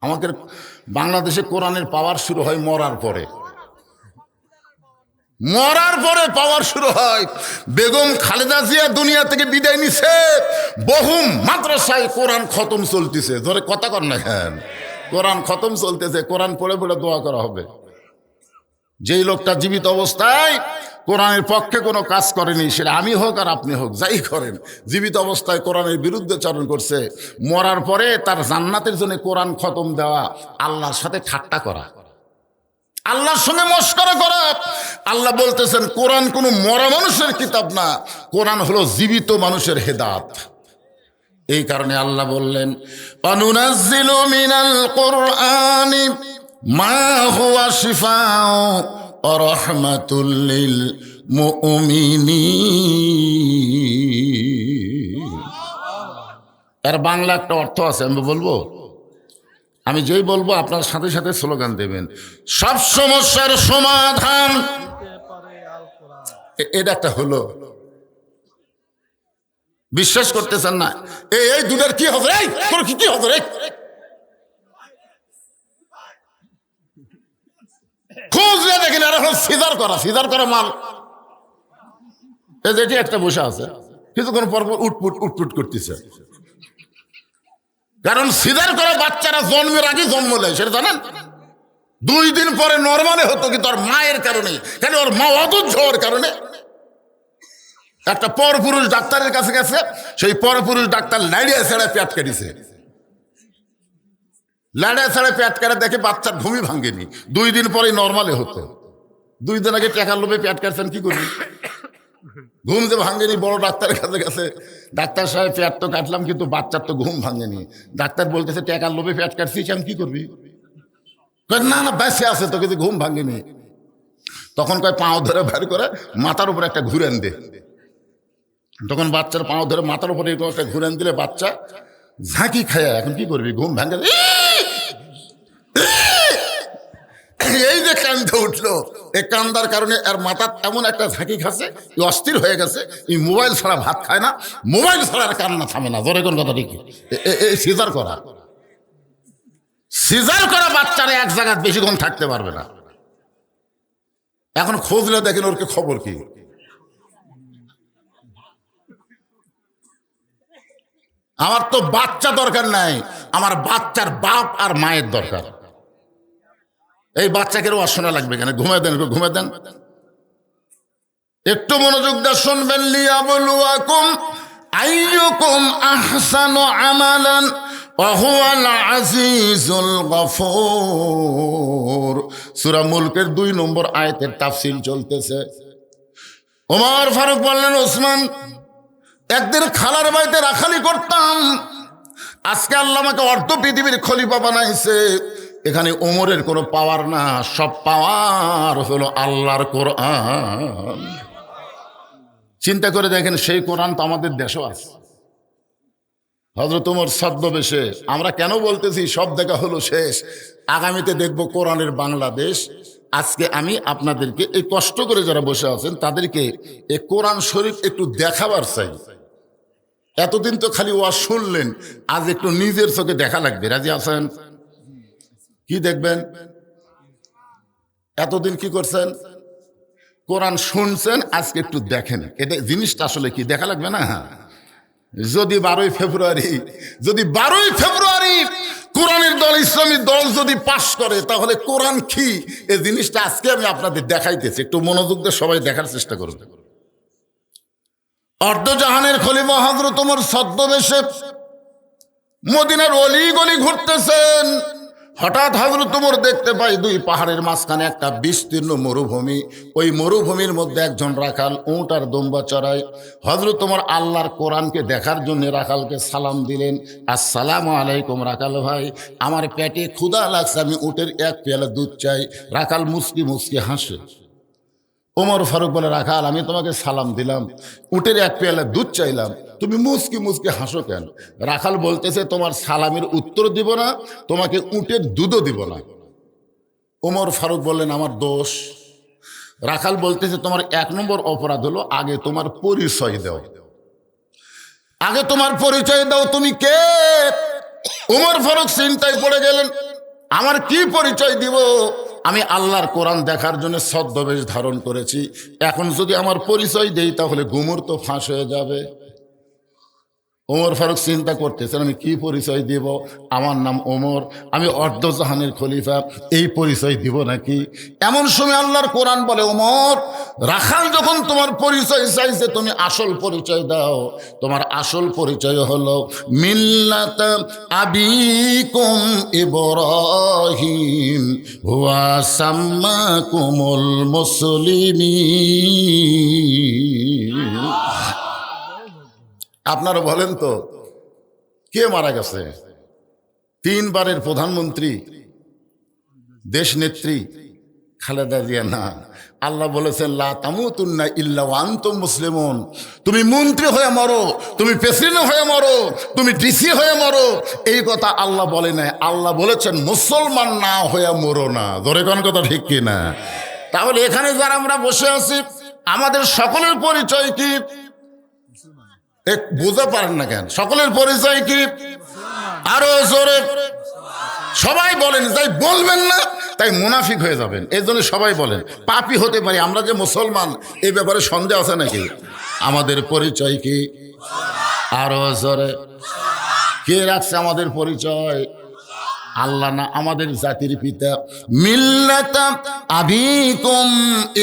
আমাদের বাংলাদেশে কোরআনের পাওয়ার শুরু হয় মরার পরে। মরার পরে পাওয়ার শুরু হয়। বেগম খালেদা জিয়া দুনিয়া থেকে বিদায় নিছে, বহু মাদ্রাসায় কোরআন খতম চলতেছে। ধরে কথা কর না, হ্যাঁ কোরআন খতম চলতেছে, কোরআন পড়ে পড়ে দোয়া করা হবে। যেই লোকটা জীবিত অবস্থায় কোরআনের পক্ষে কোনো কাজ করেনি, সেটা আমি হোক আর আপনি হোক, যাই করেন, জীবিত অবস্থায় কোরআনের বিরুদ্ধে চরণ করছে, মরার পরে তার জান্নাতের জন্য কোরআন খতম দেওয়া আল্লাহর সাথে ঠাট্টা করা, আল্লাহর সঙ্গে মশকরা করা। আল্লাহ বলতেছেন কোরআন কোনো মরা মানুষের কিতাব না, কোরআন হলো জীবিত মানুষের হেদাত। এই কারণে আল্লাহ বললেন অনুনাজ্জিলু মিনাল কুরআনি মা হুয়া শিফাউ ওয়া রাহমাতুল লিল মুমিনিন। এর বাংলা একটা অর্থ আছে, আমি বলবো, আমি যেই বলবো আপনার সাথে সাথে স্লোগান দেবেন, সব সমস্যার সমাধান। এটা একটা হলো, বিশ্বাস করতেছেন না? এই দুধের কি হবে, কি হবে রে, খুঁজলে দেখেন আর এখন সিজার করা মাল। এই যেটি একটা বসে আছে, কিছুক্ষণ পর পর উটপুট করতেছে। কারণ সিজার করা বাচ্চারা জন্মের আগে জন্ম নেয়, সেটা জানেন? 2 দিন পরে নরমালে হতো, কিন্তু ওর মায়ের কারণে, কেন ওর মা অধৈর্য হওয়ার কারণে একটা পরপুরুষ ডাক্তারের কাছে গেছে, সেই পরপুরুষ ডাক্তার লাইড়িয়া ছাড়া পেট কেটেছে। লাইড়িয়া ছাড়া পেট কেটে দেখে বাচ্চার ঘুমই ভাঙেনি, 2 দিন পরে নরমালে হতো। 2 দিন আগে টাকার লোভে পেট কাটছেন, কি করবি? ঘুম যে ভাঙেনি, বড় ডাক্তারের কাছে গেছে, ডাক্তার সাহেব পেট তো কাটলাম কিন্তু বাচ্চার তো ঘুম ভাঙেনি। ডাক্তার বলতেছে টাকার লোভে পেট কাটছিস, আমি কি করবি? না না বেঁচে আছে তো, কিন্তু ঘুম ভাঙেনি। তখন কয় পাও ধরে বের করে মাথার উপরে একটা ঘুরেন দে। তখন বাচ্চার পাও ধরে মাথার উপরে একটা ঘুরেন দিলে বাচ্চা ঝাঁকি খায়। এখন কি করবি? ঘুম ভাঙে, এই যে কান্দে উঠলো, এই কান্দার কারণে আর মাথা এমন একটা ঝাঁকি খাচ্ছে, অস্থির হয়ে গেছে। এই মোবাইল ছাড়া ভাত খায় না, মোবাইল ছাড়া আর কান্না থামে না। ধরে কোন কথা ঠিক, এই সিজার করা বাচ্চারা এক জায়গায় বেশিক্ষণ থাকতে পারবে না। এখন খুঁজলে দেখেন ওর খবর কি। আমার তো বাচ্চা দরকার নাই, আমার বাচ্চার বাপ আর মায়ের দরকার। এই বাচ্চাকে শোনা লাগবে কেন? ঘুমিয়ে দেন। একটু মনোযোগ দিয়ে শুনবেন। লিয়াবলুয়াকুম আইয়ুকুম আহসানু আমালান ওয়া হুয়াল আজিজুল গফুর। সূরা মুলকের 2 নম্বর আয়াতের তাফসীর চলতেছে। ওমর ফারুক বললেন, ওসমান, একদিন খালার বাড়িতে রাখালি করতাম, আজকে আল্লাহ আমাকে অর্ধ পৃথিবীর খলিফা বানাইছে। এখানে ওমরের কোনো পাওয়ার না, সব পাওয়ার হলো আল্লাহর কোরআন। চিন্তা করে দেখেন, সেই কোরআন তো আমাদের দেশও আছে। হযরত ওমর ছদ্মবেশে। আমরা কেন বলতেছি সব দেখা হলো শেষ, আগামীতে দেখব কোরআনের বাংলাদেশ। আজকে আমি আপনাদেরকে এই কষ্ট করে যারা বসে আছেন তাদেরকে এই কোরআন শরীফ একটু দেখাবার চাই। এতদিন তো খালি ওয়াজ শুনলেন, আজ একটু নিজের চোখে দেখা লাগবে। রাজি আছেন? কি দেখবেন? এতদিন কি করছেন? কোরআন শুনছেন, আজকে একটু দেখেন এটা জিনিসটা আসলে কি, দেখা লাগবে না? যদি 12ই ফেব্রুয়ারি কোরআনের দল, ইসলামী দল যদি পাশ করে, তাহলে কোরআন কি এই জিনিসটা আজকে আমি আপনাদের দেখাইতেছি। একটু মনোযোগ দিয়ে সবাই দেখার চেষ্টা করবে। অর্ধজাহানের খলিফা হযরত ওমর ছদ্মবেশে মদিনার অলি গলি ঘুরতেছেন। হঠাৎ হযরত ওমর দেখতে পাই 2 পাহাড়ের মাঝখানে একটা বিস্তীর্ণ মরুভূমি। ওই মরুভূমির মধ্যে একজন রাখাল উট আর দুম্বা চড়ায়। হযরত ওমর আল্লাহর কোরআনকে দেখার জন্য রাখালকে সালাম দিলেন, আসসালামু আলাইকুম রাখাল ভাই, আমার পেটে ক্ষুধা লাগছে, আমি উটের 1 পেয়ালা দুধ চাই। রাখাল মুচকি মুচকি হাসে। ওমর ফারুক বলে, রাখাল, আমি তোমাকে সালাম দিলাম, উটের 1 পেয়ালা দুধ চাইলাম, তুমি মুচকি মুচকি হাসো কেন? রাখাল বলতেছে, তোমার সালামের উত্তর দিব না, তোমাকে উটের দুধও দিব না। ওমর ফারুক বললেন, আমার দোষ। রাখাল বলতেছে, তোমার 1 নম্বর অপরাধ হলো আগে তোমার পরিচয় দাও, তুমি কে? ওমর ফারুক চিন্তায় পড়ে গেলেন। আমার কি পরিচয় দিব? আমি আল্লাহর কোরআন দেখার জন্য ছদ্মবেশ ধারণ করেছি। এখন যদি আমার পরিচয় দেই তাহলে গুমর তো ফাঁস হয়ে যাবে। ওমর ফারুক চিন্তা করতেছেন আমি কি পরিচয় দিব? আমার নাম ওমর, আমি অর্ধজাহানের খলিফা, এই পরিচয় দিব নাকি? এমন সময় আল্লাহর কোরআন বলে, ওমর, রাখাল যখন তোমার পরিচয় চাইছে তুমি আসল পরিচয় দাও। তোমার আসল পরিচয় হলো মিল্লাত আবিকুম ইব্রাহিম ওয়া সাম্মাকুমুল মুসলিমিন। আপনারা বলেন তো কে মারা গেছে? 3 বারের প্রধানমন্ত্রী, দেশ নেত্রী খালেদা জিয়া না। আল্লাহ বলেছেন লা তামুতুন্না ইল্লা ওয়া আনতুম মুসলিমুন। তুমি মন্ত্রী হয়ে মরো, তুমি প্রেসিডেন্ট হয়ে মরো, তুমি ডিসি হয়ে মরো, এই কথা আল্লাহ বলে নাই। আল্লাহ বলেছেন মুসলমান না হয়ে মরো না। ধরে কোন কথা ঠিক কিনা? তাহলে এখানে যারা আমরা বসে আছি আমাদের সকলের পরিচয় কি? বুঝতে পারেন না কেন? সকলের পরিচয় কি? আরো জোরে সবাই বলেন। যাই বলবেন না তাই মুনাফিক হয়ে যাবেন, এই জন্য সবাই বলেন। পাপী হতে পারি, আমরা যে মুসলমান এই ব্যাপারে সন্দেহ আছে নাকি? আমাদের পরিচয় কি? আরো জোরে। কে রাখছে আমাদের পরিচয়? আল্লাহ না, আমাদের জাতির পিতা। মিল্লাত আবিকুম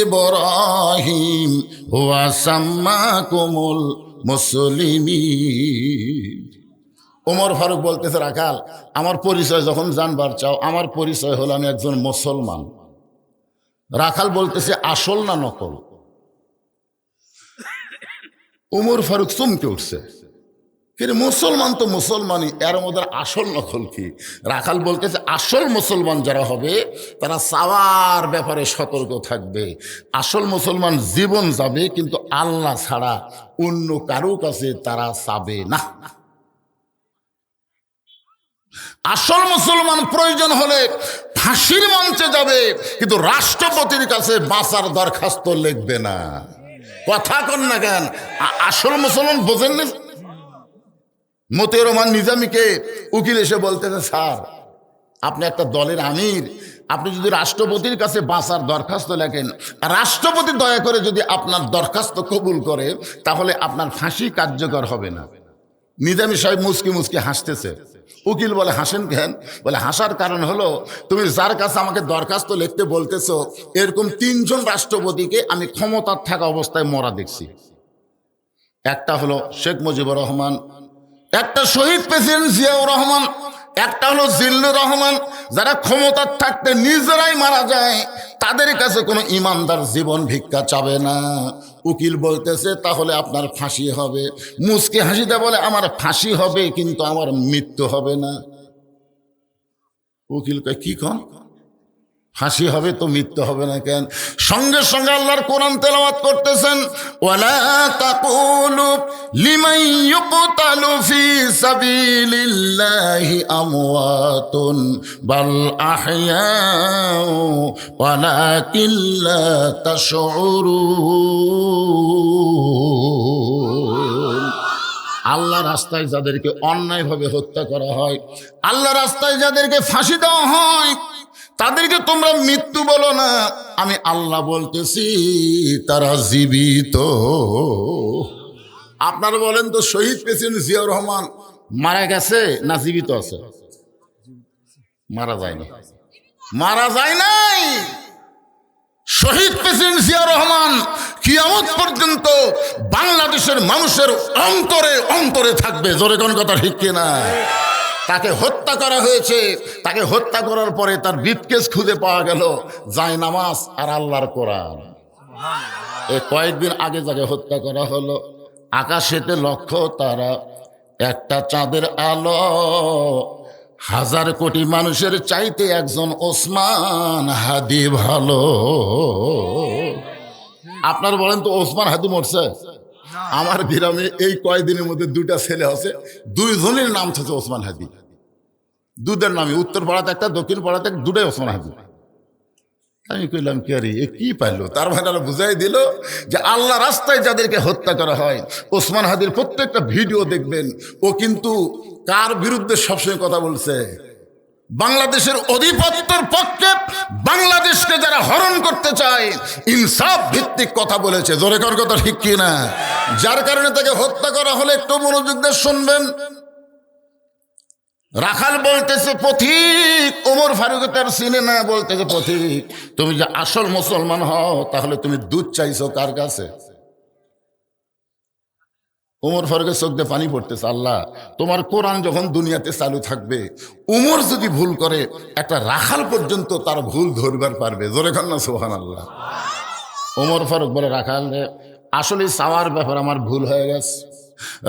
ইব্রাহিম ওয়া সাম্মাকুমুল মুসলিমিন। ওমর ফারুক বলতেছে, রাখাল আমার পরিচয় যখন জানবার চাও, আমার পরিচয় হলো আমি একজন মুসলমান। রাখাল বলতেছে আসল না নকল? ওমর ফারুক চমকে উঠছে, কিন্তু মুসলমান তো মুসলমানই, এর মধ্যে আসল নকল কি? রাখাল বলতেছে আসল মুসলমান যারা হবে তারা চাওয়ার ব্যাপারে সতর্ক থাকবে। আসল মুসলমান জীবন যাবে কিন্তু আল্লাহ ছাড়া অন্য কারো কাছে তারা চাবে না। আসল মুসলমান প্রয়োজন হলে ফাঁসির মঞ্চে যাবে কিন্তু রাষ্ট্রপতির কাছে বাঁচার দরখাস্ত লিখবে না। কথা কন না কেন? আসল মুসলমান বোঝেন না? মতিউর রহমান নিজামীকে উকিল এসে বলতেছে, স্যার আপনি একটা দলের আমির, আপনি যদি রাষ্ট্রপতির কাছে বাঁচার দরখাস্ত লেখেন, রাষ্ট্রপতি দয়া করে যদি আপনার দরখাস্ত কবুল করে তাহলে আপনার ফাঁসি কার্যকর হবে না। নিজামী সাহেব মুচকি মুচকি হাসতেছে। উকিল বলে, হাসেন কেন? বলে, হাসার কারণ হলো তুমি যার কাছে আমাকে দরখাস্ত লিখতে বলতেছো এরকম 3 জন রাষ্ট্রপতিকে আমি ক্ষমতার থাকা অবস্থায় মরা দেখছি। একটা হলো শেখ মুজিবুর রহমান, একটা শহীদ প্রেসিডেন্ট জিয়াউর রহমান, একটা হলো জিল্লুর রহমান। যারা ক্ষমতার থাকতে নিজেরাই মারা যায় তাদের কাছে কোনো ইমানদার জীবন ভিক্ষা চাবে না। উকিল বলতেছে তাহলে আপনার ফাঁসি হবে। মুচকি হাসিতে বলে, আমার ফাঁসি হবে কিন্তু আমার মৃত্যু হবে না। উকিল কয়, কি কন? ফাঁসি হবে তো মৃত্যু হবে না কেন? সঙ্গে সঙ্গে আল্লাহর কোরআন তেলাওয়াত করতেছেন, ওয়ালা তাকুলু লিমান ইউকতালু ফি সাবিলিল্লাহি আমওয়াতুন বাল আহইয়াউ ওয়ালাকিন লা তাশউরুন। আল্লাহ রাস্তায় যাদেরকে অন্যায়ভাবে হত্যা করা হয়, আল্লাহ রাস্তায় যাদেরকে ফাঁসি দেওয়া হয় তাদেরকে তোমরা মৃত্যু বলো না, আমি আল্লাহ বলতেছি তারা জীবিত। আপনারা বলেন তো শহীদ প্রেসিডেন্ট জিয়াউর রহমান মারা গেছে না জীবিত আছে? মারা যায়নি, মারা যায় নাই। শহীদ প্রেসিডেন্ট জিয়াউর রহমান কিয়ামত পর্যন্ত বাংলাদেশের মানুষের অন্তরে অন্তরে থাকবে। জোরে কোন কথা ঠিক কিনা? তাকে হত্যা করা হয়েছে, তাকে হত্যা করার পরে তার ব্রিফকেস খুঁজে পাওয়া গেল, জায়নামাজ আর আল্লাহর কোরআন। এই কয়েকদিন আগে যাকে হত্যা করা হলো, আকাশেতে লক্ষ্য তারা, একটা চাঁদের আলো, 1000 কোটি মানুষের চাইতে একজন ওসমান হাদি ভালো। আপনারা বলেন তো ওসমান হাদি মরছে? আমার গ্রামে এই কয়েকদিনের মধ্যে 2টা ছেলে আছে, 2 জনের নাম হচ্ছে ওসমান হাদি। দুধের নামে, উত্তর পাড়াতে একটা, দক্ষিণ পাড়াতে 2টাই ওসমান হাদি। আমি কইলাম কি আরে এ কি পাইলো? তার ভাইরা বুঝাই দিল যে আল্লাহ রাস্তায় যাদেরকে হত্যা করা হয়, ওসমান হাদির প্রত্যেকটা ভিডিও দেখবেন, ও কিন্তু কার বিরুদ্ধে সবসময় কথা বলছে? বাংলাদেশের অধিপত্যের পক্ষে বাংলাদেশকে যারা হরণ করতে চায় ইনসাফ ভিত্তিক কথা বলেছে, জোরে কর কথা ঠিক কি না? যার কারণে তাকে হত্যা করা হলে একটু মনোযোগ দিয়ে শুনবেন। রাখাল বলতেছে পথিক, ওমর ফারুক তার চিনে না, বলতেছে পথিক তুমি যে আসল মুসলমান হও তাহলে তুমি দুধ চাইছো কার কাছে? ওমর ফারুকের চোখ দিয়ে পানি পড়তেছে, আল্লাহ তোমার কোরআন যখন দুনিয়াতে চালু থাকবে, উমর যদি ভুল করে একটা রাখাল পর্যন্ত তার ভুল ধরবার পারবে, জোরে কন্যা সুবহানাল্লাহ। ওমর ফারুক বলে রাখাল আসলে চাওয়ার ব্যাপার আমার ভুল হয়ে গেছে।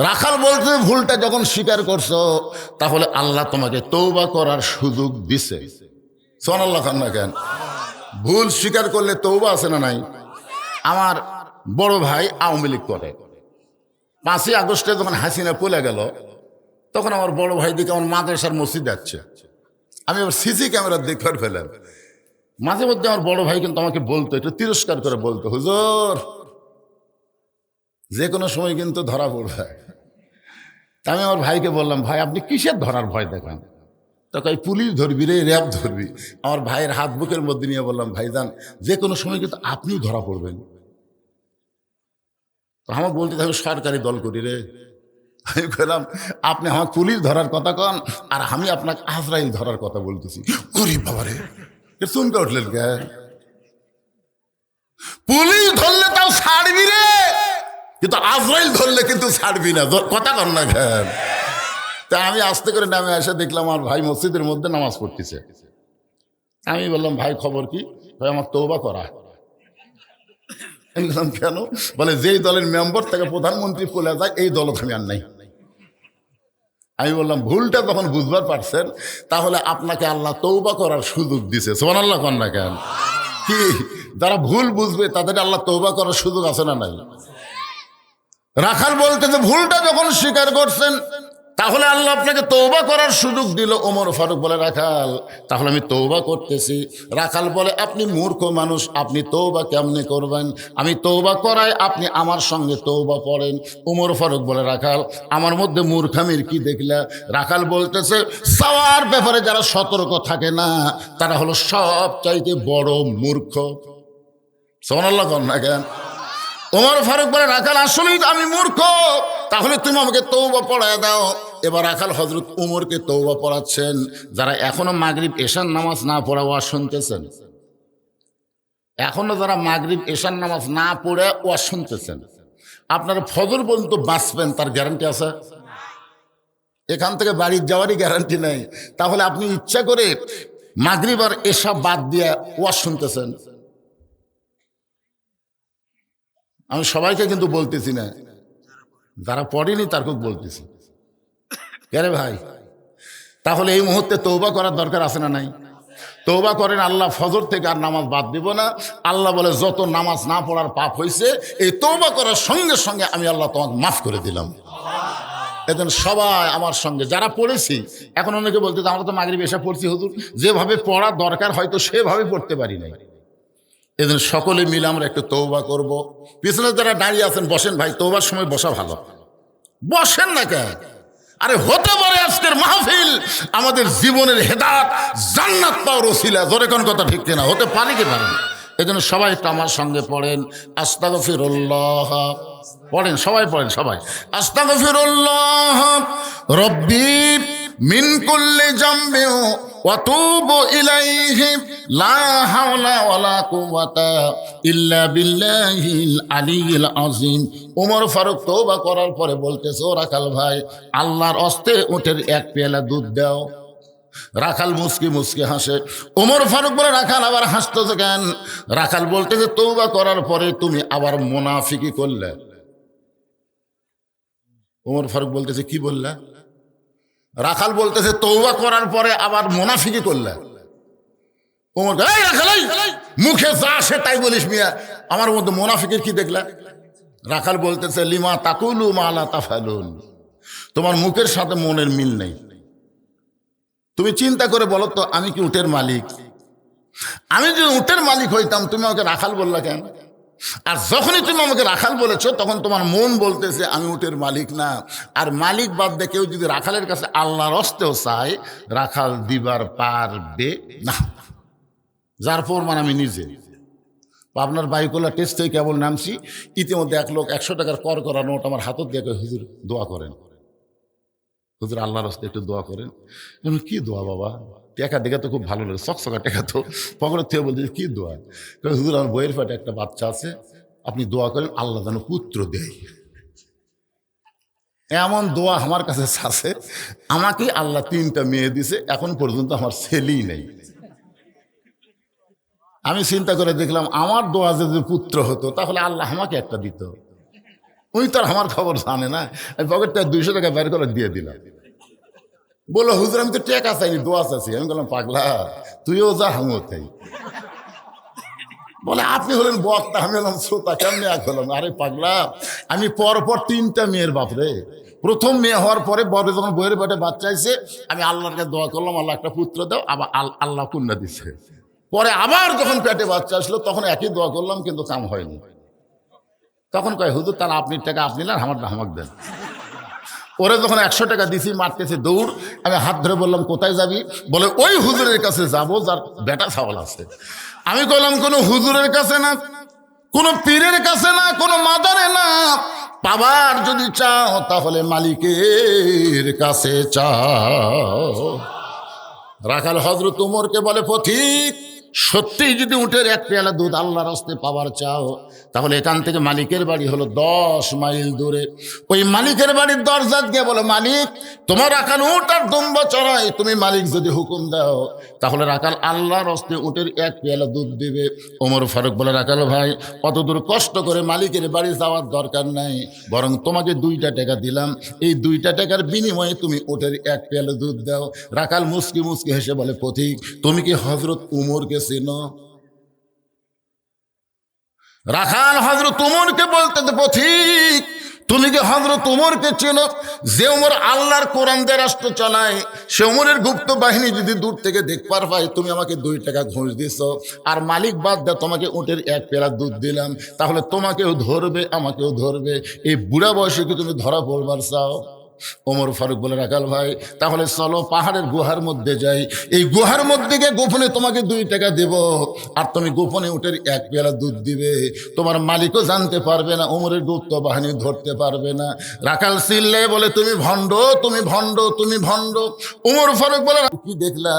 রাখাল বলতে ভুলটা যখন স্বীকার করছো তাহলে আল্লাহ তোমাকে তওবা করার সুযোগ দিছে। সুবহানাল্লাহ খান্না কেন? ভুল স্বীকার করলে তওবা আছে না নাই? আমার বড় ভাই আওয়ামী লীগ করে, 5ই আগস্টে যখন হাসিনা পলে গেল তখন আমার বড় ভাই দিকে আমার মাদ্রাসার মসজিদ যাচ্ছে, আমি আবার সিসি ক্যামেরা দেখবার ফেলাম। মাঝে মধ্যে আমার বড় ভাই কিন্তু আমাকে বলতো, একটু তিরস্কার করে বলতো, হুজুর যে কোনো সময় কিন্তু ধরা পড়বে। তা আমি আমার ভাইকে বললাম, ভাই আপনি কিসের ধরার ভয় দেখান? তখন পুলিশ ধরবি রে, র্যাব ধরবি। আমার ভাইয়ের হাত বুকের মধ্যে নিয়ে বললাম, ভাইজান যে কোনো সময় কিন্তু আপনিও ধরা পড়বেন। তো আমার বলতে আমি সরকারি দল করি রে। আমি বললাম আপনি আমার পুলিশ ধরার কথা কন আর আমি আপনাকে আজরাইল ধরার কথা বলতেছি। গরিব বাবা রে, চমকে উঠলেন কে? পুলিশ ধরলে তাও ছাড়বি রে, কিন্তু আজরাইল ধরলে কিন্তু ছাড়বি না, কথা কন না কেন? তা আমি আস্তে করে নামে এসে দেখলাম আমার ভাই মসজিদের মধ্যে নামাজ পড়তেছে। আমি বললাম, ভাই খবর কি? ভাই আমার তওবা করা। আমি বললাম কেন? বলে যেই দলের মেম্বার থেকে প্রধানমন্ত্রী বলে যায় এই দল আমি আর নাই। আমি বললাম ভুলটা যখন বুঝবার পারছেন তাহলে আপনাকে আল্লাহ তওবা করার সুযোগ দিছে। সুবহানাল্লাহ কোন না কেন? কি যারা ভুল বুঝবে তাদের আল্লাহ তওবা করার সুযোগ আছে না নাই? রাখাল বলতে যে ভুলটা যখন স্বীকার করছেন তাহলে আল্লাহ আপনাকে তওবা করার সুযোগ দিল। ওমর ফারুক বলে রাখাল তাহলে আমি তওবা করতেছি। রাখাল বলে আপনি মূর্খ মানুষ, আপনি তওবা কেমনে করবেন? আমি তওবা করাই আপনি আমার সঙ্গে তওবা পড়েন। ওমর ফারুক বলে রাখাল আমার মধ্যে মূর্খামির কি দেখলা? রাখাল বলতেছে চাওয়ার ব্যাপারে যারা সতর্ক থাকে না তারা হলো সব চাইতে বড় মূর্খ। সুবহানাল্লাহ কোন না কেন? ওমর ফারুক বলে রাখাল আসলেই আমি মূর্খ, তাহলে তুমি আমাকে তওবা পড়ায় দাও। এবার রাখাল হযরত উমরকে তওবা পড়াচ্ছেন। যারা এখনো মাগরিব এশার নামাজ না পড়া ওয়াজ শুনতেছেন, এখনো যারা মাগরিব এশার নামাজ না পড়ে ওয়াজ শুনতেছেন, আপনারা ফজর পর্যন্ত বাঁচবেন তার গ্যারান্টি আছে? এখান থেকে বাড়ি যাওয়ারই গ্যারান্টি নেই। তাহলে আপনি ইচ্ছা করে মাগরিব আর এশা বাদ দিয়ে ওয়াজ শুনতেছেন। আমি সবাইকে কিন্তু বলতেছি না, যারা পড়েনি তার খুব বলতেছি। কেরে ভাই, তাহলে এই মুহূর্তে তওবা করার দরকার আছে না নাই? তওবা করেন, আল্লাহ ফজর থেকে আর নামাজ বাদ দিব না। আল্লাহ বলে যত নামাজ না পড়ার পাপ হয়েছে এই তওবা করার সঙ্গে সঙ্গে আমি আল্লাহ তোমাকে মাফ করে দিলাম। এজন্য সবাই আমার সঙ্গে যারা পড়েছি, এখন অনেকে বলতে আমরা তো মাগরিব এশা পড়ছি হুজুর, যেভাবে পড়া দরকার হয়তো সেভাবে পড়তে পারি নাই। এজন্য সকলে মিলে আমরা একটু তওবা করব। পিছনে যারা দাঁড়িয়ে আছেন বসেন ভাই, তওবার সময় বসা ভালো, বসেন না কেন? আরে হতে পারে আজকের মাহফিল আমাদের জীবনের হেদায়েত জান্নাত পাওয়ার ওসিলা। জোরে কোন কথা ঠিক কিনা? হতে পারে কি পারে? এজন্য সবাই একটু আমার সঙ্গে পড়েন আস্তাগফিরুল্লাহ। পড়েন সবাই, পড়েন সবাই আস্তাগফিরুল্লাহ রব্বি মিন কুল্লি জামবি ওয়া তুবু ইলাইহি লা হাওলা ওয়ালা কুওয়াতা ইল্লা বিল্লাহিল আলিয়্যিল আযীম। ওমর ফারুক তওবা করার পরে বলতেছে, ও রাখাল ভাই আল্লাহর হস্তে উটের এক পেয়ালা দুধ দাও। রাখাল মুসকি মুসকি হাসে। ওমর ফারুক বলে রাখাল আবার হাসতেছে কেন? রাখাল বলতেছে তওবা করার পরে তুমি আবার মুনাফিকি করলে। ওমর ফারুক বলতেছে কি বললা? রাখাল বলতেছে তওবা করার পরে আবার মুনাফিকি করলে। ওমর এই রাখাল মুখে যা আসে তাই বলিস মিয়া, আমার মধ্যে মুনাফিকের কি দেখলা? রাখাল বলতেছে লিমা তাকুলু মা লা তাফালুন, তোমার মুখের সাথে মনের মিল নেই। তুমি চিন্তা করে বলো তো, আমি কি উটের মালিক? আমি যদি উটের মালিক হইতাম তুমি আমাকে রাখাল বললা কেন? আর যখনই তুমি আমাকে রাখাল বলেছো তখন তোমার মন বলতেছে আমি উটের মালিক না। আর মালিক বাদ দিয়ে কেউ যদি রাখালের কাছে আল্লাহর হস্তেও চায়, রাখাল দিবার পারবে না। যার প্রমাণ আমি নিজে। আপনার বাইকোলা টেস্ট থেকে কেবল নামছি, ইতিমধ্যে এক লোক 100 টাকার কর করা নোট আমার হাতত দিয়ে হুজুর দোয়া করেন, হুজুর আল্লাহর হস্তে একটু দোয়া করেন। কি দোয়া বাবা? টেকা দেখে তো খুব ভালো লাগে, চকচকা টেকা তো পকেটের থেকে বলতে কি দোয়া? হুজুর আমার বইয়ের পেটে একটা বাচ্চা আছে, আপনি দোয়া করেন আল্লাহ যেন পুত্র দেয়। এমন দোয়া আমার কাছে আছে, আমাকে আল্লাহ 3টা মেয়ে দিছে, এখন পর্যন্ত আমার ছেলেই নেই। আমি চিন্তা করে দেখলাম আমার দোয়া যদি পুত্র হতো তাহলে আল্লাহ আমাকে একটা দিত। উনি তো আর আমার খবর জানে না। আমি পকেটটা 200 টাকা বের করে দিয়ে দিলাম। বললো হুজুর আমি তো টেকা চাইনি, দোয়া চাইছি। আমি বললাম পাগলা তুইও যা, আমিও তাই। বলে আপনি হলেন বক্তা, আমি হলাম শ্রোতা, কেমনি এক হলাম? আরে পাগলা, আমি পরপর 3টা মেয়ের বাপরে। প্রথম মেয়ে হওয়ার পরে বড় যখন বইয়ের পেটে বাচ্চা আইছে, আমি আল্লাহর কাছে দোয়া করলাম আল্লাহ একটা পুত্র দাও, আবার আল্লাহ কন্যা দিচ্ছে। পরে আবার যখন পেটে বাচ্চা আসলো তখন একই দোয়া করলাম, কিন্তু কাম হয়নি। তখন কয় হুজুর তাহলে আপনি টাকা আপনি না, আমার হামাক দেন। ওরে যখন 100 টাকা দিছি, মারতেছে দৌড়। আমি হাত ধরে বললাম কোথায় যাবি? বলে ওই হুজুরের কাছে যাবো যার বেটা ছাওয়াল আছে। আমি বললাম কোনো হুজুরের কাছে না, কোনো পীরের কাছে না, কোনো মাদারে না, পাবার যদি চাও তাহলে মালিকের কাছে চাও। রাখাল হযরত উমরকে বলে পথিক, সত্যিই যদি উটের 1 পেয়ালা দুধ আল্লাহর হস্তে পাওয়ার চাও তাহলে এখান থেকে মালিকের বাড়ি হলো 10 মাইল দূরে। ওই মালিকের বাড়ির দরজাত গিয়ে বলো মালিক তোমার রাখাল উট আর দুম্বা চড়াই, তুমি মালিক যদি হুকুম দাও তাহলে রাখাল আল্লাহর হস্তে উটের 1 পেয়ালা দুধ দিবে। ওমর ফারুক বলে রাখাল ভাই অত দূর কষ্ট করে মালিকের বাড়ি যাওয়ার দরকার নাই, বরং তোমাকে 2টা টাকা দিলাম, এই 2টা টাকার বিনিময়ে তুমি উটের 1 পেয়ালা দুধ দাও। রাখাল মুসকি মুসকি হেসে বলে পথিক তুমি কি হযরত উমরকে চেনো? রাখাল হযরত উমরকে বলতে পথিক তুমি কি হযরত উমরকে চেনো? যে উমর আল্লাহর কোরআন দিয়ে রাষ্ট্র চালায়, সে উমরের গুপ্ত বাহিনী যদি দূর থেকে দেখবার পাই, তুমি আমাকে 2 টাকা ঘুষ দিছ, আর মালিক বাদ দা তোমাকে উটের 1 পেয়ালা দুধ দিলাম, তাহলে তোমাকেও ধরবে আমাকেও ধরবে। এই বুড়া বয়সে কি তুমি ধরা পড়বার চাও? ওমর ফারুক বলে রাখাল ভাই তাহলে চলো পাহাড়ের গুহার মধ্যে যাই, এই গুহার মধ্যে গিয়ে গোপনে তোমাকে 2 টাকা দেব, আর তুমি গোপনে উটের 1 পেয়ালা দুধ দিবে, তোমার মালিকও জানতে পারবে না, ওমরের গুপ্ত বাহিনী ধরতে পারবে না। রাখাল চিল্লে বলে তুমি ভণ্ড, তুমি ভণ্ড, তুমি ভণ্ড। ওমর ফারুক বলে কি দেখলা?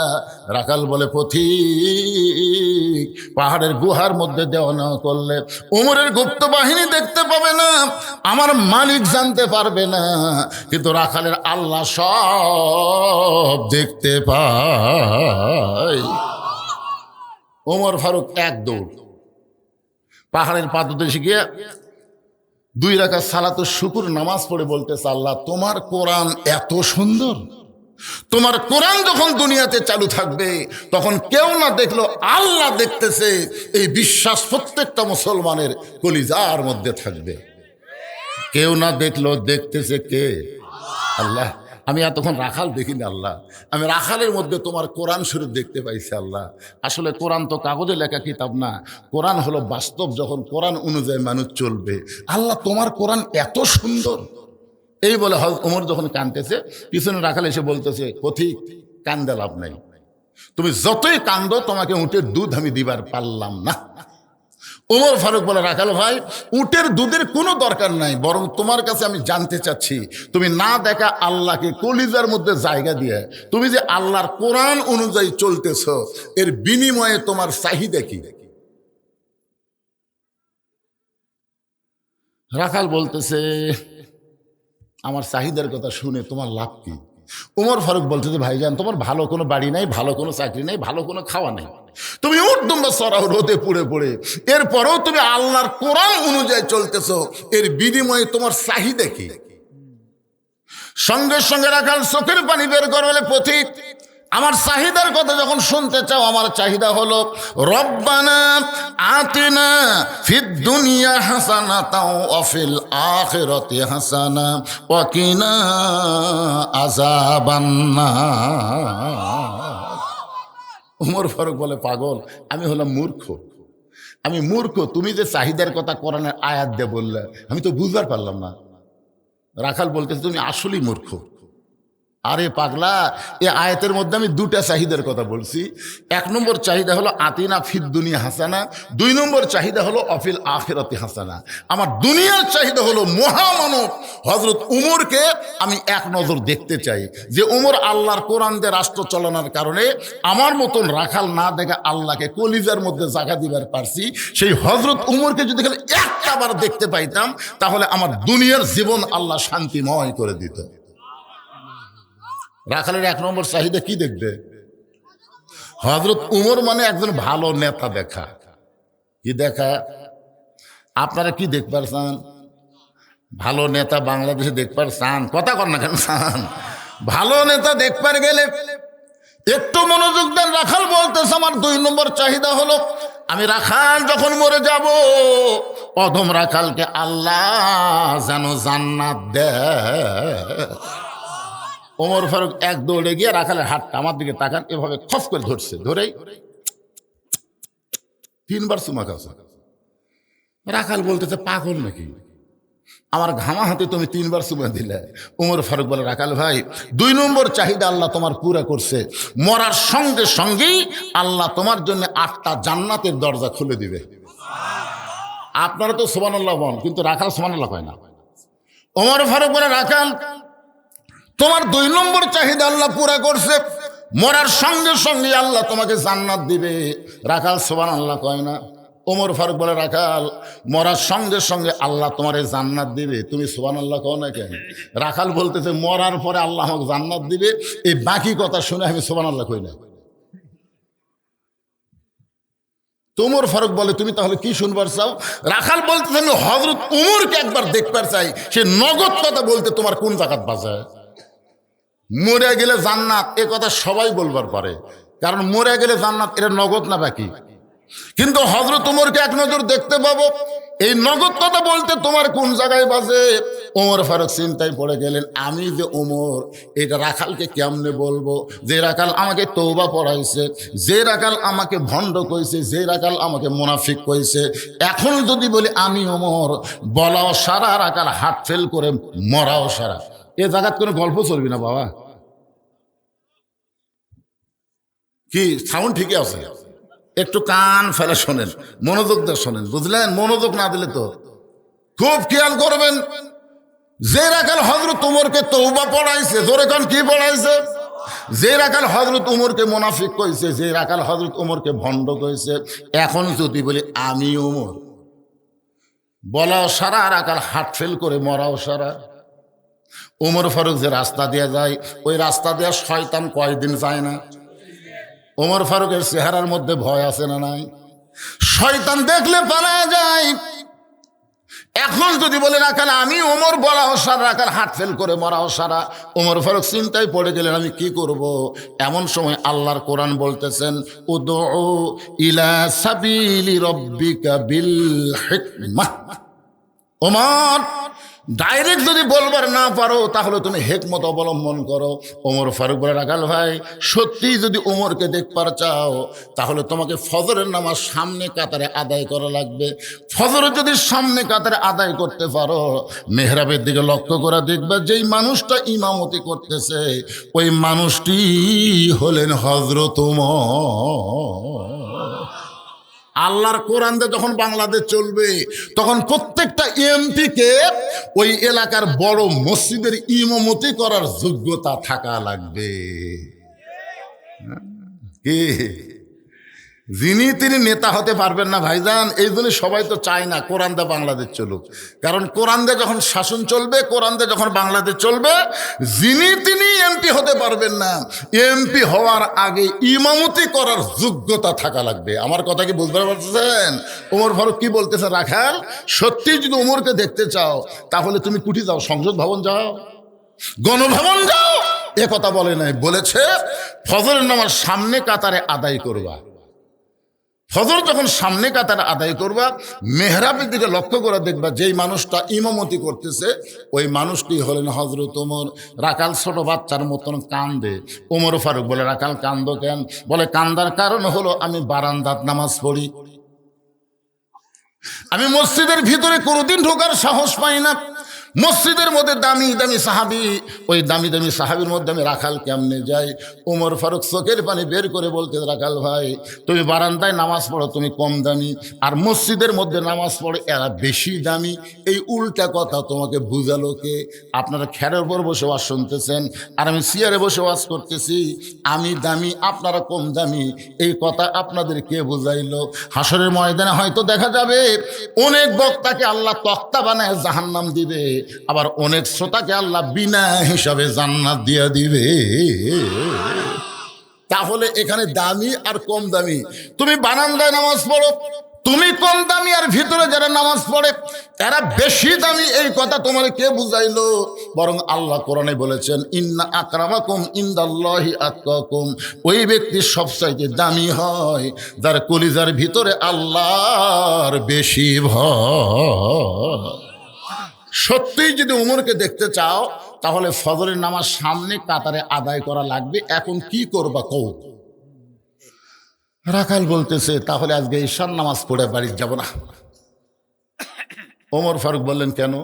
রাখাল বলে পথিক পাহাড়ের গুহার মধ্যে দেওয়া না করলে ওমরের গুপ্ত বাহিনী দেখতে পাবে না, আমার মালিক জানতে পারবে না, কিন্তু রাখালের আল্লাহ সব দেখতে পায়। ওমর ফারুক 1 দৌড় পাহাড়ের পাদদেশে গিয়ে 2 রাকাত সালাতুল শুকর নামাজ পড়ে বলতেছে আল্লাহ তোমার কোরআন এত সুন্দর, তোমার কোরআন যখন দুনিয়াতে চালু থাকবে তখন কেউ না দেখলো আল্লাহ দেখতেছে, এই বিশ্বাস প্রত্যেকটা মুসলমানের কলিজার মধ্যে থাকবে। কেউ না দেখলো দেখতেছে কে? আল্লাহ। আমি এতক্ষণ রাখাল দেখিনি আল্লাহ, আমি রাখালের মধ্যে তোমার কোরআন শরীফ দেখতে পাইছি আল্লাহ। আসলে কোরআন তো কাগজে লেখা কিতাব না, কোরআন হলো বাস্তব, যখন কোরআন অনুযায়ী মানুষ চলবে। আল্লাহ তোমার কোরআন এত সুন্দর। এই বলে ওমর যখন কাঁদতেছে, পিছনে রাখাল এসে বলতেছে পথিক কান্দে লাভ নাই, তুমি যতই কান্দো তোমাকে উটের দুধ আমি দিবার পারলাম না। ওমর ফারুক বলে রাখাল ভাই উটের দুধের কোনো দরকার নাই, বরং তোমার কাছে আমি জানতে চাচ্ছি তুমি না দেখা আল্লাহকে কলিজার মধ্যে জায়গা দিয়ে তুমি যে আল্লাহর কোরআন অনুযায়ী চলতেছ, এর বিনিময়ে তোমার চাহিদা কি? রাখাল বলতেছে আমার চাহিদার কথা শুনে তোমার লাভ কি? ওমর ফারুক বলতেছে ভাইজান তোমার ভালো কোনো বাড়ি নাই, ভালো কোনো চাকরি নাই, ভালো কোনো খাওয়া নাই, তুমি উট দুম্বা চড়াও রোদে পুড়ে পড়ে, এরপরেও তুমি আল্লাহর কোরআন অনুযায়ী চলতেছ, এর বিনিময়ে তোমার চাহিদা কি? সঙ্গে সঙ্গে রাখাল চোখের পানি বের করে বলে পথিক আমার চাহিদার কথা যখন শুনতে চাও, আমার চাহিদা হলো রব্বানা আতিনা ফিদ দুনিয়া হাসানাতাও ওয়া ফিল আখিরাতি হাসানা ওয়া কিনা আযাবান্নার। ওমর ফারুক বলে পাগল, আমি হলাম মূর্খ, আমি মূর্খ, তুমি যে চাহিদার কথা কোরআনের আয়াত দিয়ে বললে আমি তো বুঝবার পারলাম না। রাখাল বলতেছে তুমি আসলেই মূর্খ। আরে পাগলা, এই আয়াতের মধ্যে আমি দুটা চাহিদার কথা বলছি। এক নম্বর চাহিদা হলো আতিনা ফিদ দুনিয়া হাসানা, দুই নম্বর চাহিদা হলো অফিল আখিরাতি হাসানা। আমার দুনিয়ার চাহিদা হলো মহামানব হযরত উমরকে আমি এক নজর দেখতে চাই, যে উমর আল্লাহর কোরআন দিয়ে রাষ্ট্র চালানোর কারণে আমার মতন রাখাল না দেখে আল্লাহকে কলিজার মধ্যে জায়গা দিবার পারছি। সেই হযরত উমরকে যদি খালি একটা বার দেখতে পাইতাম তাহলে আমার দুনিয়ার জীবন আল্লাহ শান্তিময় করে দিত। রাখালের এক নম্বর চাহিদা কি দেখবে? হযরত উমর মানে একজন ভালো নেতা দেখা। কি দেখা? আপনারা কি দেখবার চান? ভালো নেতা বাংলাদেশে দেখবার চান? কথা কর না কেন চান? ভালো নেতা দেখবার গেলে একটু মনোযোগ দেন। রাখাল বলতেছে আমার দুই নম্বর চাহিদা হলো আমি রাখাল যখন মরে যাব অধম রাখালকে আল্লাহ যেন জান্নাত দেয়। ওমর ফারুক এক দৌড়ে গিয়ে রাখালের হাতটা আমার দিকে তাকান, এভাবে খপ করে ধরছে, ধরেই 3 বার চুমা খাচ্ছে। রাখাল বলতেছে পাগল নাকি, আমার ঘামা হাতে তুমি 3 বার চুমা দিলে। ওমর ফারুক বলে রাখাল ভাই, 2 নম্বর চাহিদা আল্লাহ তোমার পুরা করছে, মরার সঙ্গে সঙ্গেই আল্লাহ তোমার জন্য 8টা জান্নাতের দরজা খুলে দিবে। আপনারা তো সুবহানাল্লাহ বলেন, কিন্তু রাখাল সুবহানাল্লাহ কয় না। ওমর ফারুক বলে রাখাল তোমার 2 নম্বর চাহিদা আল্লাহ পুরা করছে, মরার সঙ্গে সঙ্গে আল্লাহ তোমাকে জান্নাত দিবে। রাখাল সুবহানাল্লাহ কয় না। ওমর ফারুক বলে রাখাল মরার সঙ্গে সঙ্গে আল্লাহ তোমারে জান্নাত দিবে, তুমি সুবহানাল্লাহ কও না কেন? রাখাল বলতেছে মরার পরে আল্লাহ আমাকে জান্নাত দিবে, এই বাকি কথা শুনে আমি সুবহানাল্লাহ কই না। ওমর ফারুক বলে তুমি তাহলে কি শুনবার চাও? রাখাল বলতেছে আমি হযরত উমরকে একবার দেখবার চাই, সে নগদ কথা বলতে তোমার কোন জাকাত বাজায়? মরে গেলে জান্নাত এ কথা সবাই বলবার পারে, কারণ মরে গেলে জান্নাত এটা নগদ না বাকি। কিন্তু হযরত উমরকে এক নজর দেখতে পাবো, এই নগদ কথা বলতে তোমার কোন জায়গায় বাজে? ওমর ফারুক চিন্তায় পড়ে গেলেন, আমি যে ওমর এটা রাখালকে কেমনে বলবো? যে রাখাল আমাকে তওবা পড়াইছে, যে রাখাল আমাকে ভণ্ড কইছে, যে রাখাল আমাকে মুনাফিক কইছে, এখন যদি বলি আমি ওমর, বলাও সারা রাখাল হাত ফেল করে মরাও সারা। এ জায়গাত কোনো গল্প চলবি না বাবা। কি সাউন্ড ঠিকই আছে? একটু কান ফেলে শোনেন, মনোযোগ দিয়ে শোনেন, বুঝলেন? মনোযোগ না দিলে তো খুব খেয়াল করবেন। যে রাখাল হযরত উমরকে তওবা পড়াইছে, জোরে কান কি পড়াইছে? যে রাখাল হযরত উমরকে মুনাফিক কইছে, যে রাখাল হযরত উমরকে ভণ্ড কইছে, এখন যদি বলি আমি উমর, বলাও সারা রাখাল হাত ফেল করে মরাও সারা। ওমর ফারুক যে রাস্তা দিয়ে যায়, ওই রাস্তা দিয়ে শয়তান কয়দিন যায় না? ওমর ফারুকের চেহারার মধ্যে ভয় আছে না নাই? শয়তান দেখলে পালায়া যায়। এখন যদি বলে রাখাল আমি ওমর, বলাও সারা, রাখাল হাত ফেল করে মরাও সারা। ওমর ফারুক চিন্তায় পড়ে গেলেন আমি কি করব। এমন সময় আল্লাহর কোরআন বলতেছেন উদউ ইলা সাবিলি রাব্বিকা বিল হিকমাহ। ওমর ডাইরেক্ট যদি বলবার না পারো তাহলে তুমি হিকমত অবলম্বন করো। ওমর ফারুক বলে রাখাল ভাই, সত্যি যদি ওমরকে দেখবার চাও তাহলে তোমাকে ফজরের নামাজ সামনে কাতারে আদায় করা লাগবে। ফজরের যদি সামনে কাতারে আদায় করতে পারো, মেহরাবের দিকে লক্ষ্য করে দেখবে যেই মানুষটা ইমামতি করতেছে ওই মানুষটি হলেন হযরত ওমর। আল্লাহর কোরআন দিয়ে যখন বাংলাদেশ চলবে তখন প্রত্যেকটা এমপিকে ওই এলাকার বড় মসজিদের ইমামতি করার যোগ্যতা থাকা লাগবে। কি যিনি তিনি নেতা হতে পারবেন না ভাইজান। এই জন্য সবাই তো চায় না কোরআন দিয়ে বাংলাদেশ চলুক, কারণ কোরআন দিয়ে যখন শাসন চলবে, কোরআন দিয়ে যখন বাংলাদেশ চলবে, যিনি তিনি এমপি হতে পারবেন না। এমপি হওয়ার আগে ইমামতি করার যোগ্যতা থাকা লাগবে। আমার কথা কি বুঝতে পারছেন? ওমর ফারুক কি বলতেছে, রাখাল সত্যি যদি ওমরকে দেখতে চাও তাহলে তুমি কুঠি যাও, সংসদ ভবন যাও, গণভবন যাও। এ কথা বলে নাই, বলেছে ফজরের নামাজ সামনে কাতারে আদায় করবা। ফজর যখন সামনে কাতারে আদায় করবা, মেহরাবের দিকে লক্ষ্য করে দেখবা যেই মানুষটা ইমামতি করতেছে ওই মানুষটি হলেন হযরত ওমর। রাখাল ছোট বাচ্চার মতন কান্দে। ওমর ফারুক বলে রাখাল কান্দো কেন? বলে কান্দার কারণ হলো আমি বারান্দাত নামাজ পড়ি। আমি মসজিদের ভিতরে কোনোদিন ঢোকার সাহস পাই না। মসজিদের মধ্যে দামি দামি সাহাবি, ওই দামি দামি সাহাবির মধ্যে আমি রাখাল কেমনে যাই? ওমর ফারুক চোখের পানি বের করে বলতে, রাখাল ভাই তুমি বারান্দায় নামাজ পড়ো তুমি কম দামি, আর মসজিদের মধ্যে নামাজ পড়ে এরা বেশি দামি। এই উল্টা কথা তোমাকে বুঝালো কে? আপনারা খেরের উপর বসে ওয়াজ শুনতেছেন আর আমি চেয়ারে বসে ওয়াজ করতেছি। আমি দামি আপনারা কম দামি, এই কথা আপনাদের কে বুঝাইলো? হাসরের ময়দানে হয়তো দেখা যাবে অনেক বক্তাকে আল্লাহ তক্তা বানায় জাহান্নাম দিবে, আবার অনেক শ্রোতাকে আল্লাহ বিনা হিসাবে জান্নাত দিয়ে দিবে। তাহলে এখানে দামি আর কম দামি, তুমি বারান্দায় নামাজ পড়ো তুমি কম দামি, আর ভিতরে যারা নামাজ পড়ে এরা বেশি দামি, এই কথা তোমার কে বুঝাইলো? বরং আল্লাহ কোরআনে বলেছেন, ইন্না আকরামাকুম ইনদাল্লাহি আতকাকুম, ওই ব্যক্তি সবচাইতে দামি হয় যার কলিজার ভিতরে আল্লাহর বেশি ভয়। সত্যিই যদি উমরকে দেখতে চাও তাহলে ফজরের নামাজ সামনে কাতারে আদায় করা লাগবে। এখন কি করবা কও? রাখাল বলতেছে, তাহলে আজকে ঈশার নামাজ পড়ে বাড়ি যাব না। ওমর ফারুক বললেন, কেন?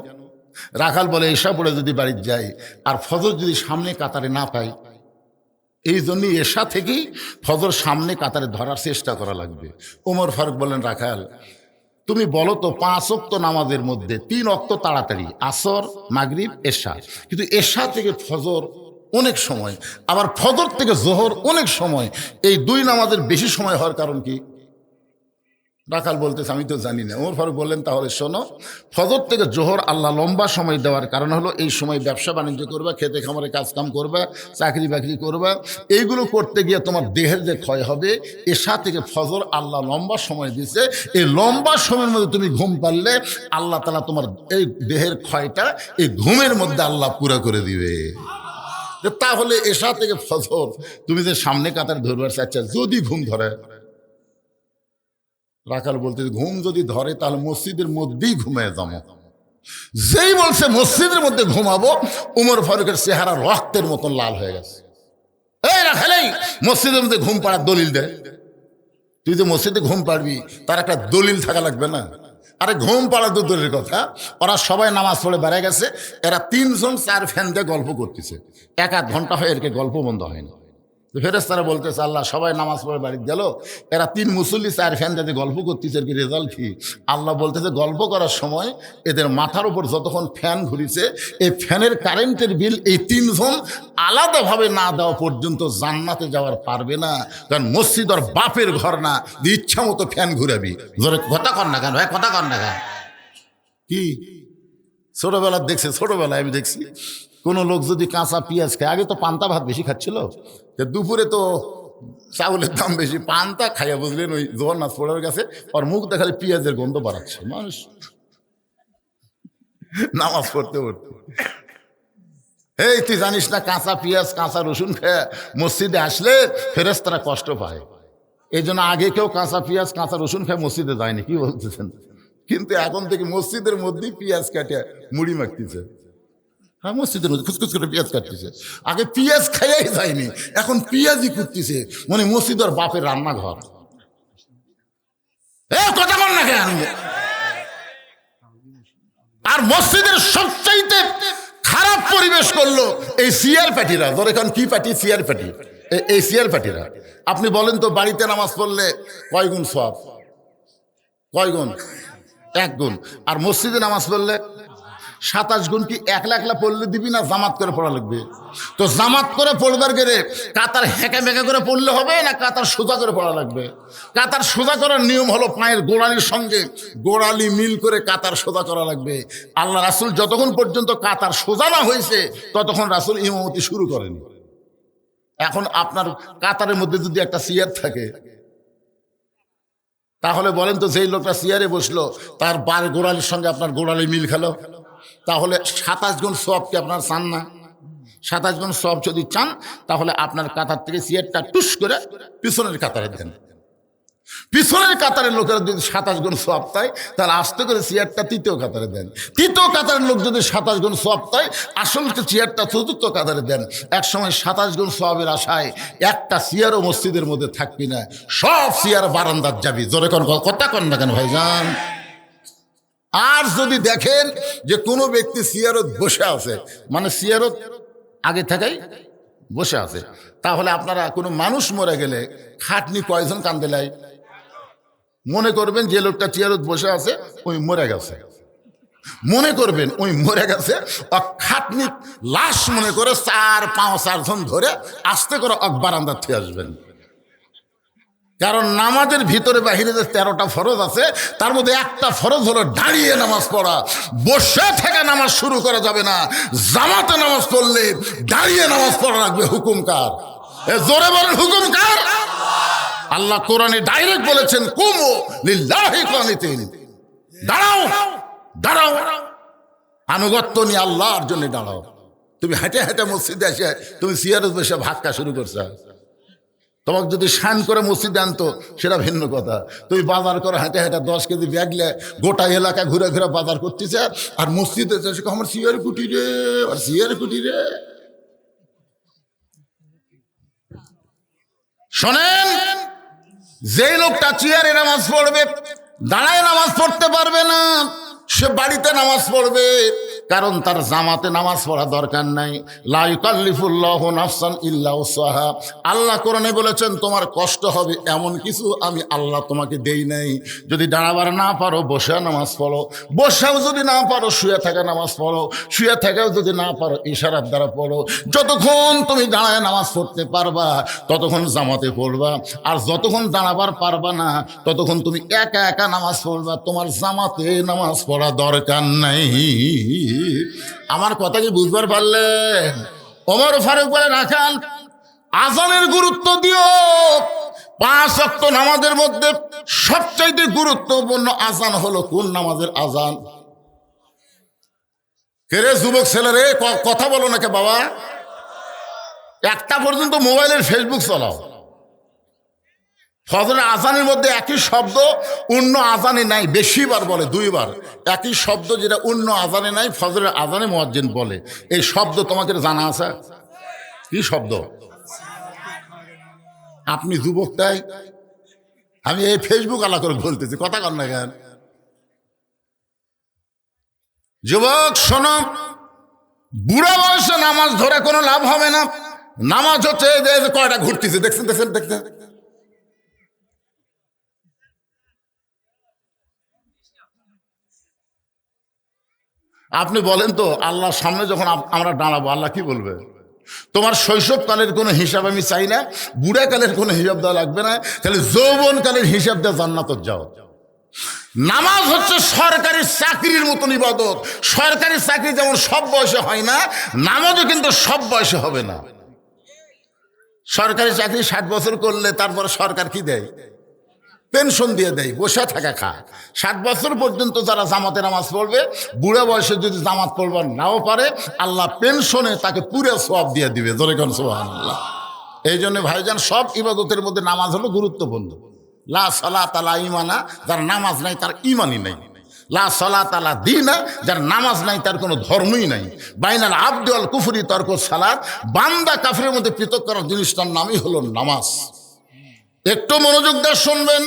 রাখাল বলে, ঈশা পড়ে যদি বাড়ি যাই আর ফজর যদি সামনে কাতারে না পাই, এই জন্যই ঈশা থেকেই ফজর সামনে কাতারে ধরার চেষ্টা করা লাগবে। ওমর ফারুক বললেন, রাখাল তুমি বলো তো 5 ওয়াক্ত নামাজের মধ্যে 3 ওয়াক্ত তাড়াতাড়ি, আসর মাগরিব এশা, কিন্তু এশা থেকে ফজর অনেক সময়, আবার ফজর থেকে জোহর অনেক সময়, এই 2 নামাজের বেশি সময় হওয়ার কারণ কি? রাখাল বলতেছে, আমি তো জানি না। ওমর ফারুক বললেন, তাহলে শোনো, ফজর থেকে জোহর আল্লাহ লম্বা সময় দেওয়ার কারণ হলো এই সময় ব্যবসা বাণিজ্য করবা, খেতে খামারে কাজকাম করবা, চাকরি বাকরি করবা, এইগুলো করতে গিয়ে তোমার দেহের যে ক্ষয় হবে, এশা থেকে ফজর আল্লাহ লম্বা সময় দিছে, এই লম্বা সময়ের মধ্যে তুমি ঘুম পারলে আল্লাহ তাআলা তোমার এই দেহের ক্ষয়টা এই ঘুমের মধ্যে আল্লাহ পুরা করে দিবে। তাহলে এশা থেকে ফজর তুমি যে সামনে কাতার ধরবার চাচ্ছা, যদি ঘুম ধরে, রাখাল বলতে, ঘুম যদি ধরে তাহলে মসজিদের মধ্যেই ঘুমিয়ে যাবো। যেই বলছে মসজিদের মধ্যে ঘুমাবো, উমর ফারুকের চেহারা রক্তের মতন লাল হয়ে গেছে। এই রাখাল, মসজিদের মধ্যে ঘুম পাড়ার দলিল দে। তুই যে মসজিদে ঘুম পাড়বি তার একটা দলিল থাকা লাগবে না? আরে ঘুম পাড়া তো দূরের কথা, ওরা সবাই নামাজ পড়ে বেড়ায় গেছে, এরা 3 জন 4 ফ্যান দিয়ে গল্প করতেছে, 1-1 ঘন্টা হয়ে এরকে গল্প বন্ধ হয় না। ফেরেশতারা বলতেছে, আল্লাহ সবাই নামাজ পড়ে বাড়ি গেল, এরা 3 মুসল্লি 4 ফ্যান দিয়ে গল্প করতেছে, এর কি রেজাল্ট কি? আল্লাহ বলতেছে, গল্প করার সময় এদের মাথার উপর যতক্ষণ ফ্যান ঘুরিছে, এই ফ্যানের কারেন্টের বিল এই 3 জন আলাদাভাবে না দেওয়া পর্যন্ত জান্নাতে যাওয়ার পারবে না। কারণ মসজিদ আর বাপের ঘর না, ইচ্ছা মতো ফ্যান ঘুরাবি। জোরে কথা কর না কেন ভাই, কথা কর না কেন? কি ছোটবেলা দেখছে, ছোটবেলায় আমি দেখছি কোনো লোক যদি কাঁচা পেঁয়াজ খায়, আগে তো পান্তা ভাত বেশি খাচ্ছিল, দুপুরে তো চাউলের দাম বেশি, পান্তা খাইয়া বুঝলেন ওই জগন্নাথ পড়ার কাছে ওর মুখ দেখালে পেঁয়াজের গন্ধ বাড়াচ্ছে মানুষ নামাজ পড়তে পড়তে। এই তুই জানিস না কাঁচা পেঁয়াজ কাঁচা রসুন খেয়ে মসজিদে আসলে ফেরেশতারা কষ্ট পায়, এই জন্য আগে কেউ কাঁচা পেঁয়াজ কাঁচা রসুন খেয়ে মসজিদে যায়নি, কি বলতেছেন? কিন্তু এখন থেকে মসজিদের মধ্যেই পেঁয়াজ কাটে মুড়ি মাখতেছে। হ্যাঁ, মসজিদের মধ্যে খুচখুচ করে পেঁয়াজ কাটতেছে। আগে পেঁয়াজ খাইয়াই যায়নি, এখন পেঁয়াজই কুটতেছে, মানে মসজিদ আর বাপের রান্নাঘর। কথা বল না কেন? আর মসজিদের সবচাইতে খারাপ পরিবেশ করলো এই সিয়ার প্যাটিরা। ধর এখন কি প্যাটি? সিয়ার প্যাটি। এই সিয়ার প্যাটিরা, আপনি বলেন তো বাড়িতে নামাজ পড়লে কয় গুণ সওয়াব? কয় গুণ? 1 গুণ। আর মসজিদে নামাজ পড়লে 27 গুণ। কি একলা একলা পড়লে দিবি না জামাত করে পড়া লাগবে? তো জামাত করে পড়বার গেলে কাতার হেঁকা মেঁকা করে পড়লে হবে না কাতার সোজা করে পড়া লাগবে? কাতার সোজা করার নিয়ম হলো পায়ের গোড়ালির সঙ্গে গোড়ালি মিল করে কাতার সোজা করা লাগবে। আল্লাহ রাসূল যতক্ষণ পর্যন্ত কাতার সোজা না হয়েছে ততক্ষণ রাসূল ইমামতি শুরু করেনি। এখন আপনার কাতারের মধ্যে যদি একটা চেয়ার থাকে, তাহলে বলেন তো যেই লোকটা চেয়ারে বসলো তার বার গোড়ালির সঙ্গে আপনার গোড়ালি মিল খেলো, তাহলে 27 গুণ সওয়াব কি আপনার চান না? 27 গুণ সওয়াব যদি চান তাহলে আপনার কাতার থেকে চেয়ারটা টুস করে পিছনের কাতারে দেন। পিছনের কাতারের লোকেরা যদি 27 গুণ সওয়াব পায় তাহলে আস্তে করে চেয়ারটা 3য় কাতারে দেন। 3য় কাতারের লোক যদি 27 গুণ সওয়াব পায় আসল চেয়ারটা 4র্থ কাতারে দেন। এক সময় 27 গুণ সওয়াবের আশায় একটা চেয়ারও মসজিদের মধ্যে থাকবি না, সব চেয়ার বারান্দার যাবি। জোরে কোন কথা কন না কেন ভাইজান? আর যদি দেখেন যে কোনো ব্যক্তি চেয়ারত বসে আছে, মানে চেয়ারত আগে থেকেই বসে আছে, তাহলে আপনারা কোনো মানুষ মরে গেলে খাটনি কয়জন কান্দে লাই? মনে করবেন যে লোকটা চেয়ারত বসে আছে ওই মরে গেছে, মনে করবেন ওই মরে গেছে, খাটনি লাশ মনে করে 4-5 ধরে আস্তে করে বারান্দা থেকে আসবেন। কারণ নামাজের ভিতরে বাহিরে যে 13টা ফরজ আছে তার মধ্যে একটা ফরজ হলো দাঁড়িয়ে নামাজ পড়া। বসে থেকে নামাজ শুরু করা যাবে না, জামাতে নামাজ পড়লে দাঁড়িয়ে নামাজ পড়া লাগবে। হুকুম কার? জোরে বলেন হুকুম কার? আল্লাহ কোরআনে ডাইরেক্ট বলেছেন কুমু লিল্লাহি কানিতিন, দাঁড়াও দাঁড়াও, আনুগত্য নিয়ে আল্লাহর জন্য দাঁড়াও। তুমি হেঁটে হেঁটে মসজিদে এসে তুমি চেয়ারে বসে ভাক্কা শুরু করছো। তোমাকে যদি শান করে মসজিদে আনতো সেটা ভিন্ন কথা। তুমি বাজার করে হেঁটে হেঁটে 10 কেজি ব্যাগলে গোটা এলাকা ঘুরে ঘুরে বাজার করতেছে, আর মসজিদে আমার চেয়ার কুটি রে, আর চেয়ার কুটি রে। শোনেন, যেই লোকটা চেয়ারে নামাজ পড়বে, দাঁড়ায় নামাজ পড়তে পারবে না, সে বাড়িতে নামাজ পড়বে, কারণ তার জামাতে নামাজ পড়া দরকার নাই। লা ইউকাল্লিফুল্লাহু নাফসান ইল্লা উসআহা। আল্লাহ কোরআনে বলেছেন তোমার কষ্ট হবে এমন কিছু আমি আল্লাহ তোমাকে দেই নাই। যদি দাঁড়াবার না পারো বসে নামাজ পড়ো, বসাও যদি না পারো শুয়ে থাকা নামাজ পড়ো, শুয়ে থাকাও যদি না পারো ইশারার দ্বারা পড়ো। যতক্ষণ তুমি দাঁড়ায় নামাজ পড়তে পারবা ততক্ষণ জামাতে পড়বা, আর যতক্ষণ দাঁড়াবার পারবা না ততক্ষণ তুমি একা একা নামাজ পড়বা, তোমার জামাতে নামাজ পড়া দরকার নাই। আমার কথা কি বুঝবার পারলেন? ওমর ফারুক বলে রাখাল আজানের গুরুত্ব দিও। 5 ওয়াক্ত নামাজের মধ্যে সবচাইতে গুরুত্বপূর্ণ আজান হলো কোন নামাজের আজান? কেরে যুবক ছেলেরে কথা বলো নাকি বাবা? একটা পর্যন্ত মোবাইলের ফেসবুক চালাও। ফজরের আজানের মধ্যে একই শব্দ অন্য আজানে নাই, বেশিবার বলে 2 বার। একই শব্দ যেটা অন্য আজানে নাই ফজরের আজানে মুয়াজ্জিন বলে। এই শব্দ তোমাদের জানা আছে? কি শব্দ? আপনি যুবক তাই আমি এই ফেসবুক আলা করে বলতেছি, কথা কর না কেন? যুবক শোনো, বুড়া বয়সে নামাজ ধরে কোনো লাভ হবে না। নামাজ হচ্ছে কয়টা ঘুরতেছে, দেখছেন দেখছেন দেখছেন। আপনি বলেন তো, আল্লাহর সামনে যখন আমরা দাঁড়াবো আল্লাহ কি বলবে? তোমার শৈশবকালের কোনো হিসাব আমি চাই না, বুড়াকালের কোনো হিসাব দেওয়া লাগবে না, তাহলে যৌবনকালের হিসাব দিয়ে জান্নাতে যাও। নামাজ হচ্ছে সরকারি চাকরির মতন ইবাদত। সরকারি চাকরি যেমন সব বয়সে হয় না, নামাজও কিন্তু সব বয়সে হবে না। সরকারি চাকরি 60 বছর করলে তারপরে সরকার কি দেয়? পেনশন দিয়ে দেয়, বসে থাকা খা। 60 বছর পর্যন্ত যারা জামাতে নামাজ পড়বে, বুড়া বয়সে যদি জামাত পড়বার নাও পারে আল্লাহ পেনশনে তাকে পুরো সওয়াব দিয়ে দিবে। জোরে কোন সুবহানাল্লাহ। এই জন্য ভাইজান সব ইবাদতের মধ্যে নামাজ হলো গুরুত্বপূর্ণ। লা সালাতা লা ঈমানা, যার নামাজ নাই তার ঈমানই নাই। লা সালাতা লা দীনা, যার নামাজ নাই তার কোনো ধর্মই নাই। বাইনাল আবদি ওয়াল কুফরি তরকুস সালাত, বান্দা কাফিরের মধ্যে পৃথক করার জিনিসটার নামই হলো নামাজ। একটু মনোযোগ দিয়ে শুনবেন।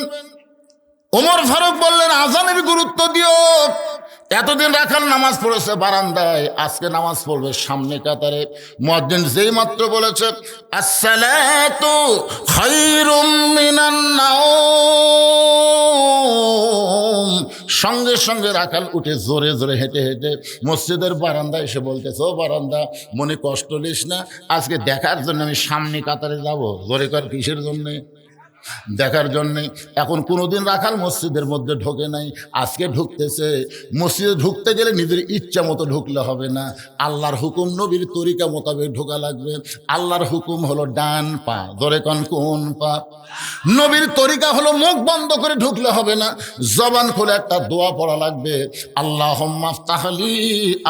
ওমর ফারুক বললেন আজানের গুরুত্ব দিও। এতদিন রাখাল নামাজ পড়েছে বারান্দায়, আজকে নামাজ পড়বে সামনে কাতারে। মুয়াজ্জিন যেই মাত্র বলেছে আসসালাতু খায়রুম মিনান নাওম, সঙ্গে সঙ্গে রাখাল উঠে জোরে জোরে হেঁটে হেঁটে মসজিদের বারান্দায় এসে বলতেছে, ও বারান্দা মনে কষ্ট নিস না, আজকে দেখার জন্য আমি সামনে কাতারে যাব। জোরে কর, কিসের জন্যে? দেখার জন্যে। এখন কোনোদিন রাখাল মসজিদের মধ্যে ঢোকে নাই, আজকে ঢুকতেছে। মসজিদে ঢুকতে গেলে নিজের ইচ্ছা মতো ঢুকলে হবে না, আল্লাহর হুকুম নবীর তরিকা মোতাবেক ঢোকা লাগবে। আল্লাহর হুকুম হলো ডান পা, ধরে কোন পা। নবীর তরিকা হলো মুখ বন্ধ করে ঢুকলে হবে না, জবান খুলে একটা দোয়া পড়া লাগবে, আল্লাহুম্মা আফতাহলি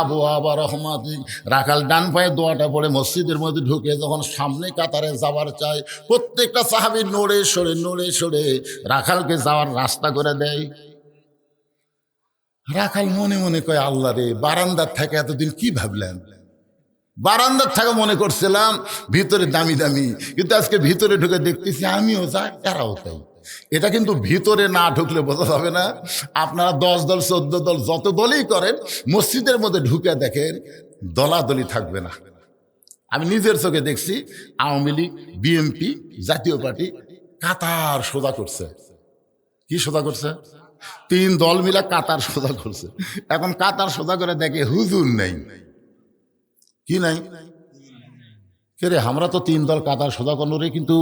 আবওয়াবা রাহমাতিক। রাখাল ডান পায়ে দোয়াটা পড়ে মসজিদের মধ্যে ঢুকে যখন সামনে কাতারে যাবার চায়, প্রত্যেকটা সাহাবী নড়ে সরে রাখালকে যাওয়ার রাস্তা করে দেয়। রাখাল মনে মনে কয়, আল্লাহ রে, বারান্দার থেকে এতদিন কি ভাবলেন? বারান্দার থেকে মনে করছিলাম ভিতরে দামি দামি, কিন্তু আজকে ভিতরে ঢুকে দেখতেছি আমিও যাই এরাও তাই। এটা কিন্তু ভিতরে না ঢুকলে বোঝা যাবে না। আপনারা 10 দল 14 দল যত দলই করেন, মসজিদের মধ্যে ঢুকে দেখেন দলাদলি থাকবে না। আমি নিজের চোখে দেখছি আওয়ামী লীগ, বিএনপি, জাতীয় পার্টি কাতার সোজা করছে। কি সোজা করছে? 3 দল মিলা কাতার সোজা করছে। এখন কাতার সোজা করে দেখে হুজুর নেই। কি নাই? কে রে, আমরা তো 3 দল কাতার সোজা করলো রে, কিন্তু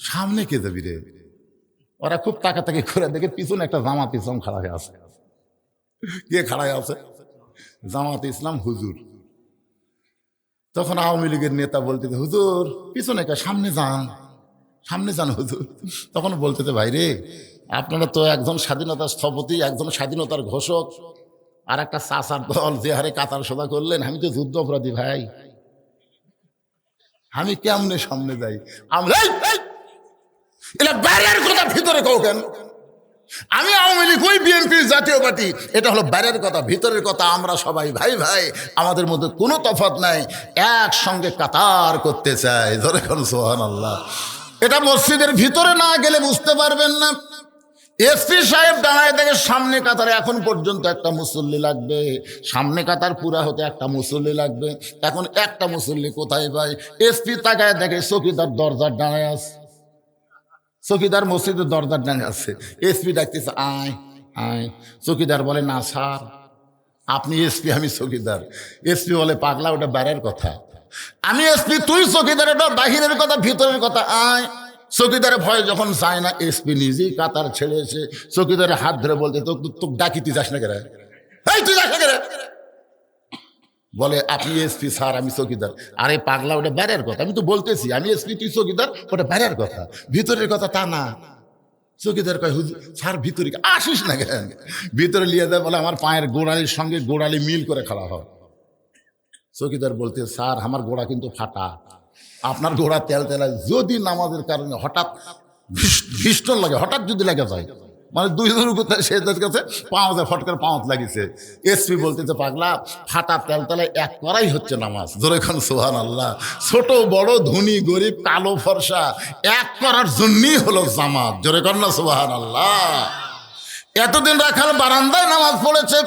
সামনে কে যাবি রে? ওরা খুব তাকাতাকি করে দেখে পিছনে একটা জামাত ইসলাম খাড়া হয়ে আছে। কে খাড়া হয়ে আছে? জামাত ইসলাম হুজুর। তখন আওয়ামী লীগের নেতা বলতেছে, হুজুর পিছনে কে, সামনে যান, সামনে যান হুজুর। তখন বলতেছে, ভাই রে, আপনারা তো একজন স্বাধীনতার স্থপতি, একজন স্বাধীনতার ঘোষক, আর একটা চাচার দল যে হারে কাতার সোজা করলেন, আমি তো যুদ্ধ অপরাধী ভাই, আমি কেমনে সামনে যাই? আমরা এটা বাইরের কথা, ভিতরে কও কেন? আমি আওয়ামী লীগ, ওই বিএনপি, জাতীয় পার্টি, এটা হলো বাইরের কথা। ভিতরের কথা আমরা সবাই ভাই ভাই, আমাদের মধ্যে কোনো তফাৎ নাই, একসঙ্গে কাতার করতে চাই। ধরে কোন সুবহানাল্লাহ। এটা মসজিদের ভিতরে না গেলে বুঝতে পারবেন না। এসপি সাহেব দাঁড়ায় দেখে সামনে কাতারে এখন পর্যন্ত একটা মুসল্লি লাগবে, সামনে কাতার পুরা হতে একটা মুসল্লি লাগবে। এখন একটা মুসল্লি কোথায় পায়? এসপি তাকায় দেখে চৌকিদার দরজার দাঁড়ায় আছে। চৌকিদার মসজিদের দরজার দাঁড়িয়ে আছে। এসপি ডাকতেছে, আয় আয়। চৌকিদার বলে, না স্যার, আপনি এসপি, আমি চৌকিদার। এসপি বলে, পাগলা, ওটা বাইরের কথা। আমি এসপি, তুই চৌকিদার, ওটা বাহিরের কথা, ভিতরের কথা, আয়। চৌকিদারের ভয় যখন যায় না, এসপি নিজেই কাতার ছেড়ে এসে চৌকিদারের হাত ধরে বলতে, তো ডাকি, তুই যাস না কেন? এই তুই যাস না কেন? বলে, আপনি এসপি স্যার, আমি চৌকিদার। আরে পাগলা, ওটা বাইরের কথা। আমি তো বলতেছি আমি এসপি, তুই চৌকিদার, ওটা বাইরের কথা, ভিতরের কথা তা না। চৌকিদার কয়, হুজুর স্যার ভিতরে আসিস না কেন? ভিতরে লিয়ে দেয়। বলে, আমার পায়ের গোড়ালির সঙ্গে গোড়ালি মিল করে খাড়া হয়। চৌকিদার বলতে, স্যার আমার গোড়া কিন্তু ফাটা, আপনার গোড়া তেল তেলায়, যদি নামাজের কারণে হঠাৎ ভীষণ লাগে, হঠাৎ যদি লেগে যায়, মানে 2 কোথায় সে কাছে পাওয়া যায়, ফটকার পাওয়াত লাগিছে। এসপি বলতেছে, পাগলা, ফাটা তেল তেলায় এক করাই হচ্ছে নামাজ। জোরে খান সুবহানাল্লাহ। ছোট বড়, ধনী গরিব, কালো ফর্সা, এক করার জন্যই হলো জামাত। জোরে খান না সুবহানাল্লাহ। এতদিন রাখাল বারান্দায় নামাজ পড়েছে,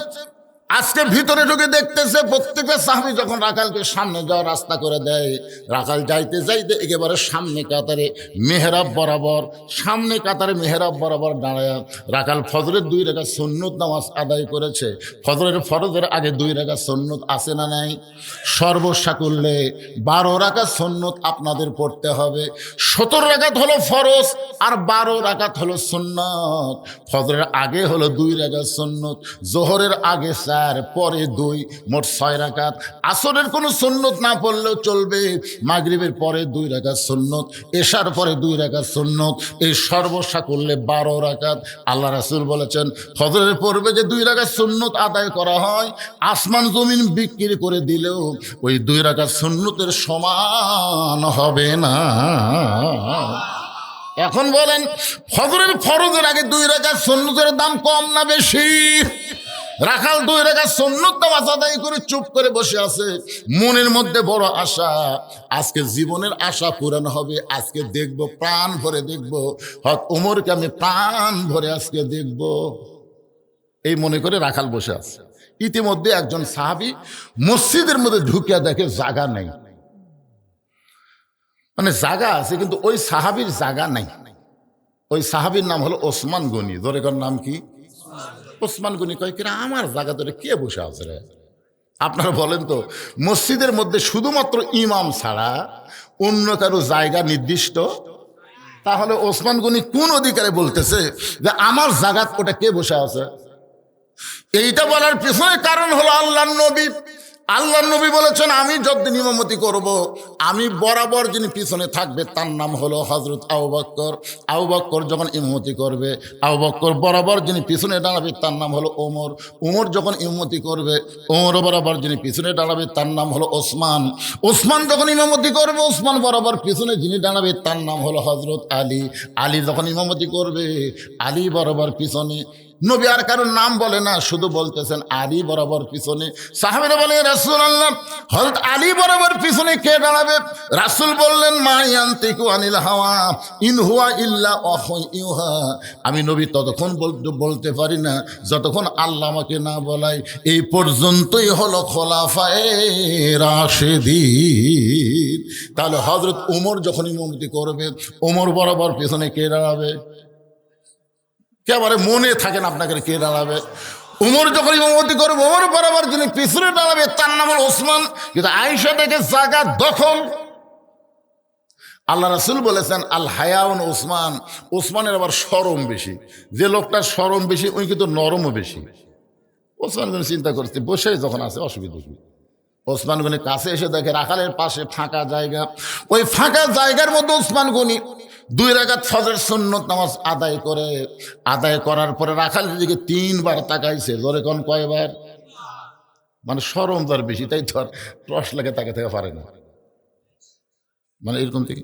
আজকে ভিতরে ঢুকে দেখতেছে প্রত্যেকটা সাহাবী যখন রাখালকে সামনে যাওয়ার রাস্তা করে দেয়, রাখাল যাইতে যাইতে একেবারে সামনে কাতারে মেহরাব বরাবর, সামনে কাতারে মেহরাব বরাবর দাঁড়ায় রাখাল ফজরের 2 রাকাত সুন্নত নামাজ আদায় করেছে। ফজরের ফরজের আগে 2 রাকাত সুন্নত আছে না নাই? সর্বসাকুল্যে 12 রাকাত সুন্নত আপনাদের পড়তে হবে। 17 রাকাত হলো ফরজ আর 12 রাকাত হলো সুন্নত। ফজরের আগে হলো 2 রাকাত সুন্নত, জোহরের আগে 4, পরে 2, মোট 6 রাকাত। আসরের কোনো সুন্নত না পড়লেও চলবে। মাগরিবের পরে 2 রাকাত সুন্নত, এশার পরে 2 রাকাত সুন্নত, এই সর্বসাকুল্যে 12 রাকাত। আল্লাহ রাসূল বলেছেন, ফজরের পূর্বে যে 2 রাকাত সুন্নত আদায় করা হয়, আসমান জমিন বিক্রি করে দিলেও ওই 2 রাকাত সুন্নতের সমান হবে না। এখন বলেন, ফজরের ফরজের আগে 2 রাকাত সুন্নতের দাম কম না বেশি? রাখাল 2 রাকাত সুন্নত নামাজ আদায় করে চুপ করে বসে আছে। মনের মধ্যে বড় আশা, আজকে জীবনের আশা পূরণ হবে, আজকে দেখব, প্রাণ ভরে দেখব, হক ওমরকে আমি প্রাণ ভরে আজকে দেখব, এই মনে করে রাখাল বসে আছে। ইতিমধ্যে একজন সাহাবী মসজিদের মধ্যে ঢুকিয়া দেখে জায়গা নেই, মানে জায়গা আছে কিন্তু ওই সাহাবীর জায়গা নাই। ওই সাহাবীর নাম হলো ওসমান গনি। ধরে কার নাম কি? ওসমান গনি। কয়, কিনা আমার জায়গা ধরে কে বসে আছে রে? আপনারা বলেন তো, মসজিদের মধ্যে শুধুমাত্র ইমাম ছাড়া অন্য কারো জায়গা নির্দিষ্ট? তাহলে ওসমান গনি কোন অধিকারে বলতেছে যে আমার জায়গা ওটা কে বসে আছে? এইটা বলার পিছনে কারণ হলো আল্লাহর নবী। আল্লাহর নবী বলেছেন, আমি যতদিন ইমামতি করব, আমি বরাবর যিনি পিছনে থাকবে তার নাম হলো হযরত আবু বকর। আবু বকর যখন ইমামতি করবে, আবু বকর বরাবর যিনি পিছনে দাঁড়াবে তার নাম হলো ওমর। ওমর যখন ইমামতি করবে, ওমর বরাবর যিনি পিছনে দাঁড়াবে তার নাম হলো ওসমান। ওসমান যখন ইমামতি করবে, ওসমান বরাবর পিছনে যিনি দাঁড়াবে তার নাম হলো হযরত আলী। আলী যখন ইমামতি করবে, আলী বরাবর পিছনে নবী আর কারোর নাম বলে না, শুধু বলতেছেন আলী বরাবর পিছনে। সাহাবীরা বলে রাসূলুল্লাহ, হযরত আলী বরাবর পিছনে কে দাঁড়াবে? রাসূল বললেন মা ইয়ান্তিকু আনিল হাওয়া ইন হুয়া ইল্লা ওয়াহয়ুন ইউহা। আমি নবী ততক্ষণ বলতে পারি না যতক্ষণ আল্লাহ আমাকে না বলায়। এই পর্যন্তই হলো খোলাফায়ে রাশিদিন। তাহলে হযরত ওমর যখন ইমামতি করবে, ওমর বরাবর পিছনে কে দাঁড়াবে? একেবারে মনে থাকেন আপনাকে কে দাঁড়াবে? উমর যখন ইমামতি করবে, ওমর বরাবর যিনি পিছনে দাঁড়াবে তার নাম হল ওসমান। কিন্তু আয়েশা থেকে জায়গা দখল। আল্লাহ রাসূল বলেছেন আল হায়াউন ওসমান। ওসমানের আবার শরম বেশি। যে লোকটার শরম বেশি ওই কিন্তু নরমও বেশি। ওসমান গনি চিন্তা করছে, বসে যখন আছে অসুবিধা কি? ওসমান গনি কাছে এসে দেখে রাখালের পাশে ফাঁকা জায়গা। ওই ফাঁকা জায়গার মধ্যে ওসমান গনি 2 রাকাত ফজর সুন্নত নামাজ আদায় করার পরে রাখালের দিকে 3 বার তাকাইছে। জোরে কোন কয়বার? মানে শরম তার বেশি, তাই তো আর টস লাগে তাকে থেকে পারে না। মানে এরকম থেকে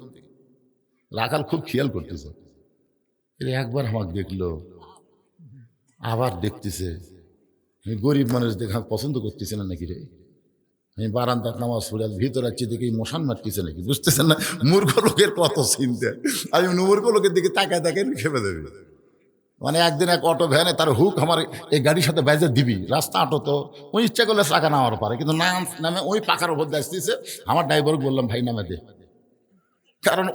রাখাল খুব খেয়াল করতেছে। একবার আমাকে দেখলো, আবার দেখতেছে। গরিব মানুষ দেখে পছন্দ করতেছে না নাকি রে? আমি বারান্দার নামাজ পড়ে ভিতরে আছি দেখি মশান মারতেছে নাকি, বুঝতেছেন না? মূর্খ লোকের কত চিন্তা। আমি মূর্খ লোকের দিকে তাকায় খেপে দেবে। মানে একদিন এক অটো ভ্যানে তার হুক আমার এই গাড়ির সাথে বেজে দিবি। রাস্তা অটো তো ওই ইচ্ছা করলে চাকা নামার পারে, কিন্তু নামে ওই পাকার উপর আসতেছে। আমার ড্রাইভার বললাম ভাই নামে দে, কারণ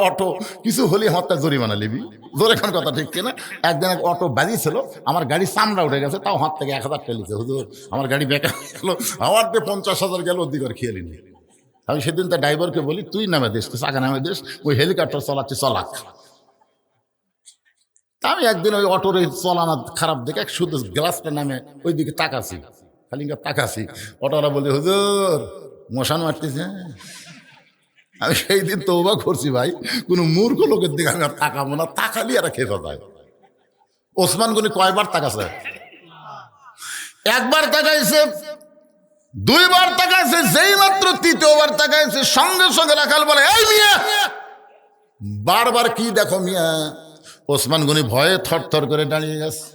অটো কিছু হলে হত্যা জরিমানা লিবি। জোরে খান কথা ঠিক কিনা? একদিন এক অটো বাজিয়েছিল, আমার গাড়ি চামড়া উঠে গেছে, তাও হাত থেকে 1000 টাকা লিখছে। হুজুর আমার গাড়ি বেকার গেল, আমার 50,000 গেল, অধিকার খেয়ে নিনি। আমি সেদিন তার ড্রাইভারকে বলি তুই নামে দিস, তুই চাকা নামে দিস, ওই হেলিকপ্টার চালাচ্ছি চলাক। তা আমি একদিন ওই অটোর চলানা খারাপ দেখে শুধু গ্লাসটা নামে ওই দিকে তাকাছি, খালি তাকাছি। অটোরা বলি হুজুর মশান মারতেছে। আমি সেই দিন তওবা করছি ভাই, কোনো মূর্খ লোকের দিকে আমি আর তাকাবো না, তাকালি আর খেপে যায়। ওসমান গনি কয়বার তাকাছে? একবার তাকাইছে, 2 বার তাকাইছে। যেই মাত্র 3য় তাকাইছে, সঙ্গে সঙ্গে রাখাল বলে এই মিয়া, বারবার কি দেখো মিয়া? ওসমান গনি ভয়ে থরথর করে দাঁড়িয়ে গেছে।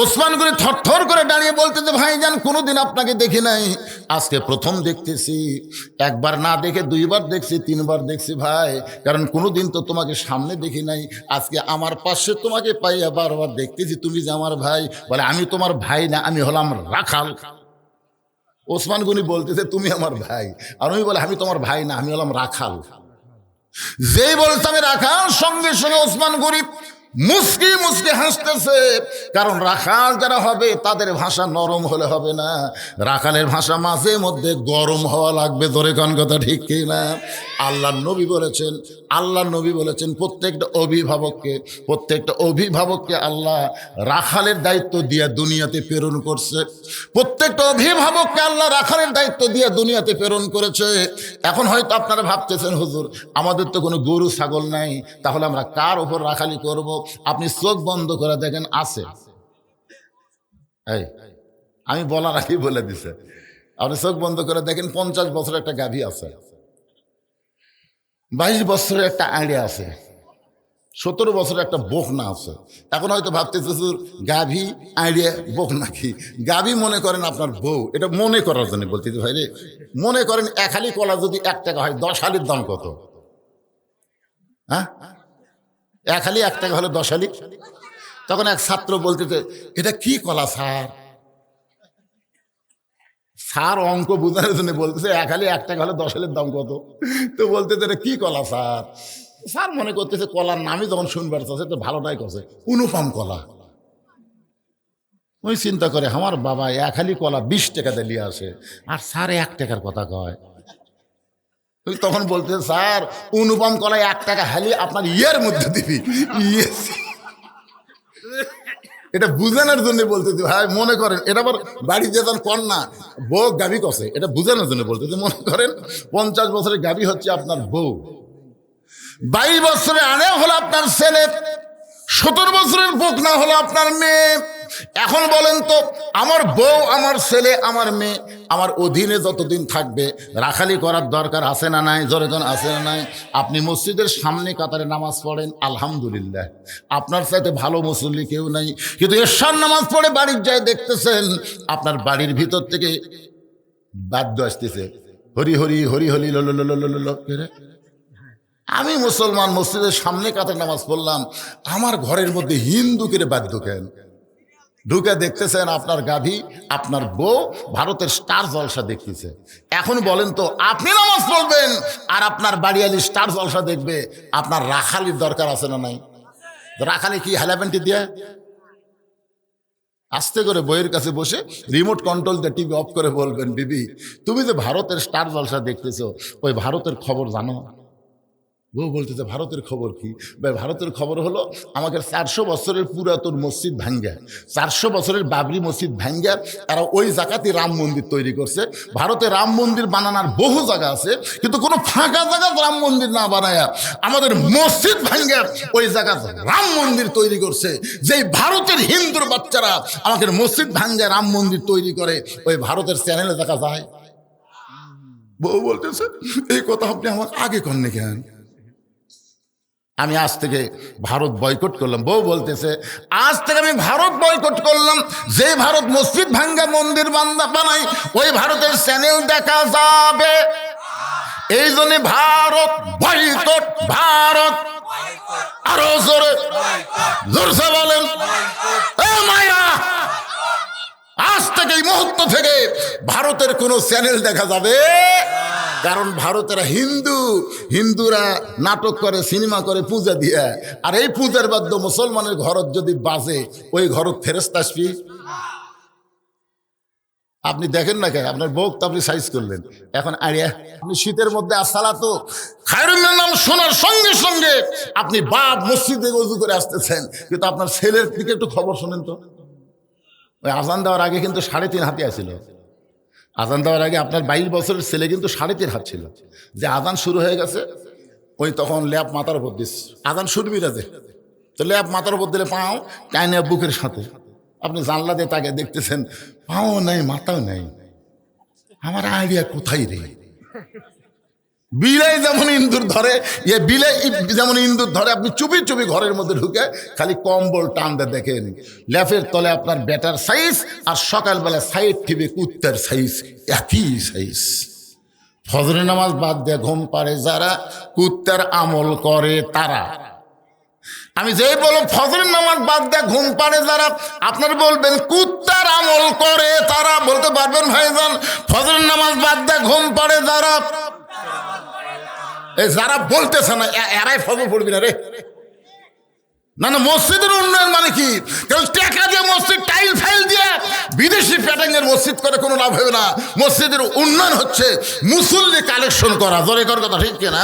ওসমান গনি থরথর করে দাঁড়িয়ে বলতেছে ভাইজান কোনোদিন আপনাকে দেখি নাই, আজকে প্রথম দেখতেছি। একবার না দেখে 2 বার দেখছি, 3 বার দেখছি ভাই, কারণ কোনোদিন তো তোমাকে সামনে দেখি নাই। আজকে আমার পাশে তোমাকে পাইয়া বারবার দেখতেছি, তুমি যে আমার ভাই। বলে আমি তোমার ভাই না, আমি হলাম রাখাল। ওসমান গনি বলতেছে তুমি আমার ভাই, আর আমি বলে আমি তোমার ভাই না, আমি হলাম রাখাল। যেই বলতে আমি রাখাল, সঙ্গে সঙ্গে ওসমান গনি মুস্কি মুস্কি হাসতেছে। কারণ রাখাল যারা হবে তাদের ভাষা নরম হলে হবে না, রাখালের ভাষা মাঝে মধ্যে গরম হওয়া লাগবে। ধরে কোন কথা ঠিক কি না? আল্লাহ নবী বলেছেন প্রত্যেকটা অভিভাবককে আল্লাহ রাখালের দায়িত্ব দিয়ে দুনিয়াতে প্রেরণ করছে। প্রত্যেকটা অভিভাবককে আল্লাহ রাখালের দায়িত্ব দিয়ে দুনিয়াতে প্রেরণ করেছে। এখন হয়তো আপনারা ভাবতেছেন হুজুর আমাদের তো কোনো গরু ছাগল নাই, তাহলে আমরা কার ওপর রাখালি করব? আপনি চোখ বন্ধ করে দেখেন আছে। এই আমি বলার আগেই বলে দিছে, আপনি চোখ বন্ধ করে দেখেন 50 বছরের একটা গাভী আছে, 22 বছরের একটা আইডিয়া আছে, 17 বছরের একটা বকনা আছে। এখন হয়তো ভাবতেছে গাভী আইডিয়া বকনা কি? গাভী মনে করেন আপনার বউ, এটা মনে করার জন্য বলতেছি ভাই রে। মনে করেন 1 হালি কলা যদি 1 টাকা হয়, 10 হালির দাম কত? হ্যাঁ, 1 হালি 1 টাকা হলে 10 হালি। তখন এক ছাত্র বলতেছে এটা কি কলা স্যার? অঙ্ক বোঝানোর জন্য বলতেছে 1 হালি 1 টাকা হলে 10 হালির দাম কত? তো বলতেছে এটা কি কলা স্যার? মনে করতেছে কলার নামই যখন শুনবার চাচ্ছে তো ভালোটাই করছে, অনুপম কলা। ওই চিন্তা করে আমার বাবা 1 হালি কলা 20 টাকা দিয়ে আসে, আর স্যার 1 টাকার কথা কয়। তখন বলতেছে স্যার অনুপম কলা 1 টাকা হালি আপনার ইয়ের মধ্যে দিবি। এটা বুঝানোর জন্য বলতেছি ভাই। মনে করেন এটা আবার বাড়ি যেতেন কন্যা বউ গাভী কষে, এটা বুঝানোর জন্য বলতেছি। মনে করেন 50 বছরের গাভী হচ্ছে আপনার বউ, 22 বছরে আনে হলো আপনার ছেলে, 17 বছরের বকনা হলো আপনার মেয়ে, এখন বলেন তো, আমার বউ, আমার ছেলে, আমার মেয়ে আমার অধীনে যতদিন থাকবে রাখালি করার দরকার আছে না নাই? জোরে জন আছে না নাই? আপনি মসজিদের সামনে কাতারে নামাজ পড়েন, আলহামদুলিল্লাহ, আপনার চাইতে ভালো মুসল্লি কেউ নাই। কিন্তু এশার নামাজ পড়ে বাড়ির যায় দেখতেছেন আপনার বাড়ির ভিতর থেকে বাদ্য আসতেছে, হরি হরি হরি হরি লো লো লো লো লো লো। আমি মুসলমান, মসজিদের সামনে কাতারে নামাজ পড়লাম, আমার ঘরের মধ্যে হিন্দুকে বাদ্য কেন? ঢুকে দেখতেছেন আপনার গাধি, আপনার বউ ভারতের স্টার জলসা দেখতেছে। এখন বলেন তো, আপনি নামাজ পড়বেন আর আপনার বাড়িয়ালি স্টার জলসা দেখবে, আপনার রাখালির দরকার আছে না নাই? রাখালি কি হেলাপেন্টি দিয়ে আস্তে করে বইয়ের কাছে বসে রিমোট কন্ট্রোল দিয়ে টিভি অফ করে বলবেন, বিবি তুমি যে ভারতের স্টার জলসা দেখতেছো, ওই ভারতের খবর জানো? বউ বলতেছে, ভারতের খবর কি? ভাই, ভারতের খবর হলো আমাদের 400 বছরের পুরাতন মসজিদ ভাঙ্গা, 400 বছরের বাবরি মসজিদ ভাঙ্গা তারা ওই জায়গাতে রাম মন্দির তৈরি করছে। ভারতে রাম মন্দির বানানোর বহু জায়গা আছে, কিন্তু কোনো ফাঁকা জায়গা রাম মন্দির না বানায়া আমাদের মসজিদ ভাঙ্গা ওই জায়গা রাম মন্দির তৈরি করছে। যেই ভারতের হিন্দুর বাচ্চারা আমাদের মসজিদ ভাঙ্গা রাম মন্দির তৈরি করে, ওই ভারতের চ্যানেলে দেখা যায়। বউ বলতেছে, এই কথা আপনি আমাকে আগে করেন কেন? আমি আজ থেকে ভারত বয়কট করলাম। বউ বলতেছে, আজ থেকে আমি ভারত বয়কট করলাম। যে ভারত মসজিদ ভাঙ্গা মন্দির বানায়, ওই ভারতের চ্যানেল দেখা যাবে। এই জন্য ভারত বয়কট, ভারত। আরো জোরে জোরসে বলেন, এ মায়া, আজ থেকে এই মুহূর্ত থেকে ভারতের কোনো চ্যানেল দেখা যাবে। কারণ ভারতেরা হিন্দুরা নাটক করে, সিনেমা করে, পূজা দিয়ে, আর এই পূজার বাদ্য মুসলমানের ঘরত যদি বাজে, ওই ঘরত ফেরেশতা আসবি। আপনি দেখেন না কেন? আপনার বউক তো আপনি সাইজ করলেন, এখন আড়িয়া আপনি শীতের মধ্যে আসসালাতু খায়রুন মিনান নাম শোনার সঙ্গে সঙ্গে আপনি বাপ মসজিদে ওযু করে আসতেছেন, কিন্তু আপনার ছেলের দিকে একটু খবর শোনেন তো। ওই আজান দেওয়ার আগে কিন্তু 3.5 হাতি আসছিল। আজান দেওয়ার আগে আপনার 22 বছরের ছেলে কিন্তু 3.5 হাত ছিল। যে আজান শুরু হয়ে গেছে, ওই তখন ল্যাপ মাথার উপর দিস, আজান শুনবি না যে, তো ল্যাপ মাথার উপর দিলে পাও টাইনে বুকের সাথে, আপনি জানলা দিয়ে তাকে দেখতেছেন, পাও নাই মাথাও নাই। আমার আইডিয়া কোথায় রে? বিলাই যেমন ইন্দুর ধরে, বিলাই যেমন ইন্দুর ধরে, আপনি চুপি চুপি ঘরের মধ্যে ঢুকে খালি কম্বল টানতে দেখেন, ল্যাপের তলে আপনার ব্যাটার সাইজ, আর সকালবেলা সাইড টিভি কুত্তার সাইজ, একই সাইজ। ফজরের নামাজ বাদ দিয়ে ঘুম পাড়ে যারা, কুত্তার আমল করে তারা। আমি যেই বলবো ফজরের নামাজ বাদ দিয়ে ঘুম পাড়ে যারা, আপনার বলবেন কুত্তার আমল করে তারা। বলতে পারবেন ভাইজান, ফজরের নামাজ বাদ দিয়ে ঘুম পাড়ে যারা, যারা বলতেছে না এরাই ফজর পড়বি না রে। না না, মসজিদের উন্নয়ন মানে কি? টাকা দিয়ে মসজিদ টাইল ফাইল দিয়ে বিদেশি প্যাটার্নের মসজিদ করে কোনো লাভ হবে না। মসজিদের উন্নয়ন হচ্ছে মুসল্লি কালেকশন করা। জোরে কর কথা, ঠিক কিনা?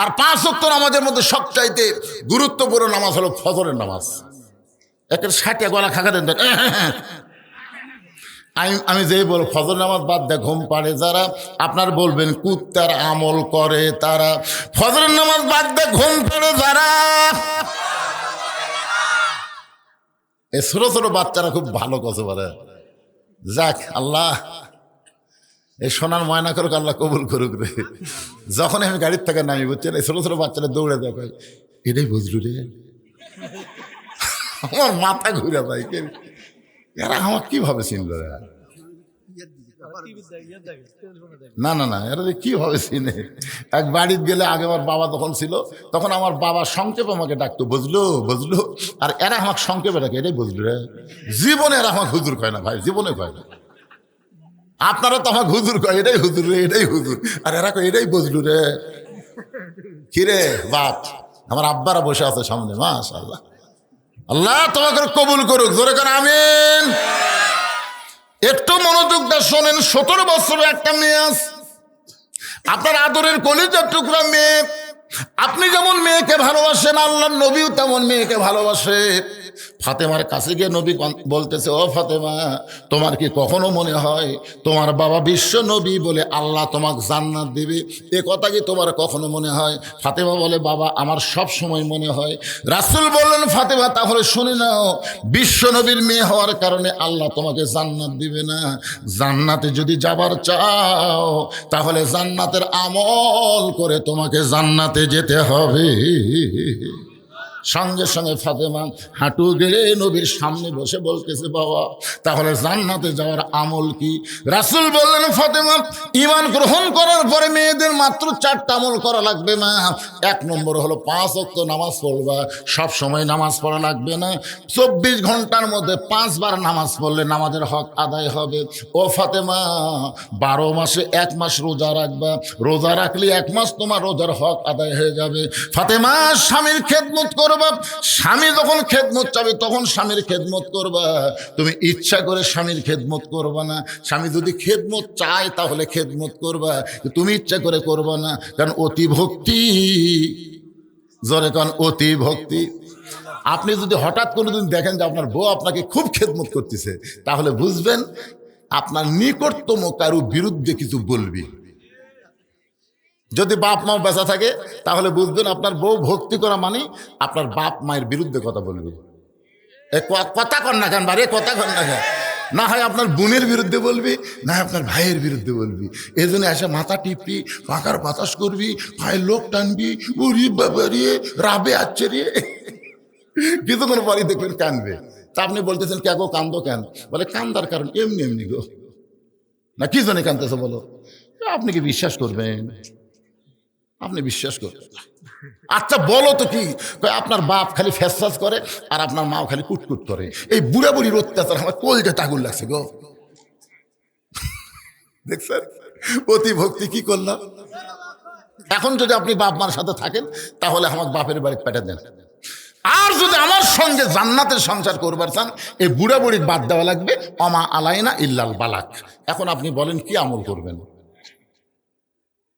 আর 5 ওয়াক্ত নামাজের মধ্যে সবচাইতে গুরুত্বপূর্ণ নামাজ হলো ফজরের নামাজ। একের 60 গলা খাকা দেন। আমি যেই বল ফজর নামাজ বাদ দেয় ঘুম পাড়ে যারা, আপনার বলবেন কুত্তার আমল করে তারা। ফজরের নামাজ বাদ দেয় ঘুম পাড়ে যারা, এই ছোট ছোট বাচ্চারা খুব ভালো কথা বলে। যাক, আল্লাহ এই সোনার ময়না করুক, আল্লাহ কবুল করুক রে। যখন আমি গাড়ির থেকে নামি, বুঝছেন, এই ছোট ছোট বাচ্চারা দৌড়ে দেখে, এটাই বুঝলু রে। আমার মাথা ঘুরে ভাই, এরা আমার কিভাবে চিনল? না না না, এরা কিভাবে চিনে? এক বাড়িতে গেলে, আগে আমার বাবা তখন ছিল, তখন আমার বাবা সংক্ষেপ আমাকে ডাকতো, বুঝলো বুঝলো, আর এরা আমাকে সংক্ষেপে ডাকে, এটাই বুঝলু রে। জীবনে এরা আমাকে হুজুর কয় না ভাই, জীবনে কয় না। আপনারা তো আমাকে হুজুর কয়, এটাই হুজুর রে, এটাই হুজুর, আর এরা কয় এটাই বুঝলু রে। কিরে বাপ, আমার আব্বারা বসে আছে সামনে, মাশাআল্লাহ, আল্লাহ তোমাকে কবুল করুক। জোরে করে আমিন। একটু মনোযোগটা শোনেন। 17 বছরের একটা মেয়ে আছে, আপনার আদরের কলিজার টুকরা মেয়ে। আপনি যেমন মেয়েকে ভালোবাসেন, আল্লাহর নবীও তেমন মেয়েকে ভালোবাসে। ফাতেমার কাছে গিয়ে নবী বলতেছে, ও ফাতেমা, তোমার কি কখনো মনে হয় তোমার বাবা বিশ্ব নবী বলে আল্লাহ তোমাকে জান্নাত দিবে? এ কথা কি তোমার কখনো মনে হয়? ফাতেমা বলে, বাবা, আমার সব সময় মনে হয়। রাসূল বললেন, ফাতেমা, তাহলে শুনে নাও, বিশ্ব নবীর মেয়ে হওয়ার কারণে আল্লাহ তোমাকে জান্নাত দিবে না। জান্নাতে যদি যাবার চাও তাহলে জান্নাতের আমল করে তোমাকে জান্নাতে যেতে হবে। সঙ্গে সঙ্গে ফাতেমা হাঁটু গেড়ে নবীর সামনে বসে বলতেছে, বাবা, তাহলে জান্নাতে যাওয়ার আমল কি? রাসূল বললেন, ফাতেমা, ঈমান গ্রহণ করার পরে মেয়েদের মাত্র 4টা আমল করা লাগবে মা। 1 নম্বর হলো 5 ওয়াক্ত নামাজ পড়বা। সব সময় নামাজ পড়া লাগবে না, 24 ঘন্টার মধ্যে 5 বার নামাজ পড়লে নামাজের হক আদায় হবে। ও ফাতেমা, 12 মাসে 1 মাস রোজা রাখবা। রোজা রাখলে 1 মাস তোমার রোজার হক আদায় হয়ে যাবে। ফাতেমা, স্বামীর খেদমত করবা। স্বামী যখন খেদমত চাবে তখন স্বামীর খেদমত করবা। তুমি ইচ্ছা করে স্বামীর খেদমত করবা না। স্বামী যদি খেদমত চায় তাহলে খেদমত করবা, তুমি ইচ্ছা করে করবা না। কারণ অতি ভক্তি, জোরে কারণ অতি ভক্তি। আপনি যদি হঠাৎ কোনোদিন দেখেন যে আপনার বউ আপনাকে খুব খেদমত করতেছে, তাহলে বুঝবেন আপনার নিকটতম কারো বিরুদ্ধে কিছু বলবি। যদি বাপ মা বেঁচে থাকে তাহলে বুঝবেন আপনার বউ ভক্তি করা মানে আপনার বাপ মায়ের বিরুদ্ধে কথা বলবে। কথা কর না কেন বারে, কথা কর না কেন? না হয় আপনার বোনের বিরুদ্ধে বলবি, না হয় আপনার ভাইয়ের বিরুদ্ধে বলবি। এই জন্য এসে মাথা টিপবি, পাকার বাতাস করবি, ভাইয়ের লোক টানবি, উরি বাবা রে, রাবে আচ্ছে রে। কিছুক্ষণ পরে দেখবেন কানবে। তা আপনি বলতেছেন, কে গো কান্দো কেন? বলে, কান্দার কারণ এমনি এমনি গো। না কি জন্য কানতেছে বলো? আপনি কি বিশ্বাস করবেন? আপনি বিশ্বাস করবেন? আচ্ছা বলো তো কি? আপনার বাপ খালি ফ্যাস করে আর আপনার মাও খালি কুটকুট করে। এই বুড়া বুড়ির অত্যাচার আমার কলজে টাগুল লাগছে গো। দেখছেন অতি ভক্তি কি করলাম? এখন যদি আপনি বাপ মার সাথে থাকেন তাহলে আমাকে বাপের বাড়ি পেটে দেন। আর যদি আমার সঙ্গে জান্নাতের সংসার করবার চান, এই বুড়া বুড়ির বাদ দেওয়া লাগবে। অমা আলাইনা ইল্লাল বালাক। এখন আপনি বলেন কি আমল করবেন?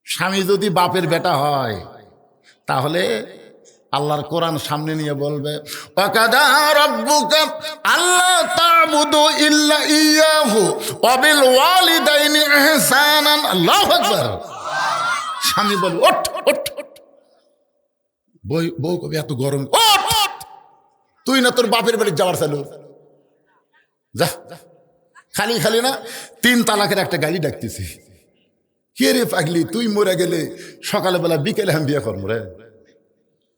স্বামী যদি বাপের বেটা হয় তাহলে আল্লাহর কোরআন সামনে নিয়ে বলবে, ওয়াকাদা রাব্বুকা আল্লা তা'বুদু ইল্লা ইয়াহু ওয়া বিল ওয়ালিদাইনি ইহসানান। আল্লাহু আকবার। স্বামী বলবে, ওঠ ওঠ। বউ কবে এত গরম, ওঠ। তুই না তোর বাপের বাড়ি যাওয়ার চালু, যা। খালি খালি না 3 তালাকের একটা গাড়ি ডাকতেছি। কে রে পাগলি, তুই মরে গেলে সকালবেলা বিকেলে আমি বিয়ে করবো রে।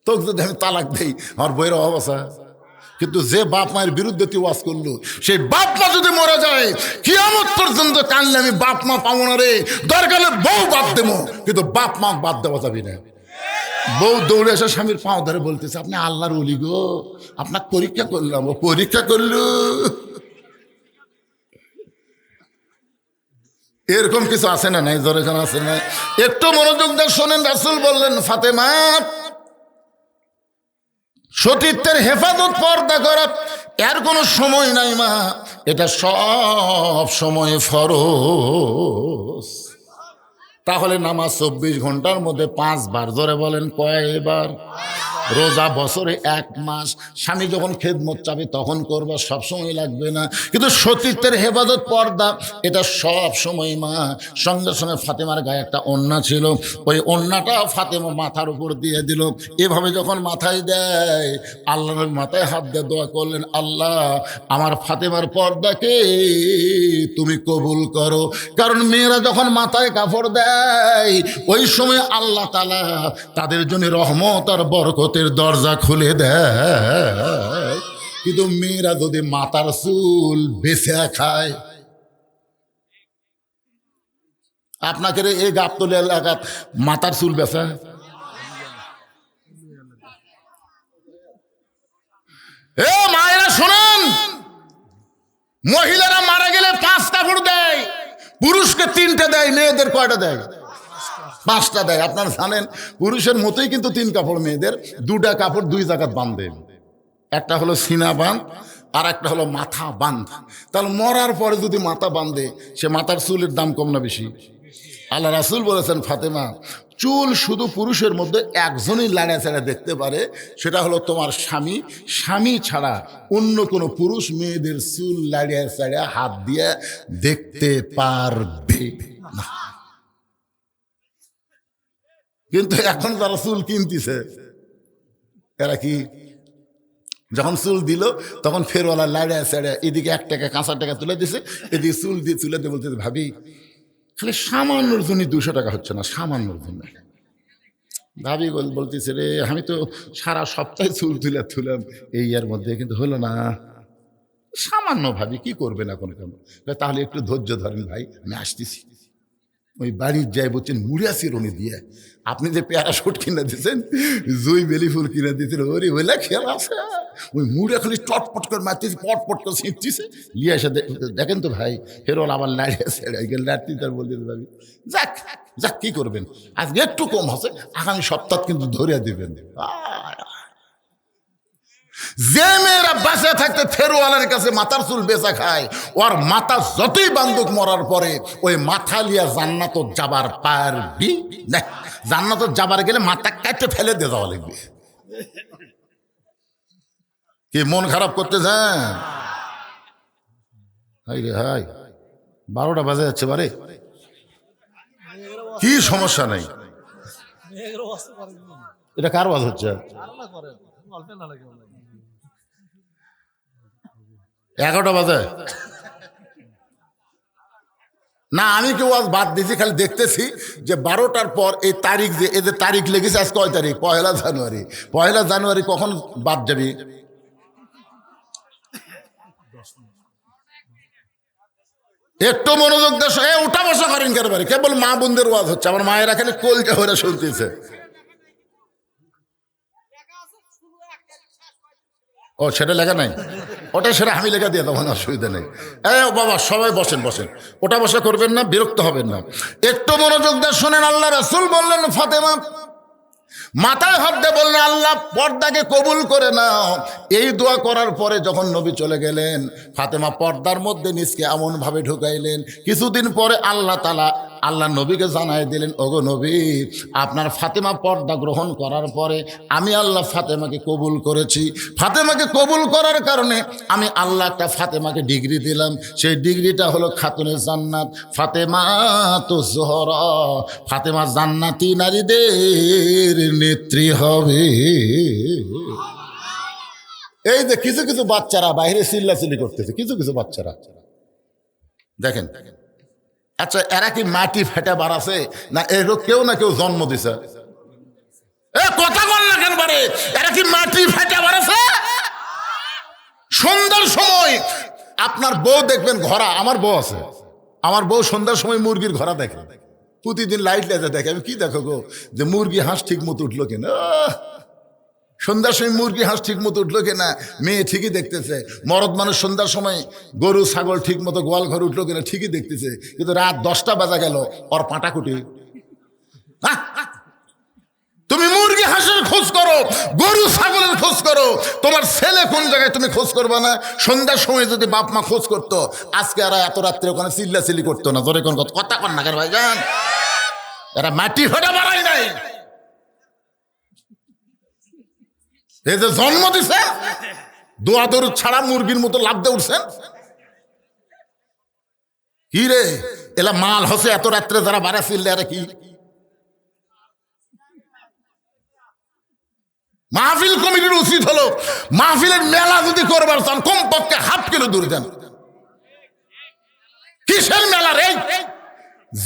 তোকে যদি আমি তালাক দেই আমার বইয়ের অবস্থা। কিন্তু যে বাপ মায়ের বিরুদ্ধে তুই ওয়াজ করলো, সেই বাপ মা যদি মরে যায় কিয়ামত পর্যন্ত কানলে আমি বাপ মা পাবো না রে। দরকার হলে বউ বাদ দেবো, কিন্তু বাপ মা বাদ দেওয়া যাবি না। বউ দৌড়ে এসে স্বামীর পাও ধরে বলতেছে, আপনি আল্লাহর ওলি গো, আপনার পরীক্ষা করলাম। ও পরীক্ষা করলো? এরকম কিছু আছে না? নাই ধরে এখানে আছে না? একটু মনোযোগ দিয়ে শোনেন। রাসূল বললেন, ফাতেমা, সতীত্বের হেফাজত, পর্দা করা এর কোনো সময় নাই মা, এটা সব সময় ফরজ। তাহলে নামাজ 24 ঘন্টার মধ্যে 5 বার। ধরে বলেন কয়বার? রোজা বছরে 1 মাস। স্বামী যখন খেদমত চাবে তখন করবা, সব সময় লাগবে না। কিন্তু সতীত্বের হেফাজত, পর্দা, এটা সব সময় মা। সঙ্গে সঙ্গে ফাতেমার গায়ে একটা ওড়না ছিল, ওই ওড়নাটা ফাতেমা মাথার উপর দিয়ে দিল। এভাবে যখন মাথায় দেয়, আল্লাহর মাথায় হাত দিয়ে দোয়া করলেন, আল্লাহ আমার ফাতেমার পর্দাকে তুমি কবুল করো। কারণ মেয়েরা যখন মাথায় কাপড় দেয় ওই সময় আল্লাহ তাআলা তাদের জন্য রহমত আর বরকতের দরজা খুলে দেয়। কিন্তু মেয়েরা যদি মাথার চুল বেছে খায়, আপনাকে এই গাবতলী এলাকাত মাথার চুল বেচা, এ মায়েরা শোনেন, মহিলারা মারা গেলে 5 কাপড় দেয়, পুরুষকে 3টে দেয়, মেয়েদের কয়টা দেয়? 5টা দেয়। আপনারা জানেন পুরুষের মতোই কিন্তু 3 কাপড় মেয়েদের। 2টা কাপড় 2 জায়গায় বাঁধে, একটা হলো সিনা বাঁধ আর একটা হলো মাথা বাঁধ। তাহলে মরার পরে যদি মাথা বাঁধে, সে মাথার চুলের দাম কম না বেশি? আল্লাহ রাসূল বলেছেন, ফাতেমা, চুল শুধু পুরুষের মধ্যে একজনই লাড়া ছাড়া দেখতে পারে, সেটা হলো তোমার স্বামী। স্বামী ছাড়া অন্য কোনো পুরুষ মেয়েদের চুল লাড়িয়া ছাড়া হাত দিয়ে দেখতে পারবে না। কিন্তু এখন যারা চুল কিনতেছে এরা কি, যখন চুল দিল তখন ফেরওয়ালা লাড়িয়া ছাড়া এদিকে 1 টাকা কাঁচা টাকা তুলে দিছে, এদিকে চুল দিয়ে তুলে দিয়ে বলতেছে, ভাবি খালি সামান্যর জন্য 200 টাকা হচ্ছে না, সামান্যর জন্য। ভাবি বলতেছে, রে আমি তো সারা সপ্তাহে চুল তুলাম এই এর মধ্যে, কিন্তু হলো না। সামান্য ভাবি, কি করবে না কোনো কেন, তাহলে একটু ধৈর্য ধরেন ভাই, আমি আসতেছি। ওই বাড়ির যাই বলছেন মুড়িয়া চিরুনি দিয়ে, আপনি যে প্যারাশুট কিনে দিয়েছেন, জুই বেলি ফুল কিনে দিয়েছেন, ওরে ওইলা খেয়াল আছে, ওই মুড়ে খালি টটপট করে মারতেছে, পটপট করে ছিঁড়তেছে, নিয়ে এসে দেখেন তো ভাই, ফেরোল আবার লাড়িয়ে ছেড়ে গেল, লাড়তি তার বলতে ভাবি যাক যাক, কি করবেন, আজকে একটু কম আছে, আগামী সপ্তাহ কিন্তু ধরিয়া দিবেন। যে মেয়েরা বাসে থাকতে ফেরোয়ালার কাছে মাথার চুল বেচা খায়, ওর মাথা যতই বান্দুক মরার পরে ওই মাথা লিয়া জান্নাত যাবার পারবি না। জান্নাত যাবার গেলে মাথা কাটে ফেলে দিয়ে যাওয়া লাগবে। কি মন খারাপ করতে যান? হাই রে হাই, 12টা বাজে যাচ্ছে বারে, কি সমস্যা নাই। এটা কার ওয়াজ হচ্ছে? 11টা বাজে না, আমি কেউ আজ বাদ দিয়েছি, খালি দেখতেছি যে 12টার পর এই তারিখ, যে এদের তারিখ লেগেছে আজ কয় তারিখ, 1 জানুয়ারি। 1 জানুয়ারি কখন বাদ যাবি? একটু মনোযোগ দেশ, উঠা বসা করেন কেন বাড়ি, কেবল মা বোনদের ওয়াজ হচ্ছে, আমার মায়েরা খালি কলজা হয়ে শুনতেছে। ও সেটা লেখা নাই, ওটা সেটা আমি লেখা দিয়ে তখন অসুবিধা নেই। বাবা সবাই বসেন বসেন, ওটা বসা করবেন না, বিরক্ত হবেন না, একটু মনোযোগ দিয়ে শোনেন। আল্লাহ রাসূল বললেন, ফাতেমা মাথায় হাত দিয়ে বললেন, আল্লাহ পর্দাকে কবুল করে নাও। এই দোয়া করার পরে যখন নবী চলে গেলেন, ফাতেমা পর্দার মধ্যে নিজকে এমন ভাবে ঢুকাইলেন, কিছুদিন পরে আল্লাহ তাআলা আল্লাহ নবীকে জানাই দিলেন, ওগো নবী, আপনার ফাতেমা পর্দা গ্রহণ করার পরে আমি আল্লাহ ফাতেমাকে কবুল করেছি। ফাতেমাকে কবুল করার কারণে আমি আল্লাহ একটা ফাতেমাকে ডিগ্রি দিলাম, সেই ডিগ্রিটা হলো খাতুনে জান্নাত, ফাতেমা তো জোহরা। ফাতেমা জান্নাতি নারীদের নেত্রী হবে। এই যে কিছু কিছু বাচ্চারা বাইরে চিল্লাচিল্লি করতেছে, কিছু কিছু বাচ্চারা দেখেন, আচ্ছা এরা কি মাটি ফেটে বাড়াছে না এর কেউ না কেউ জন্ম দিছে? কথা বল না কেন পারে, এরা কি মাটি ফেটে বাড়াছে? সন্ধ্যার সময় আপনার বউ দেখবেন ঘোড়া, আমার বউ আছে, আমার বউ সন্ধ্যার সময় মুরগির ঘোড়া দেখে, প্রতিদিন লাইট লেজে দেখে। আমি কি দেখো গো, যে মুরগি হাঁস ঠিক মতো উঠলো কিনা, সন্ধ্যার সময় মুরগি হাঁস ঠিক মতো উঠলো কিনা, মেয়ে ঠিকই দেখতেছে। মরদ মানুষ সন্ধ্যার সময় গরু ছাগল ঠিক মতো গোয়াল ঘর উঠলো কিনা ঠিকই দেখতেছে, কিন্তু রাত 10টা বাজা গেল ওর পাটাকুটি। তুমি মুরগি হাঁসের খোঁজ করো, গরু ছাগলের খোঁজ করো, তোমার ছেলে কোন জায়গায় তুমি খোঁজ করবা না? সন্ধ্যার সময় যদি বাপ মা খোঁজ করতো, আজকে এরা এত রাত্রে ওখানে চিল্লাচিল্লি করতো না। ধরে কোন কথা কন না কেন ভাই জান, এরা মাটি ফেটা বাড়াই নাই, এই যে জন্ম দিছে দোয়া দরুদ ছাড়া মুরগির মতো লাভ দিয়ে উঠছেন। কি রে এলা মাল হসে এত রাত্রে যারা বাড়া চিল্লে, আরে কি মাহফিল কমিটির উচিত হলো মাহফিলের মেলা যদি করবার চান কমপক্ষে হাফ কিলো দূরে যান। কিসের মেলা রে?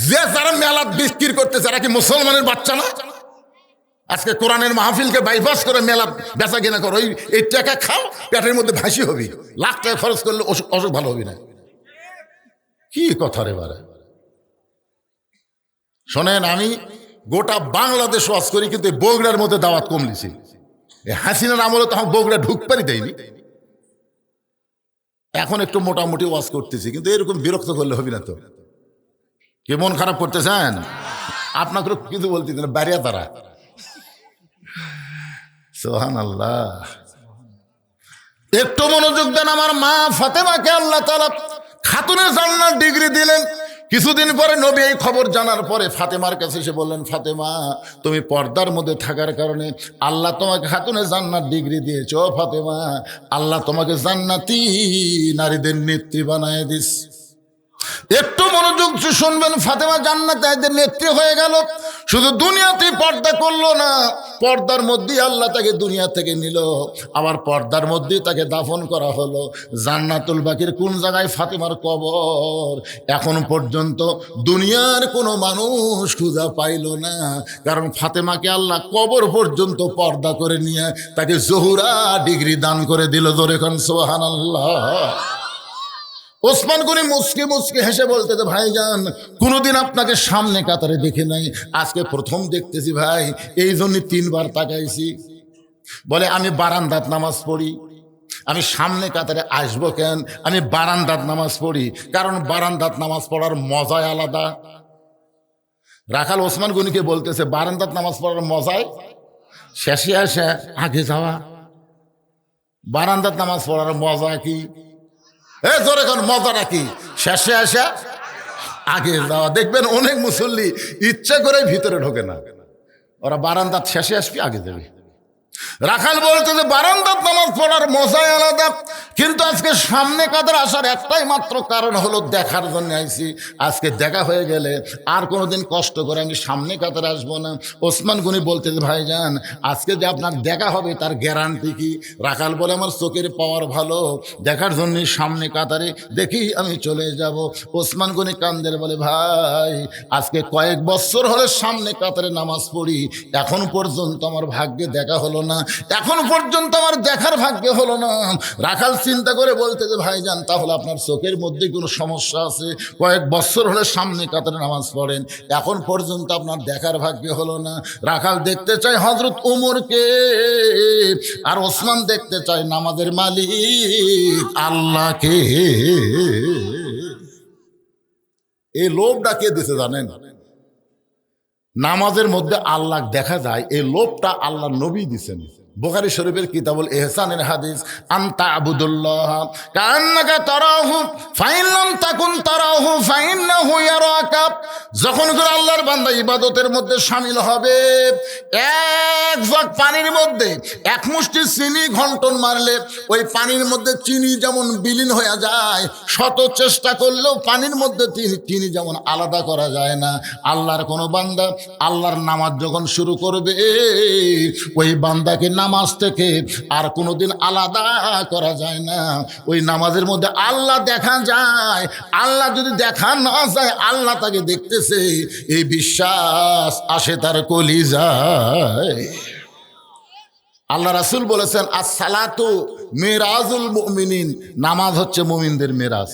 যে যারা মেলা বিক্রি করতেছে এরা কি মুসলমানের বাচ্চা না? আজকে কোরআনের মাহফিলকে বাইপাস করে মেলা বেচা কেনা করো, এই টাকা খাও, পেটের মধ্যে ভাসি হবি, লাখ টাকা খরচ করলে অসুখ ভালো হবি না। কি কথা রে বারে, শোনেন, আমি গোটা বাংলাদেশ ওয়াজ করি, কিন্তু বগুড়ার মধ্যে দাওয়াত কম লিছি। হাসিনার আমলে তখন বগুড়া ঢুকপারই দেয়নি, এখন একটু মোটামুটি ওয়াজ করতেছি, কিন্তু এরকম বিরক্ত করলে হবি না তো। কে মন খারাপ করতেছেন? আপনাকে কিছু বলতে না, বাড়িয়া তারা সুবহানাল্লাহ। একটু মনোযোগ দেন। আমার মা ফাতেমাকে আল্লাহ তাআলা খাতুনে জান্নাত ডিগ্রি দিলেন, কিছুদিন পরে নবী এই খবর জানার পরে ফাতেমার কাছে এসে বললেন, ফাতেমা, তুমি পর্দার মধ্যে থাকার কারণে আল্লাহ তোমাকে খাতুনে জান্নাত ডিগ্রি দিয়েছ। ফাতেমা, আল্লাহ তোমাকে জান্নাতি নারীদের নেত্রী বানায় দিস। একটু মনোযোগ শুনবেন, ফাতেমা জান্নাতীদের নেত্রী হয়ে গেল। শুধু দুনিয়াতে পর্দা করলো না, পর্দার মধ্যেই আল্লাহ তাকে দুনিয়া থেকে নিল, আবার পর্দার মধ্যেই তাকে দাফন করা হলো। জান্নাতুল বাকির কোন জায়গায়? ফাতেমার কবর। এখন পর্যন্ত দুনিয়ার কোনো মানুষ খুঁজে পাইল না, কারণ ফাতেমাকে আল্লাহ কবর পর্যন্ত পর্দা করে নিয়ে তাকে জহুরা ডিগ্রি দান করে দিল। জোরে কোন সুবহানাল্লাহ। ওসমান গনি মুচকে মুচকে হেসে বলতে, ভাইজান, কোনোদিন আপনাকে সামনে কাতারে দেখে নাই, আজকে প্রথম দেখতেছি ভাই, এই জন্য 3 বার তাকাইছি। বলে, আমি বারান্দাত নামাজ পড়ি, আমি সামনে কাতারে আসবো কেন? আমি বারান্দাত নামাজ পড়ি, কারণ বারান্দাত নামাজ পড়ার মজাই আলাদা। রাখাল ওসমান গনিকে বলতেছে, বারান্দাত নামাজ পড়ার মজায় শেষে আসে আগে যাওয়া। বারান্দাত নামাজ পড়ার মজা কি? জোরে কোন মজাটা কি? শেষে আসা আগে যাওয়া। দেখবেন অনেক মুসল্লি ইচ্ছা করে ভিতরে ঢোকে না, ওরা বারান্দাত শেষে আসবি আগে যাবে। রাখাল বলতে যে বারান্দাত নামাজ পড়ার মজাই আলাদা, কিন্তু আজকে সামনে কাতার আসার একটাই মাত্র কারণ হলো দেখার জন্য আইছি। আজকে দেখা হয়ে গেলে আর কোনোদিন কষ্ট করে আমি সামনে কাতারে আসবো না। ওসমান গনি বলতে যে, ভাইজান, আজকে যে আপনার দেখা হবে তার গ্যারান্টি কি? রাখাল বলে, আমার চোখের পাওয়ার ভালো, দেখার জন্য সামনে কাতারে দেখি আমি চলে যাব। ওসমান গনি কান্দের বলে, ভাই, আজকে কয়েক বছর হলে সামনে কাতারে নামাজ পড়ি, এখন পর্যন্ত আমার ভাগ্যে দেখা হলো না, এখন পর্যন্ত আমার দেখার ভাগ্যে হলো না। রাখাল চিন্তা করে বলতে যে, ভাইজান, তাহলে আপনার চোখের মধ্যে কোনো সমস্যা আছে? কয়েক বছর হলে সামনে কাতারে নামাজ পড়েন, এখন পর্যন্ত আপনার দেখার ভাগ্যে হলো না। রাখাল দেখতে চাই হযরত ওমরকে, আর ওসমান দেখতে চাই নামাজের মালিক আল্লাহকে। এই লোভটা কে দিতে জানেন? নামাজের মধ্যে আল্লাহ দেখা যায়, এই লোভটা আল্লাহ নবী দিছেন। বুখারী শরীফের কিতাবুল ইহসানের হাদিস, আনতা আবুদুল্লাহ কান্নাকা তারাহু ফাইন লাম তাকুন তারাহু ফাইন্নাহু ইয়ারাকা। যখন করে আল্লাহর বান্দা ইবাদতের মধ্যে শামিল হবে, এক জগ পানির মধ্যে এক মুষ্টি চিনি ঘন্টন মারলে ওই পানির মধ্যে চিনি যেমন বিলীন হয়ে যায়, শত চেষ্টা করলেও পানির মধ্যে চিনি যেমন আলাদা করা যায় না। আল্লাহর কোনো বান্দা আল্লাহর নামাজ যখন শুরু করবে, ওই বান্দাকে নামাজ থেকে আর কোনোদিন আলাদা করা যায় না। ওই নামাজের মধ্যে আল্লাহ দেখা যায়। আল্লাহ যদি দেখা না যায়, আল্লাহ তাকে দেখতেছে, এই বিশ্বাস আসে তার কলিজায়। আল্লাহ রাসূল বলেছেন, আস-সালাতু মিরাজুল মুমিনিন, নামাজ হচ্ছে মুমিনদের মেরাজ।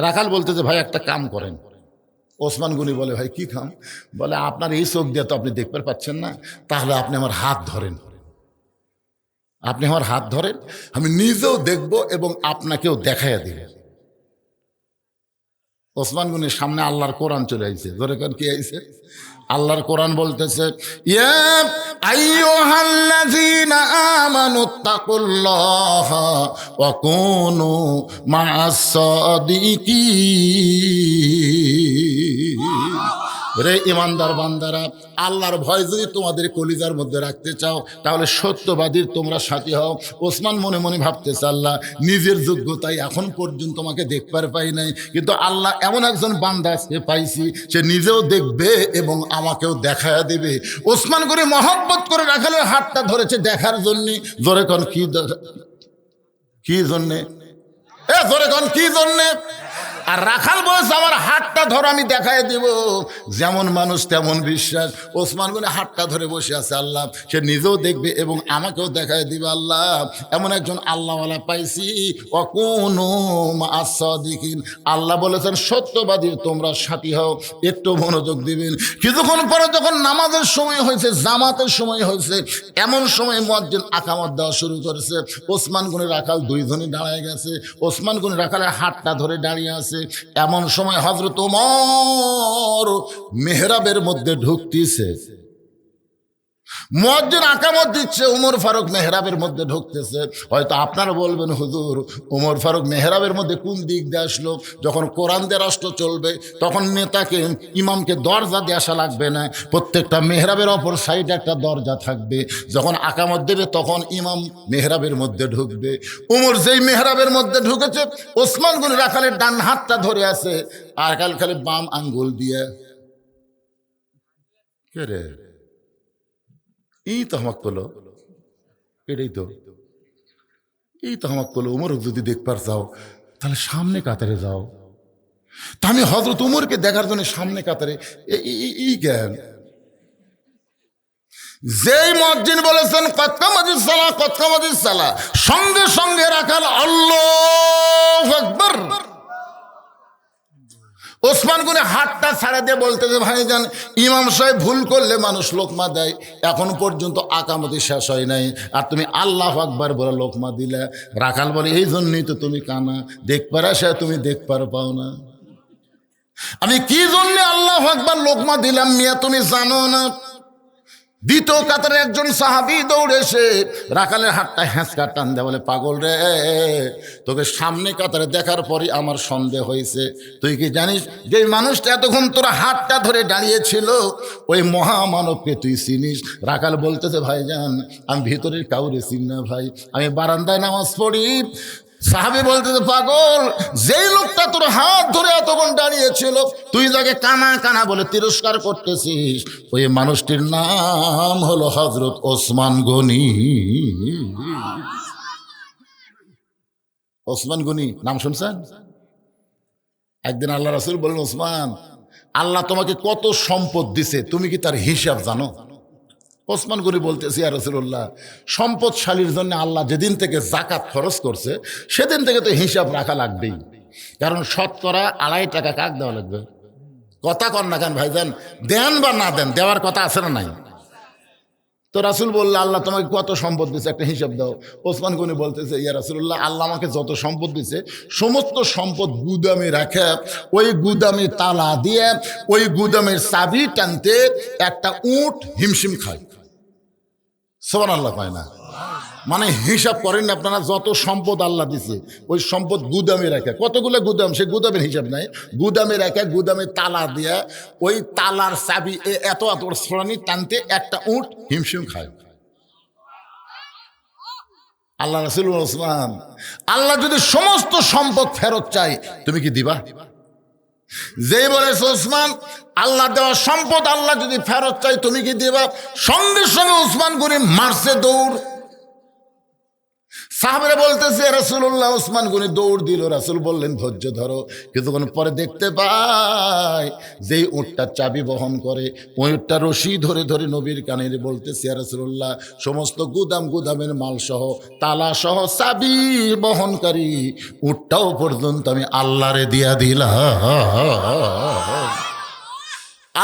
রাখাল বলতেছে, ভাই, একটা কাম করেন। ওসমান গনি বলে, ভাই, কি কাম? বলে, আপনার এই চোখ দিয়ে তো আপনি দেখতে পাচ্ছেন না, তাহলে আপনি আমার হাত ধরেন, আপনি আমার হাত ধরেন, আমি নিজেও দেখব এবং আপনাকেও দেখাইয়া দিব। ওসমান গনির সামনে আল্লাহর কোরআন চলে আইছে। ধরে কেন কি আইছে? আল্লাহর কোরআন বলতেছে, ইয়া আইয়ুহাল্লাযীনা আমানুত্তাকুল্লাহা ওয়া কুনু মা'আস সাদিকিন। রে ইমানদার বান্দারা, আল্লাহর ভয় যদি তোমাদের কলিজার মধ্যে রাখতে চাও, তাহলে সত্যবাদীর তোমরা সাথী হও। ওসমান মনে মনে ভাবতেছে, আল্লাহ, নিজের যোগ্যতায় এখন পর্যন্ত তোমাকে দেখবার পাই নাই, কিন্তু আল্লাহ এমন একজন বান্দা আজকে পাইছি, সে নিজেও দেখবে এবং আমাকেও দেখায়া দেবে। ওসমান করে মহব্বত করে রাখালের হাতটা ধরেছে দেখার জন্যে। জোরে কন, কি জন্যে? জোরে কন, কি জন্যে? আর রাখাল বলছে, আমার হাতটা ধর, আমি দেখাই দিব। যেমন মানুষ তেমন বিশ্বাস। ওসমান গনি হাতটা ধরে বসে আছে, আল্লাহ সে নিজেও দেখবে এবং আমাকেও দেখাই দিবে। আল্লাহ এমন একজন আল্লাহওয়ালা পাইছি, ওয়াকুনু মা'আস সাদিকিন। আল্লাহ বলেছেন, সত্যবাদীর তোমরা সাথী হও। একটু মনোযোগ দিবেন। কিছুক্ষণ পরে যখন নামাজের সময় হয়েছে, জামাতের সময় হয়েছে, এমন সময় মুয়াজ্জিন আকামত দেওয়া শুরু করেছে। ওসমান গনি রাখাল দুইজনই দাঁড়ায় গেছে। ওসমান গনি রাখালের হাতটা ধরে দাঁড়িয়ে আছে। এমন সময় হযরত ওমর মেহরাবের মধ্যে ঢুকতেছে। মুয়াজ্জিন আকামত দিচ্ছে, ওমর ফারুক মেহরাবের মধ্যে ঢুকতেছে। হয়তো আপনারা বলবেন হুজুর ওমর ফারুক মেহরাবের মধ্যে কোন দিক দিয়ে আসলো? যখন কোরআন দিয়ে রাষ্ট্র চলবে তখন নেতাকে ইমামকে দরজা দিয়ে আসা লাগবে না, প্রত্যেকটা মেহরাবের অপর সাইডে একটা দরজা থাকবে। যখন আকামত দেবে তখন ইমাম মেহরাবের মধ্যে ঢুকবে। ওমর যেই মেহরাবের মধ্যে ঢুকেছে, ওসমান গনি রাখালের ডান হাতটা ধরে আছে, আর খালি বাম আঙ্গুল দিয়ে কে রে এই তো আমাকে বলো, এটাই তো এই তো আমাকে বলো, উমর যদি দেখবার যাও তাহলে সামনে কাতারে যাও। তা আমি হযরত উমরকে দেখার জন্য সামনে কাতারে এই জ্ঞান। যেই মুয়াজ্জিন বলেছেন কদ কামাতিস সালাহ কদ কামাতিস সালাহ, সঙ্গে সঙ্গে রাখাল আল্লাহু আকবার। ওসমান গনি হাতটা ছাড়া দিয়ে বলতেছে ভাইজান ইমাম সাহেব ভুল করলে মানুষ লোকমা দেয়, এখন পর্যন্ত আকামতি শেষ হয় নাই, আর তুমি আল্লাহু আকবার বলে লোকমা দিলে। রাখাল বলে এই জন্যই তো তুমি কানা, দেখবার আসে তুমি দেখবার পাও না। আমি কি জন্য আল্লাহু আকবার লোকমা দিলাম মিয়া তুমি জানো না? দ্বিতীয় কাতারে একজন সাহাবী দৌড়ে এসে রাখালের হাতটা হ্যাঁচকা টান দেয়, বলে পাগল রে, তোকে সামনে কাতারে দেখার পরই আমার সন্দেহ হয়েছে। তুই কি জানিস যে মানুষটা এতক্ষণ তোর হাতটা ধরে দাঁড়িয়েছিল ওই মহামানবকে তুই চিনিস? রাখাল বলতেছে ভাইজান আমি ভিতরের কাউরে চিনি না ভাই, আমি বারান্দায় নামাজ পড়ি। সাহাবী বলতেছে পাগল, যেই লোকটা তোর হাত ধরে এতক্ষণ দাঁড়িয়েছিল তুই যাকে কানা কানা বলে তিরস্কার করতেছিস, ওই মানুষটির নাম হলো হযরত ওসমান গনি। ওসমান গনি নাম শুনছেন? একদিন আল্লাহ রাসূল বললেন ওসমান আল্লাহ তোমাকে কত সম্পদ দিছে তুমি কি তার হিসাব জানো? ওসমান গনি বলতেছি ইয়া রাসূলুল্লাহ, সম্পদশালীর জন্য আল্লাহ যেদিন থেকে যাকাত খরচ করছে সেদিন থেকে তো হিসাব রাখা লাগবেই, কারণ শতকরা 2.5 টাকা কাক দেওয়া লাগবে। কথা কন না কেন ভাইজান, দেন বা না দেন দেওয়ার কথা আছে না নাই? তো রাসূল বললো আল্লাহ তোমাকে কত সম্পদ দিছে একটা হিসাব দাও। ওসমান গনি বলতেছে ইয়া রাসূলুল্লাহ আল্লাহ আমাকে যত সম্পদ দিছে সমস্ত সম্পদ গুদামে রাখে, ওই গুদামে তালা দিয়ে ওই গুদামের চাবি টানতে একটা উট হিমশিম খায়। সুবহানাল্লাহ কয় না? মানে হিসাব করেন আপনারা, যত সম্পদ আল্লাহ দিছে ওই সম্পদ গুদামে রাখে। কতগুলো গুদাম সে গুদামের হিসাব নাই, গুদামে রাখে, গুদামে তালা দিয়া ওই তালার চাবি এত এত শ্রেণী টানতে একটা উট হিমশিম খায়। আল্লাহ রাসূল ওসমান আল্লাহ যদি সমস্ত সম্পদ ফেরত চাই তুমি কি দিবা? যেই বলেছে ওসমান আল্লাহ দেওয়া সম্পদ আল্লাহ যদি ফেরত চাই তুমি কি দিবা? সঙ্গে সঙ্গে ওসমান গনি মারছে দৌড়। সাহাবারা বলতেছে রাসূলুল্লাহ, ওসমান গনি দৌড় দিল। রাসূল বললেন ধৈর্য ধরো। কিছুক্ষণ পরে দেখতে পাই যেই উটটা চাবি বহন করে ওই উটটা রশি ধরে ধরে নবীর কানে বলতেছে রাসূলুল্লাহ সমস্ত গুদামের মাল সহ তালা সহ চাবি বহনকারী উটটাও পর্যন্ত আমি আল্লাহরে দিয়া দিলাম।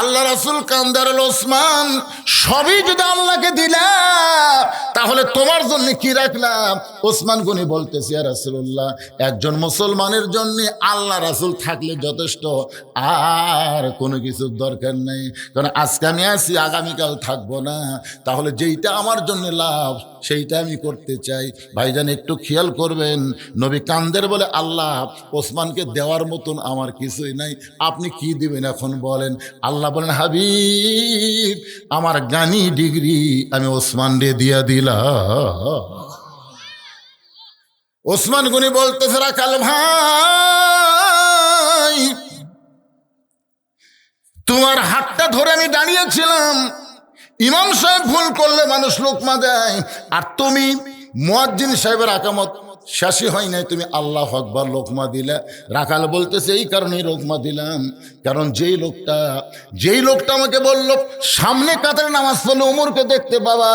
আল্লাহ রাসূল কান্দার ওসমান সবই যদি আল্লাহকে দিলাম তাহলে তোমার জন্য কি রাখলাম? ওসমান গনি বলতেছে ইয়া রাসূলুল্লাহ একজন মুসলমানের জন্য আল্লাহ রাসূল থাকলে যথেষ্ট, আর কোনো কিছুর দরকার নেই। কারণ আজকে আমি আছি আগামীকাল থাকবো না, তাহলে যেইটা আমার জন্য লাভ সেইটা আমি করতে চাই। ভাইজান একটু খেয়াল করবেন, নবী কান্দের বলে আল্লাহ ওসমানকে দেওয়ার মতন আমার কিছুই নাই, আপনি কি দিবেন এখন বলেন? আল্লাহ বলেন হাবিব আমার গানি ডিগ্রি আমি ওসমান রে দিয়া দিলাম। ওসমান গনি বলতেছে রাখাল ভাই তোমার হাতটা ধরে আমি দাঁড়িয়েছিলাম, ইমাম সাহেব ভুল করলে মানুষ লোকমা দেয়, আর তুমি মুয়াজ্জিন সাহেবের আকামত শেষই হয় নাই তুমি আল্লাহু আকবার লোকমা দিলা। রাখাল বলতেছে এই কারণেই লোকমা দিলাম, কারণ যেই লোকটা আমাকে বলল সামনে কাতারে নামাজ পড়লে ওমরকে দেখতে পাবা,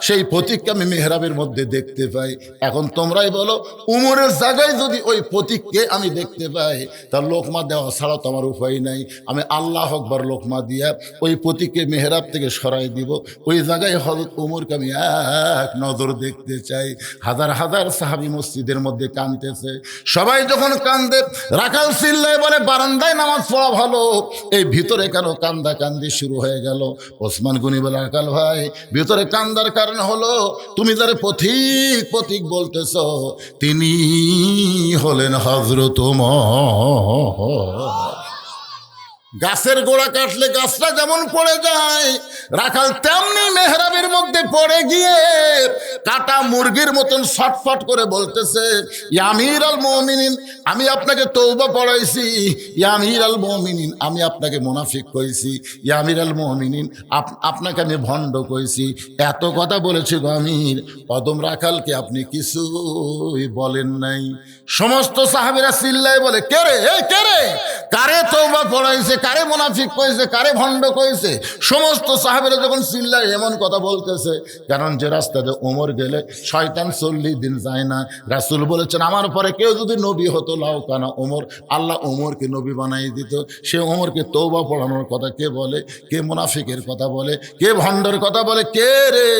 সেই প্রতীককে আমি মেহরাবের মধ্যে দেখতে পাই। এখন তোমরাই বলো উমরের জায়গায় যদি ওই প্রতীককে আমি দেখতে পাই তার লোকমা দেওয়া ছাড়া তো আমার উপায় নাই। আমি আল্লাহু আকবার লোকমা দিয়া ওই প্রতীককে মেহরাব থেকে সরাই দিব, ওই জায়গায় হযরত ওমরকে আমি এক নজর দেখতে চাই। হাজার হাজার সাহাবী মসজিদের মধ্যে কাঁদতেছে। সবাই যখন কান্দে রাখাল চিল্লায় বলে বারান্দায় নামাজ পড়া ভালো, এই ভিতরে কেন কান্দা কান্দি শুরু হয়ে গেল? ওসমান গনি বলে রাখাল ভাই, ভিতরে কান্দার কারণ হলো তুমি যারা পথিক পথিক বলতেছ তিনি হলেন হযরত ওমর। গাছের গোড়া কাটলে গাছটা যেমন পড়ে যায়, রাখাল তেমনি মেহরাবের মধ্যে পড়ে গিয়ে কাটা মুরগির মতন ছটফট করে বলতেছে, ইয়া আমির আল মুমিনিন, আমি আপনাকে তওবা পড়াইছি। ইয়া আমির আল মুমিনিন, আমি আপনাকে মুনাফিক কইছি। ইয়া আমির আল মুমিনিন, আপনাকে আমি ভণ্ড কইছি। এত কথা বলেছি গো আমির, কদম রাখালকে আপনি কিছুই বলেন নাই। সমস্ত সাহাবীরা চিল্লায় বলে, কে রে, এই কে রে, কারে তওবা পড়াইছে, কারে মুনাফিক কইছে, কারে ভণ্ড কইছে? সমস্ত সাহাবীরা যখন চিল্লায় এমন কথা বলতেছে, কারণ যে রাস্তাতে ওমর গেলে শয়তান 40 দিন যায় না। রাসূল বলেছেন আমার পরে কেউ যদি নবী হতো লাউ কানা ওমর, আল্লাহ ওমরকে নবী বানাই দিত। সে ওমরকে তওবা পড়ানোর কথা কে বলে? কে মুনাফিকের কথা বলে? কে ভণ্ডের কথা বলে? কে রে?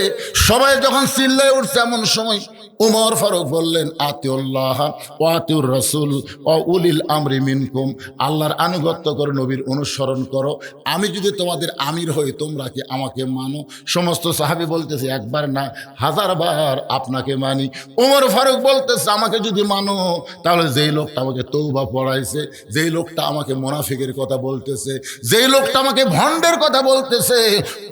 সবাই যখন চিল্লায় উঠছে এমন সময় উমর ফারুক বললেন, আতিউল্লাহ ওয়া আতিউর রাসূল ওয়া উলিল আমরি মিনকুম, আল্লাহর আনুগত্য করো, নবীর অনুসরণ করো। আমি যদি তোমাদের আমির হই তোমরা কি আমাকে মানো? সমস্ত সাহাবী বলতেছে একবার না 1000 বার আপনাকে মানি। উমর ফারুক বলতেছে আমাকে যদি মানো তাহলে যেই লোকটা আমাকে তওবা পড়াইছে, যেই লোকটা আমাকে মুনাফিকের কথা বলতেছে, যেই লোকটা আমাকে ভণ্ডের কথা বলতেছে,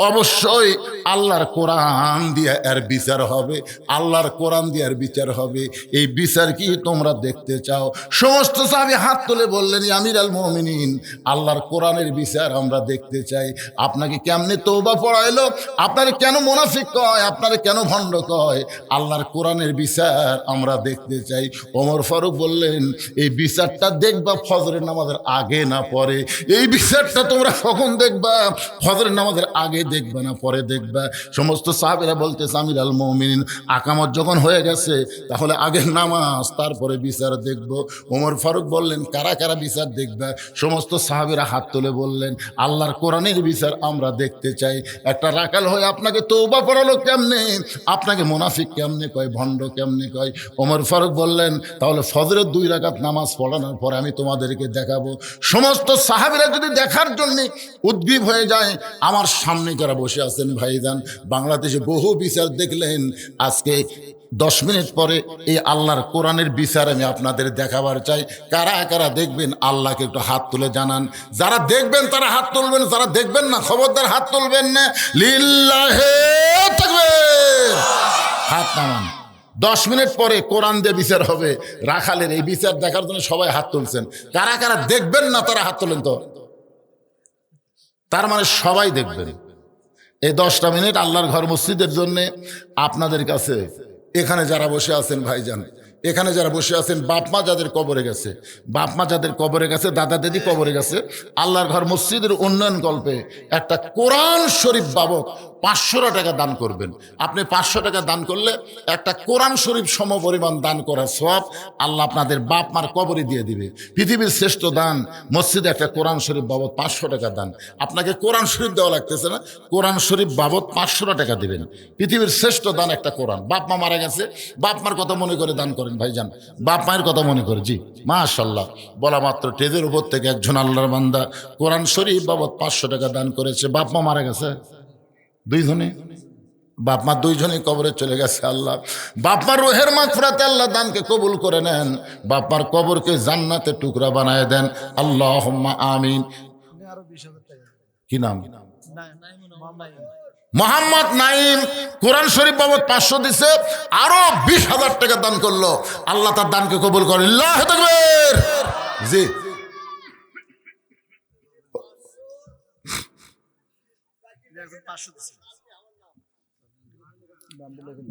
অবশ্যই আল্লাহর কোরআন দিয়ে এর বিচার হবে, আল্লাহর কোরআন দিয়ে এর বিচার হবে। এই বিচার কি তোমরা দেখতে চাও? সমস্ত সাহাবী হাত তুলে বললেন, ইয়া আমির আল মুমিনিন, আল্লাহর কোরআনের বিচার আমরা দেখতে চাই। আপনাকে কেমনে তওবা পড়াইলো, আপনারে কেন মুনাফিক কয়, আপনারে কেন ভণ্ড কয়, আল্লাহর কোরআনের বিচার আমরা দেখতে চাই। ওমর ফারুক বললেন, এই বিচারটা দেখবা ফজরের নামাজের আগে না পরে। এই বিচারটা তোমরা কখন দেখবা? ফজরের নামাজের আগে দেখবা না পরে দেখবা? সমস্ত সাহাবীরা বলতেছে আমির আল মুমিনিন, আকামত যখন হয়ে গেছে তাহলে আগে নামাজ তারপরে বিচার দেখব। ওমর ফারুক বললেন, কারা কারা বিচার দেখবা? সমস্ত সাহাবীরা হাত তুলে বললেন, আল্লাহর কোরআনের বিচার আমরা দেখতে চাই। একটা রাখাল হয়ে আপনাকে তওবা পড়ালো কেমনে, আপনাকে মুনাফিক কেমনে কয়, ভণ্ড কেমনে কয়? ওমর ফারুক বললেন, তাহলে ফজরের 2 রাকাত নামাজ পড়ানোর পরে আমি তোমাদেরকে দেখাবো। সমস্ত সাহাবীরা যদি দেখার জন্য উদ্গ্রীব হয়ে যায়, আমার সামনে যারা বসে আছেন ভাইজান, বাংলাদেশে বহু বিচার দেখলেন, আজকে 10 মিনিট পরে এই আল্লাহর কোরআনের বিচার আমি আপনাদের দেখাবার চাই। কারা কারা দেখবেন আল্লাহকে একটু হাত তুলে জানান। যারা দেখবেন তারা হাত তুলবেন, যারা দেখবেন না খবরদার হাত তুলবেন না। লিল্লাহে তাকবীর, হাত নামান। 10 মিনিট পরে কোরআন দিয়ে বিচার হবে। রাখালের এই বিচার দেখার জন্য সবাই হাত তুলছেন। কারা কারা দেখবেন না তারা হাত তোলেন তো। তার মানে সবাই দেখবেন। এই 10টা মিনিট আল্লাহর ঘর মসজিদের জন্য আপনাদের কাছে, এখানে যারা বসে আছেন ভাইজান, এখানে যারা বসে আছেন, বাপ মা যাদের কবরে গেছে, বাপ মা যাদের কবরে গেছে, দাদা দাদি কবরে গেছে, আল্লাহর ঘর মসজিদের উন্নয়ন কল্পে একটা কোরআন শরীফ বাবদ 500 টাকা দান করবেন। আপনি 500 টাকা দান করলে একটা কোরআন শরীফ সম পরিমাণ দান করার সওয়াব আল্লাহ আপনাদের বাপ মার কবরে দিয়ে দিবে। পৃথিবীর শ্রেষ্ঠ দান মসজিদে একটা কোরআন শরীফ বাবদ 500 টাকা দান। আপনাকে কোরআন শরীফ দেওয়া লাগতেছে না, কোরআন শরীফ বাবদ 500 টাকা দিবেন। পৃথিবীর শ্রেষ্ঠ দান একটা কোরআন। বাপ মা মারা গেছে, বাপ মার কথা মনে করে দান করেন ভাইজান, বাপ মায়ের কথা মনে করে। জি মাশাআল্লাহ, বলা মাত্র টেজের উপর থেকে একজন আল্লাহর বান্দা কোরআন শরীফ বাবদ 500 টাকা দান করেছে। বাপ মা মারা গেছে, 2 জনে, বাপ মা 2 জনেই কবরে চলে গেছে। আল্লাহ বাপ মার রুহের মাগফিরাতে আল্লাহ দানকে কবুল করে নেন, বাপ মার কবরকে জান্নাতের টুকরা বানায় দেন। আল্লাহুম্মা আমিন। কি নাম? মোহাম্মদ নাইম। কোরআন শরীফ বাবদ 500 দিছে, আরো 20,000 টাকা দান করলো। আল্লাহ তার দানকে কবুল করে। আল্লাহু তাকবীর। জি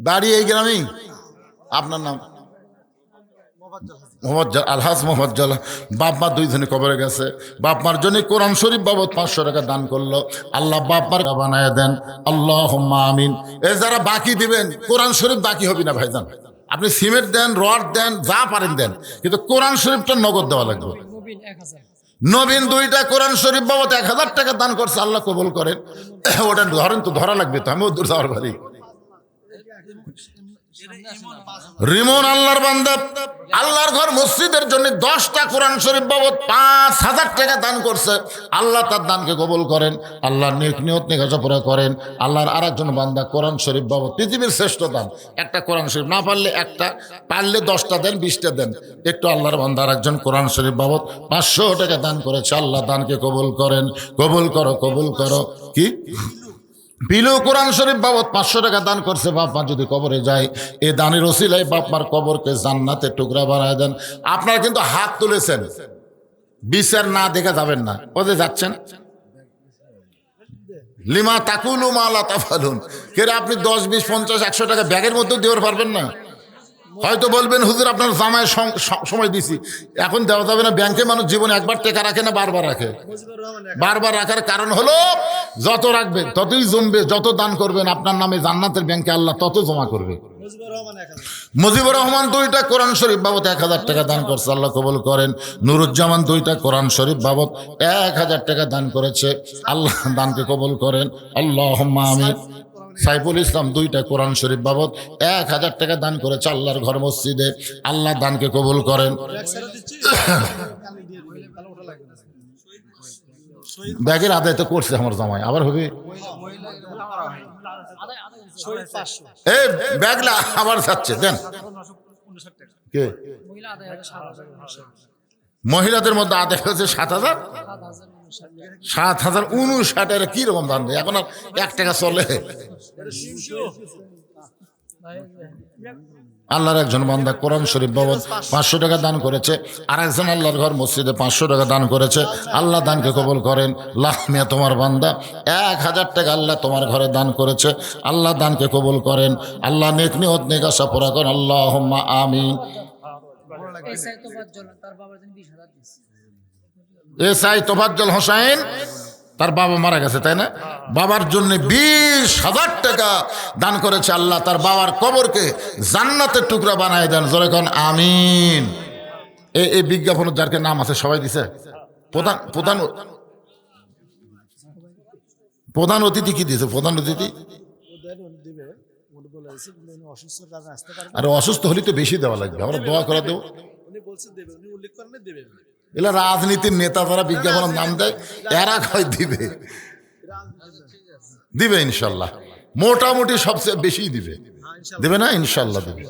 বাড়ি এই গ্রামে। আপনার নাম? আলহাজ মোহাম্মদ। বাপ মা 2 জনে কবরে গেছে, বাপ মার জন্য কোরআন শরীফ বাবদ 500 টাকা দান করলো। আল্লাহ বাপ মার বানায় দেন। আল্লাহুম্মা আমিন। এই যারা বাকি দিবেন, কোরআন শরীফ বাকি হবে না ভাইজান। আপনি সিমেন্ট দেন, রড দেন, যা পারেন দেন, কিন্তু কোরআন শরীফটা নগদ দেওয়া লাগবে। নবীন 2টা কোরআন শরীফ বাবদ 1000 টাকা দান করছে, আল্লাহ কবুল করেন। ওটা ধরেন তো, ধরা লাগবে তো, আমিও দূর যাওয়ার বাড়ি। রিমন আল্লাহর বান্দা আল্লাহর ঘর মসজিদের জন্য 10টা কোরআন শরীফ বাবদ 5,000 টাকা দান করছে। আল্লাহ তার দানকে কবুল করেন, আল্লাহর নেক নিয়ত নেকাজা করেন। আল্লাহর আরেকজন বান্দা কোরআন শরীফ বাবদ পৃথিবীর শ্রেষ্ঠ দান, একটা কোরআন শরীফ, না পারলে একটা, পারলে 10টা দেন, 20টা দেন। একটু আল্লাহর বান্দা আরেকজন কোরআন শরীফ বাবদ 500 টাকা দান করেছে। আল্লাহ দানকে কবুল করেন, কবুল করো, কবুল করো। কি বিলু কোরআন শরীফ বাবদ 500 টাকা দান করছে। বাপ মা যদি কবরে যায়, এ দানের ওসিলায় বাপ মার কবরকে জান্নাতের টুকরা বানায় দেন। আপনারা কিন্তু হাত তুলেছেন, বিচার না দেখে যাবেন না, ওদের যাচ্ছেন। লিমা তাকুলু মা লা তাফালুন, কে আপনি 10, 20, 50, 100 টাকা ব্যাগের মধ্যে দেওয়ার পারবেন না। হয়তো বলবেন হুজুর আপনার জামায় সময় দিছি, এখন দেওয়া যাবে না। ব্যাংকে মানুষ জীবনে একবার টাকা রাখে না, বারবার রাখে। বারবার রাখার কারণ হলো যত রাখবেন ততই জমবে, যত দান করবেন আপনার নামে জান্নাতের ব্যাংকে আল্লাহ তত জমা করবে। মুজিবুর রহমান 2টা কোরআন শরীফ বাবদ 1000 টাকা দান করছে, আল্লাহ কবুল করেন। নুরুজ্জামান 2টা কোরআন শরীফ বাবদ 1000 টাকা দান করেছে, আল্লাহ দানকে কবুল করেন। আল্লাহুম্মা আমিন। সাইফুল ইসলাম 2টা কোরআন শরীফ বাবদ 1000 টাকা দান করেছে আল্লাহর ঘর মসজিদে, আল্লাহ দানকে কবুল করেন। ব্যাগের আদায় তো করছে আমার জামাই, আবার হবে এই ব্যাগলা আবার যাচ্ছে, দেন। কে মহিলাদের মধ্যে আদায় হয়েছে 7,000, 7,059 কি রকম দান দেয়? এখন আর 1 টাকা চলে। আল্লাহর একজন বান্দা কোরআন শরীফ বাবদ 500 টাকা দান করেছে, আর একজন আল্লাহর ঘর মসজিদে 500 টাকা দান করেছে। আল্লাহ দানকে কবুল করেন। লাহমিয়া তোমার বান্দা 1000 টাকা আল্লাহ তোমার ঘরে দান করেছে, আল্লাহ দানকে কবুল করেন। আল্লাহ নেক নিয়ত নেক আশা পুরা করেন। আল্লাহুম্মা আমিন। এসআই তোফাজ্জল হোসেন, তার বাবা মারা গেছে, তাই না? বাবার জন্য 20,000 টাকা দান করেছে। আল্লাহ তার বাবার কবরকে জান্নাতের টুকরা বানায় দেন। জোরে কোন আমিন। এই বিজ্ঞাপন যার নাম আছে সবাই দিছে। প্রধান অতিথি কি দিয়েছে? প্রধান অতিথি আর অসুস্থ হলে তো বেশি দেওয়া লাগবে, আমরা দোয়া করে দেবো। এলা রাজনীতির নেতা যারা বিজ্ঞাপনের নাম দেয়, এরা কয় দিবে, দিবে ইনশাল্লাহ, মোটামুটি সবচেয়ে বেশি দিবে, দেবে না? ইনশাল্লাহ দেবে।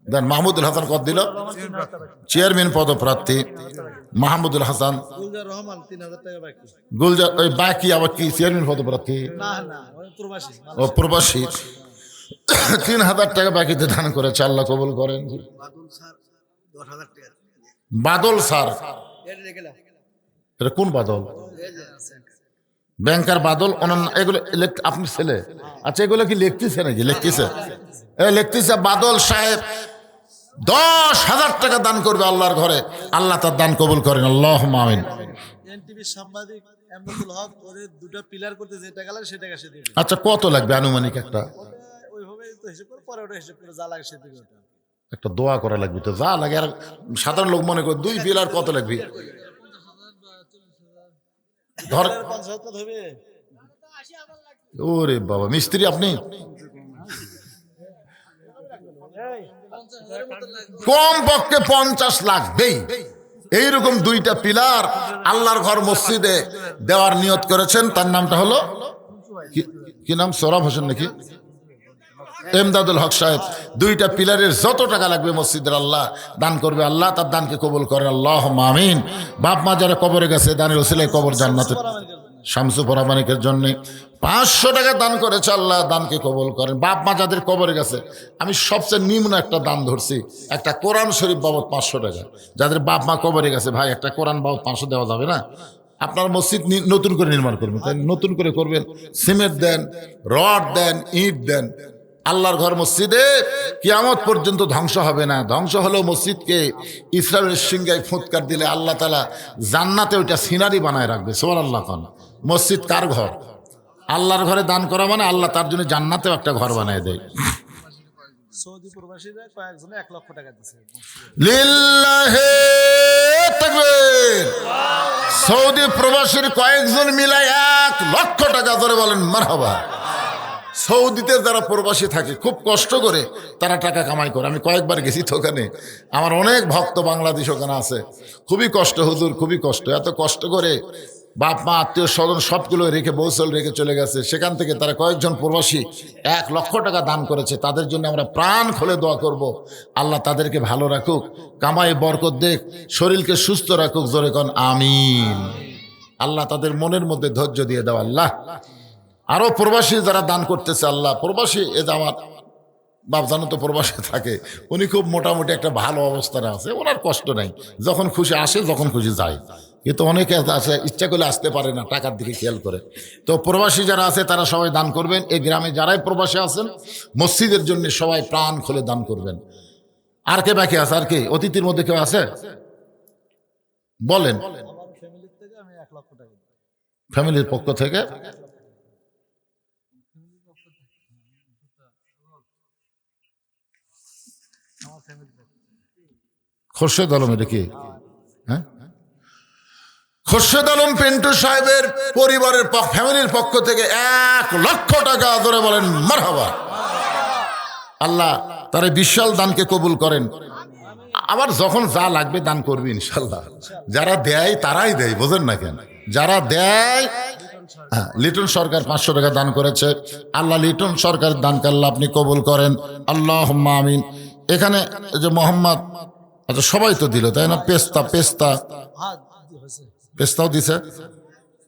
দেন। মাহমুদুল হাসান কত দিল? চেয়ারম্যান পদপ্রার্থী মাহমুদুল হাসান। গুলজার ওই বাকি আবার কি চেয়ারম্যান পদপ্রার্থী? ও প্রবাসী। 3,000 টাকা বাকিতে দান করেছে, আল্লাহ কবুল করেন। বাদল স্যার, এটা কোন বাদল? ব্যাংকার বাদল। এগুলো আপনি ছেলে? আচ্ছা, এগুলো কি লিখতেছে নাকি? লিখতেছে, লিখতেছে। বাদল সাহেব 10,000 টাকা দান করবে আল্লাহর ঘরে, আল্লাহ তার দান কবুল করেন। আল্লাহুম্মা আমিন। আচ্ছা, কত লাগবে আনুমানিক? একটা দোয়া করা লাগবে তো, যা লাগে। আর সাধারণ লোক মনে করে 2 পিলার কত লাগবে? ধর, ওরে বাবা, মিস্ত্রি আপনি? কম পক্ষে 50 লাগবেই। এইরকম 2টা পিলার আল্লাহর ঘর মসজিদে দেওয়ার নিয়ত করেছেন। তার নামটা হলো কি নাম? সোহরাব হোসেন নাকি এমদাদুল হক সাহেব। 2টা পিলারের যত টাকা লাগবে মসজিদের আল্লাহ দান করবে, আল্লাহ তার দানকে কবুল করেন। আল্লাহুম্মা আমিন। বাপ মা যারা কবরে গেছে, দানের ওসিলায় কবর জান্নাতে। শামসু পরামানিকের জন্য 500 টাকা দান করেছে, আল্লাহ দানকে কবুল করেন। বাপ মা যাদের কবরে গেছে, আমি সবচেয়ে নিম্ন একটা দান ধরছি, একটা কোরআন শরীফ বাবদ 500 টাকা। যাদের বাপ মা কবরে গেছে, ভাই একটা কোরআন বাবদ 500 দেওয়া যাবে না? আপনার মসজিদ নতুন করে নির্মাণ করবেন, তাই নতুন করে করবেন। সিমেন্ট দেন, রড দেন, ইট দেন। আল্লাহর ঘর মসজিদে কিয়ামত পর্যন্ত ধ্বংস হবে না। ধ্বংস হলেও মসজিদকে ইসরায়েলের সিংহায় ফুৎকার দিলে আল্লাহ তাআলা জান্নাতে ওইটা সিনারি বানায় রাখবে। সুবহানাল্লাহ। মসজিদ কার ঘর? আল্লাহর ঘরে দান করা মানে আল্লাহ তার জন্য জান্নাতেও একটা ঘর বানায় দেয়। সৌদি প্রবাসীরা কয়েকজনে 1 লক্ষ টাকা দিয়েছে। লিল্লাহি তাকবীর। সৌদি প্রবাসীর কয়েকজন মিলাই 1 লক্ষ টাকা ধরে বলেন মারহাবা। সৌদিতে যারা প্রবাসী থাকে খুব কষ্ট করে তারা টাকা কামাই করে। আমি কয়েকবার গেছি তো ওখানে, আমার অনেক ভক্ত বাংলাদেশ ওখানে আছে। খুবই কষ্ট হুজুর, খুবই কষ্ট। এত কষ্ট করে বাপ মা আত্মীয় স্বজন সবগুলো রেখে বৌসল রেখে চলে গেছে। সেখান থেকে তারা কয়েকজন প্রবাসী 1,00,000 টাকা দান করেছে। তাদের জন্য আমরা প্রাণ খুলে দোয়া করব, আল্লাহ তাদেরকে ভালো রাখুক, কামাই বরকত দেখ, শরীরকে সুস্থ রাখুক। জোরে কোন আমিন। আল্লাহ তাদের মনের মধ্যে ধৈর্য দিয়ে দাও আল্লাহ। আরো প্রবাসী যারা দান করতেছে আল্লাহ, প্রবাসী এ যে আমার বাপ জানো তো প্রবাসে থাকে, উনি খুব মোটামুটি একটা ভালো অবস্থায় আছে, ওনার কষ্ট নাই, যখন খুশি আসে যখন খুশি যায়। কিন্তু অনেকে আছে ইচ্ছা করলে আসতে পারে না, টাকার দিকে খেয়াল করে। তো প্রবাসী যারা আছে তারা সবাই দান করবেন। এই গ্রামে যারাই প্রবাসী আছেন মসজিদের জন্য সবাই প্রাণ খুলে দান করবেন। আর কে বাকি আছে? আর কি অতিথির মধ্যে কেউ আছে বলেন? ফ্যামিলির পক্ষ থেকে খোরশেদ আলম, এটা কি? হ্যাঁ, খোরশেদ আলম পিন্টু সাহেবের পরিবারের ফ্যামিলির পক্ষ থেকে 1,00,000 টাকা। ধরে বলেন মারহাবা। আল্লাহ তার এই বিশাল দানকে কবুল করেন। আবার যখন যা লাগবে দান করবি ইনশাল্লাহ। যারা দেয় তারাই দেয়, বোঝেন না কেন? যারা দেয়। হ্যাঁ, লিটন সরকার 500 টাকা দান করেছে। আল্লাহ লিটন সরকার দানকে আল্লাহ আপনি কবুল করেন, আল্লাহুম্মা আমিন। এখানে যে মোহাম্মদ, আচ্ছা সবাই তো দিল তাই না? পেস্তাও দিছে।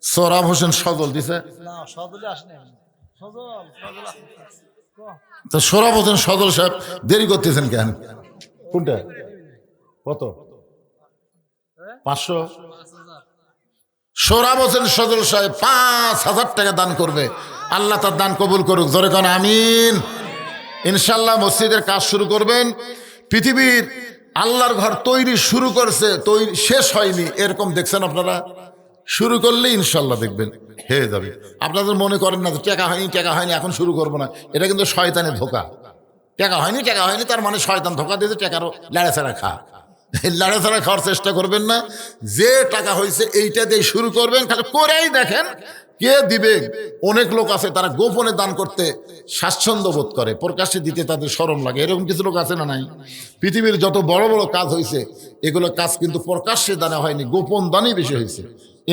সোহরাব হোসেন সজল দিছে। তো সোহরাব হোসেন সজল সাহেব দেরি করতেছেন কেন? কোনটা কত? 500। সোহরাব হোসেন সজল সাহেব 5,000 টাকা দান করবে। আল্লাহ তার দান কবুল করুক। জোরে কোন আমিন। ইনশাল্লাহ মসজিদের কাজ শুরু করবেন। পৃথিবীর আল্লাহর ঘর তৈরি শুরু করছে, তৈরি শেষ হয়নি, এরকম দেখছেন আপনারা? শুরু করলে ইনশাল্লাহ দেখবেন হয়ে যাবে। আপনাদের মনে করেন না যে টাকা হয়নি টাকা হয়নি এখন শুরু করবো না, এটা কিন্তু শয়তানের ধোকা। টাকা হয়নি তার মানে শয়তান ধোকা দিয়েছে, টাকারও লাড়াছাড়া খা। লাড়াছাড়া খাওয়ার চেষ্টা করবেন না। যে টাকা হয়েছে এইটা দিয়ে শুরু করবেন, খালি করেই দেখেন কে দিবে। অনেক লোক আছে তারা গোপনে দান করতে স্বাচ্ছন্দ্য বোধ করে, প্রকাশ্যে দিতে তাদের শরম লাগে। এরকম কিছু লোক আছে না নাই? পৃথিবীর যত বড় বড় কাজ হয়েছে এগুলো কাজ কিন্তু প্রকাশ্যে দানে হয়নি, গোপন দানই বেশি হয়েছে।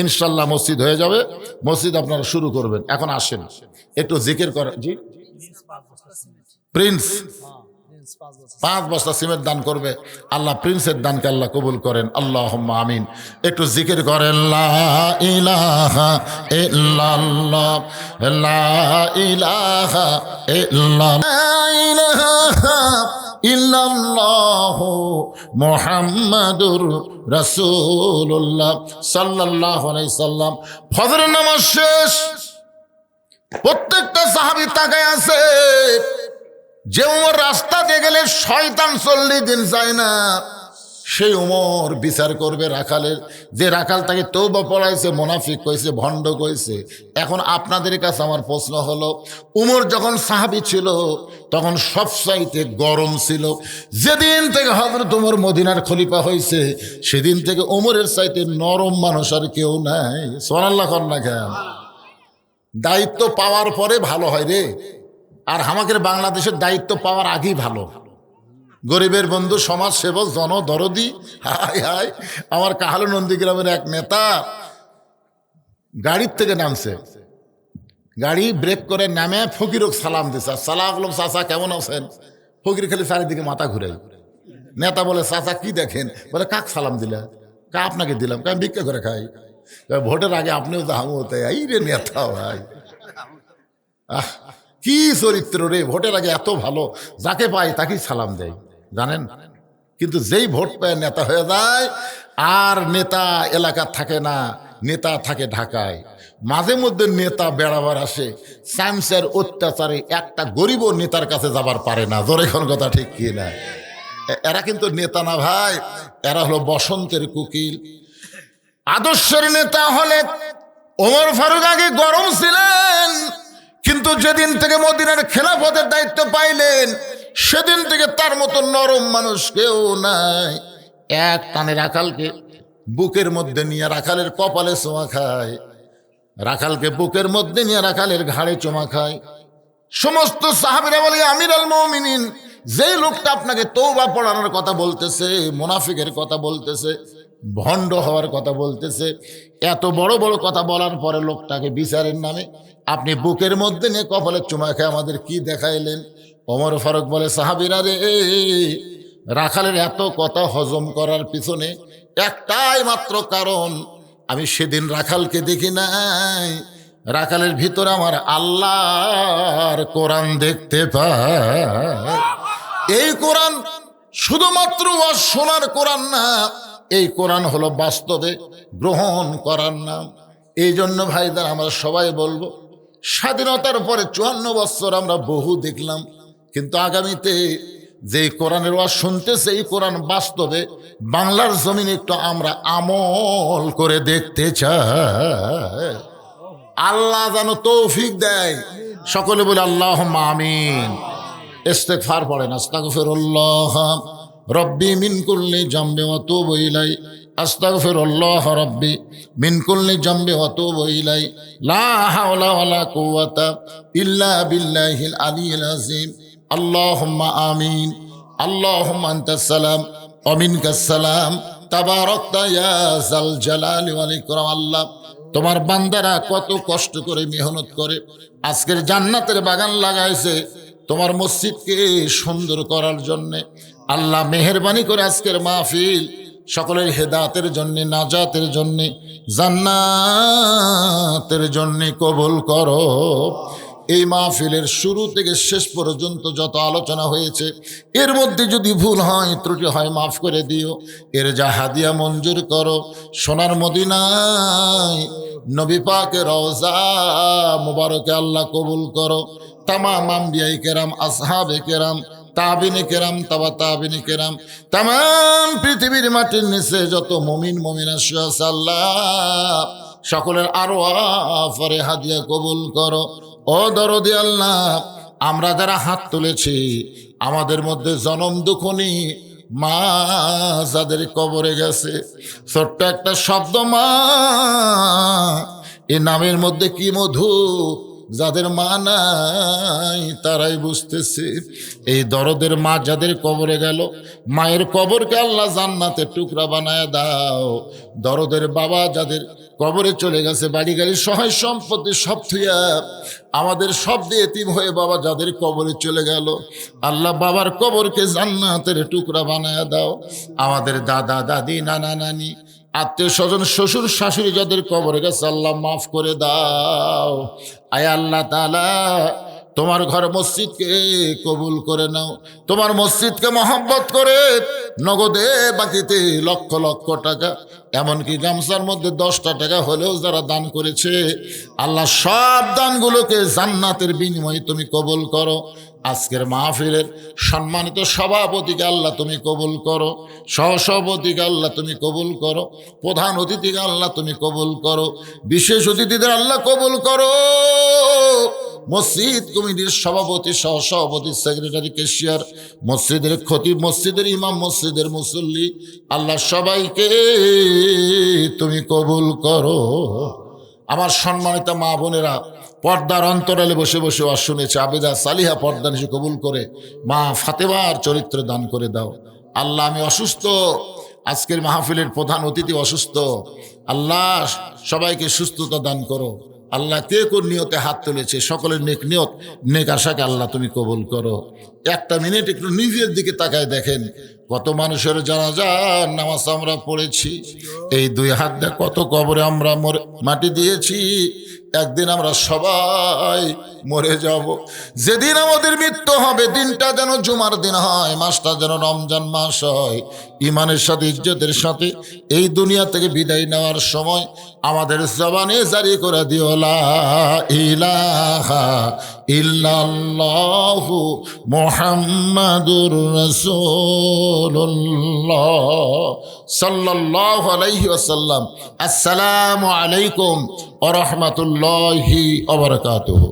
ইনশাল্লাহ মসজিদ হয়ে যাবে, মসজিদ আপনারা শুরু করবেন। এখন আসেন একটু জিকির করেন। জি প্রিন্স 5 বস্তা সিমেন্ট দান করবে। আল্লাহ প্রিন্সের দানকে আল্লাহ কবুল করেন, আল্লাহুম্মা আমিন। একটু জিকির করেন, লা ইলাহা ইল্লাল্লাহ, লা ইলাহা ইল্লাল্লাহ, লা ইলাহা ইল্লাল্লাহু মুহাম্মাদুর রাসূলুল্লাহ সাল্লাল্লাহু আলাইহি সাল্লাম। ফজরের নামাজ শেষ, প্রত্যেকটা সাহাবী তাকায় আছে। যে উমর রাস্তা দিয়ে গেলে শয়তান 40 দিন যায় না, সেই উমর বিচার করবে রাখালের। যে রাখাল তাকে তওবা পড়াইছে, মুনাফিক কইছে, ভণ্ড কইছে। এখন আপনাদের কাছে আমার প্রশ্ন হলো, উমর যখন সাহাবী ছিল তখন সবচাইতে গরম ছিল। যেদিন থেকে হযরত উমর মদিনার খলিফা হয়েছে সেদিন থেকে উমরের চাইতে নরম মানুষ আর কেউ নাই। সুবহানাল্লাহ কর না কেন? দায়িত্ব পাওয়ার পরে ভালো হয় রে। আর আমাদের বাংলাদেশের দায়িত্ব পাওয়ার আগেই ভালো। গরিবের বন্ধু, সমাজ সেবক, জনদরদি। হায় হায়, আমার কাহালু নন্দীগ্রামের এক নেতা গাড়ির থেকে নামছে, গাড়ি ব্রেক করে নামে ফকিরক সালাম দিছে। সালাম আলাইকুম চাচা, কেমন আছেন? ফকির খালি চারিদিকে মাথা ঘুরাই। নেতা বলে, চাচা কি দেখেন? বলে, কাক সালাম দিলা? কা আপনাকে দিলাম, আমি ভিক্ষা করে খাই। ভোটের আগে আপনিও তো হামু হতে। এই রে নেতা ভাই, আহ কি চরিত্র রে! ভোটের আগে এত ভালো, যাকে পায় তাকেই সালাম দেয়, জানেন? কিন্তু যেই ভোট পায় নেতা হয়ে যায়, আর নেতা এলাকা থাকে না, নেতা থাকে ঢাকায়। মাঝে মধ্যে নেতা বেড়াবার আসে, সায়েন্সের অত্যাচারে একটা গরিব নেতার কাছে যাবার পারে না। জোরে কোন কথা ঠিক কি না? এরা কিন্তু নেতা না ভাই, এরা হলো বসন্তের কোকিল। আদর্শের নেতা হলে ওমর ফারুক আগে গরম ছিলেন, কিন্তু যেদিন থেকে মদিনার খেলাফতের দায়িত্ব পাইলেন সেদিন থেকে তার মতো নরম মানুষ কেউ নাই। এক টানে রাখালকে বুকের মধ্যে নিয়ে রাখালের কপালে চুমা খায়, রাখালকে বুকের মধ্যে নিয়ে রাখালের ঘাড়ে চুমা খায়। সমস্ত সাহাবীরা বলে আমিরুল মুমিনিন, যেই লোকটা আপনাকে তওবা পড়ানোর কথা বলতেছে, মুনাফিকের কথা বলতেছে, ভণ্ড হওয়ার কথা বলতেছে, এত বড় বড় কথা বলার পরে লোকটাকে বিচারের নামে আপনি বুকের মধ্যে নিয়ে কপালে চুমা খেয়ে আমাদের কি দেখাইলেন? ওমর ফারুক বলে, সাহাবীরা রে, রাখালের এত কথা হজম করার পিছনে একটাই মাত্র কারণ, আমি সেদিন রাখালকে দেখি নাই, রাখালের ভিতরে আমার আল্লাহর কোরআন দেখতে পাই। এই কোরআন শুধুমাত্র শোনার কোরআন না, এই কোরআন হলো বাস্তবে গ্রহণ করার নাম। এই জন্য ভাইদের আমরা সবাই বলবো, স্বাধীনতার পরে 54 বছর আমরা বহু দেখলাম, কিন্তু আগামীতে যে কোরআনের ওয়াজ শুনতেছে, এই কোরআন বাস্তবে বাংলার জমিনে একটু আমরা আমল করে দেখতে চাই। আল্লাহ যেন তৌফিক দেয়। সকলে বলে আল্লাহুম্মা আমিন। ইস্তিগফার পড়েন, আস্তাগফিরুল্লাহ রব্বি মিন কুল্লি জামবি ওয়া তুবু ইলাই, আস্তাগফিরুল্লাহ রব্বি মিন কুল্লি জামবি ওয়া তুবু ইলাই, লা হাওলা ওয়ালা কুওয়াতা ইল্লা বিল্লাহিল আলিয়্যিল আযীম। আল্লাহুম্মা আমিন। আল্লাহুম্মা আনতাস সালাম ওয়া মিনকাস সালাম, তাবারাকতা ইয়া যাল জালালি ওয়াল ইকরাম। আল্লাহ, তোমার বান্দারা কত কষ্ট করে মেহনত করে আজকের জান্নাতের বাগান লাগাইছে তোমার মসজিদকে সুন্দর করার জন্যে। আল্লাহ মেহেরবানি করে আজকের মাহফিল সকলের হেদায়েতের জন্যে, নাজাতের জন্যে, জান্নাতের জন্যে কবুল করো। এই মাহফিলের শুরু থেকে শেষ পর্যন্ত যত আলোচনা হয়েছে, এর মধ্যে যদি ভুল হয়, ত্রুটি হয়, মাফ করে দিও। এর যা হাদিয়া মঞ্জুর করো, সোনার মদিনায় নবী পাকের রওজা মুবারকে আল্লাহ কবুল করো। তামাম আম্বিয়াই কেরাম, আসহাবে কেরাম, তাবিনে কেরাম, তাবা তাবিনে কেরাম, তামাম পৃথিবীর মাটির নিচে যত মুমিন মুমিনা আছে আল্লাহ সকলের আরো আফরে হাদিয়া কবুল করো। ও দরদি আল্লাহ, আমরা যারা হাত তুলেছি, আমাদের মধ্যে জনম দুঃখনি মা যাদের কবরে গেছে, ছোট্ট একটা শব্দ মা, এই নামের মধ্যে কি মধু, যাদের মা নাই তারাই বুঝতেছে। এই দরদের মা যাদের কবরে গেল, মায়ের কবরকে আল্লাহ জান্নাতের টুকরা বানায় দাও। দরদের বাবা যাদের কবরে চলে গেছে, বাড়ি গাড়ি সহায় সম্পত্তি সব থুইয়া আমাদের সব দিয়ে এতিম হয়ে বাবা যাদের কবরে চলে গেল, আল্লাহ বাবার কবরকে জান্নাতের টুকরা বানায় দাও। আমাদের দাদা দাদি, নানা নানি, আত্মীয় স্বজন, শ্বশুর শাশুড়ি যাদের কবরে গেছে, আল্লাহ মাফ করে দাও। আয় আল্লাহ তাআলা, তোমার ঘর মসজিদকে কবুল করে নাও। তোমার মসজিদকে মহব্বত করে নগদে বাকিতে লক্ষ লক্ষ টাকা, এমনকি গামছার মধ্যে 10টা টাকা হলেও যারা দান করেছে, আল্লাহ সব দানগুলোকে জান্নাতের বিনিময়ে তুমি কবুল করো। আজকের মাহফিলের সম্মানিত সভাপতিকে আল্লাহ তুমি কবুল করো, সহসভাপতিকে আল্লাহ তুমি কবুল করো, প্রধান অতিথিকে আল্লাহ তুমি কবুল করো, বিশেষ অতিথিদের আল্লাহ কবুল করো। মসজিদ কমিটির সভাপতি, সহসভাপতি, সেক্রেটারি, ক্যাশিয়ার, মসজিদের খতিব, মসজিদের ইমাম, মসজিদের মুসল্লি, আল্লাহ সবাইকে তুমি কবুল করো। আমার সম্মানিত মা বোনেরা, পর্দার অন্তরালে বসে বসে ওয়াজ শুনেছে, আবেদা সালিহা পর্দা নিশে কবুল করে মা ফাতেমার চরিত্র দান করে দাও। আল্লাহ, আমি অসুস্থ, আজকের মাহফিলের প্রধান অতিথি অসুস্থ, আল্লাহ সবাইকে সুস্থতা দান করো। আল্লাহ কে কোন নিয়তে হাত তুলেছে, সকলের নেক নিয়ত, নেক আশাকে আল্লাহ তুমি কবুল করো। একটা মিনিট একটু নিজের দিকে তাকায় দেখেন, কত মানুষের জানাজার নামাজ আমরা পড়েছি, এই 2 হাত দিয়ে কত কবরে আমরা মাটি দিয়েছি। একদিন আমরা সবাই মরে যাব। যেদিন আমাদের মৃত্যু হবে, দিনটা যেন জুমার দিন হয়, মাসটা যেন রমজান মাস হয়। ইমানের সাথে, ইজ্জতের সাথে এই দুনিয়া থেকে বিদায় নেওয়ার সময় আমাদের জবানে জারি করে দিও, লা ইলাহা ইল্লাল্লাহু মুহাম্মাদুর রাসূলুল্লাহ সাল্লাল্লাহু আলাইহি ওয়াসাল্লাম। আসসালামু আলাইকুম ওয়া রাহমাতুল্লাহি ওয়া বারাকাতুহু।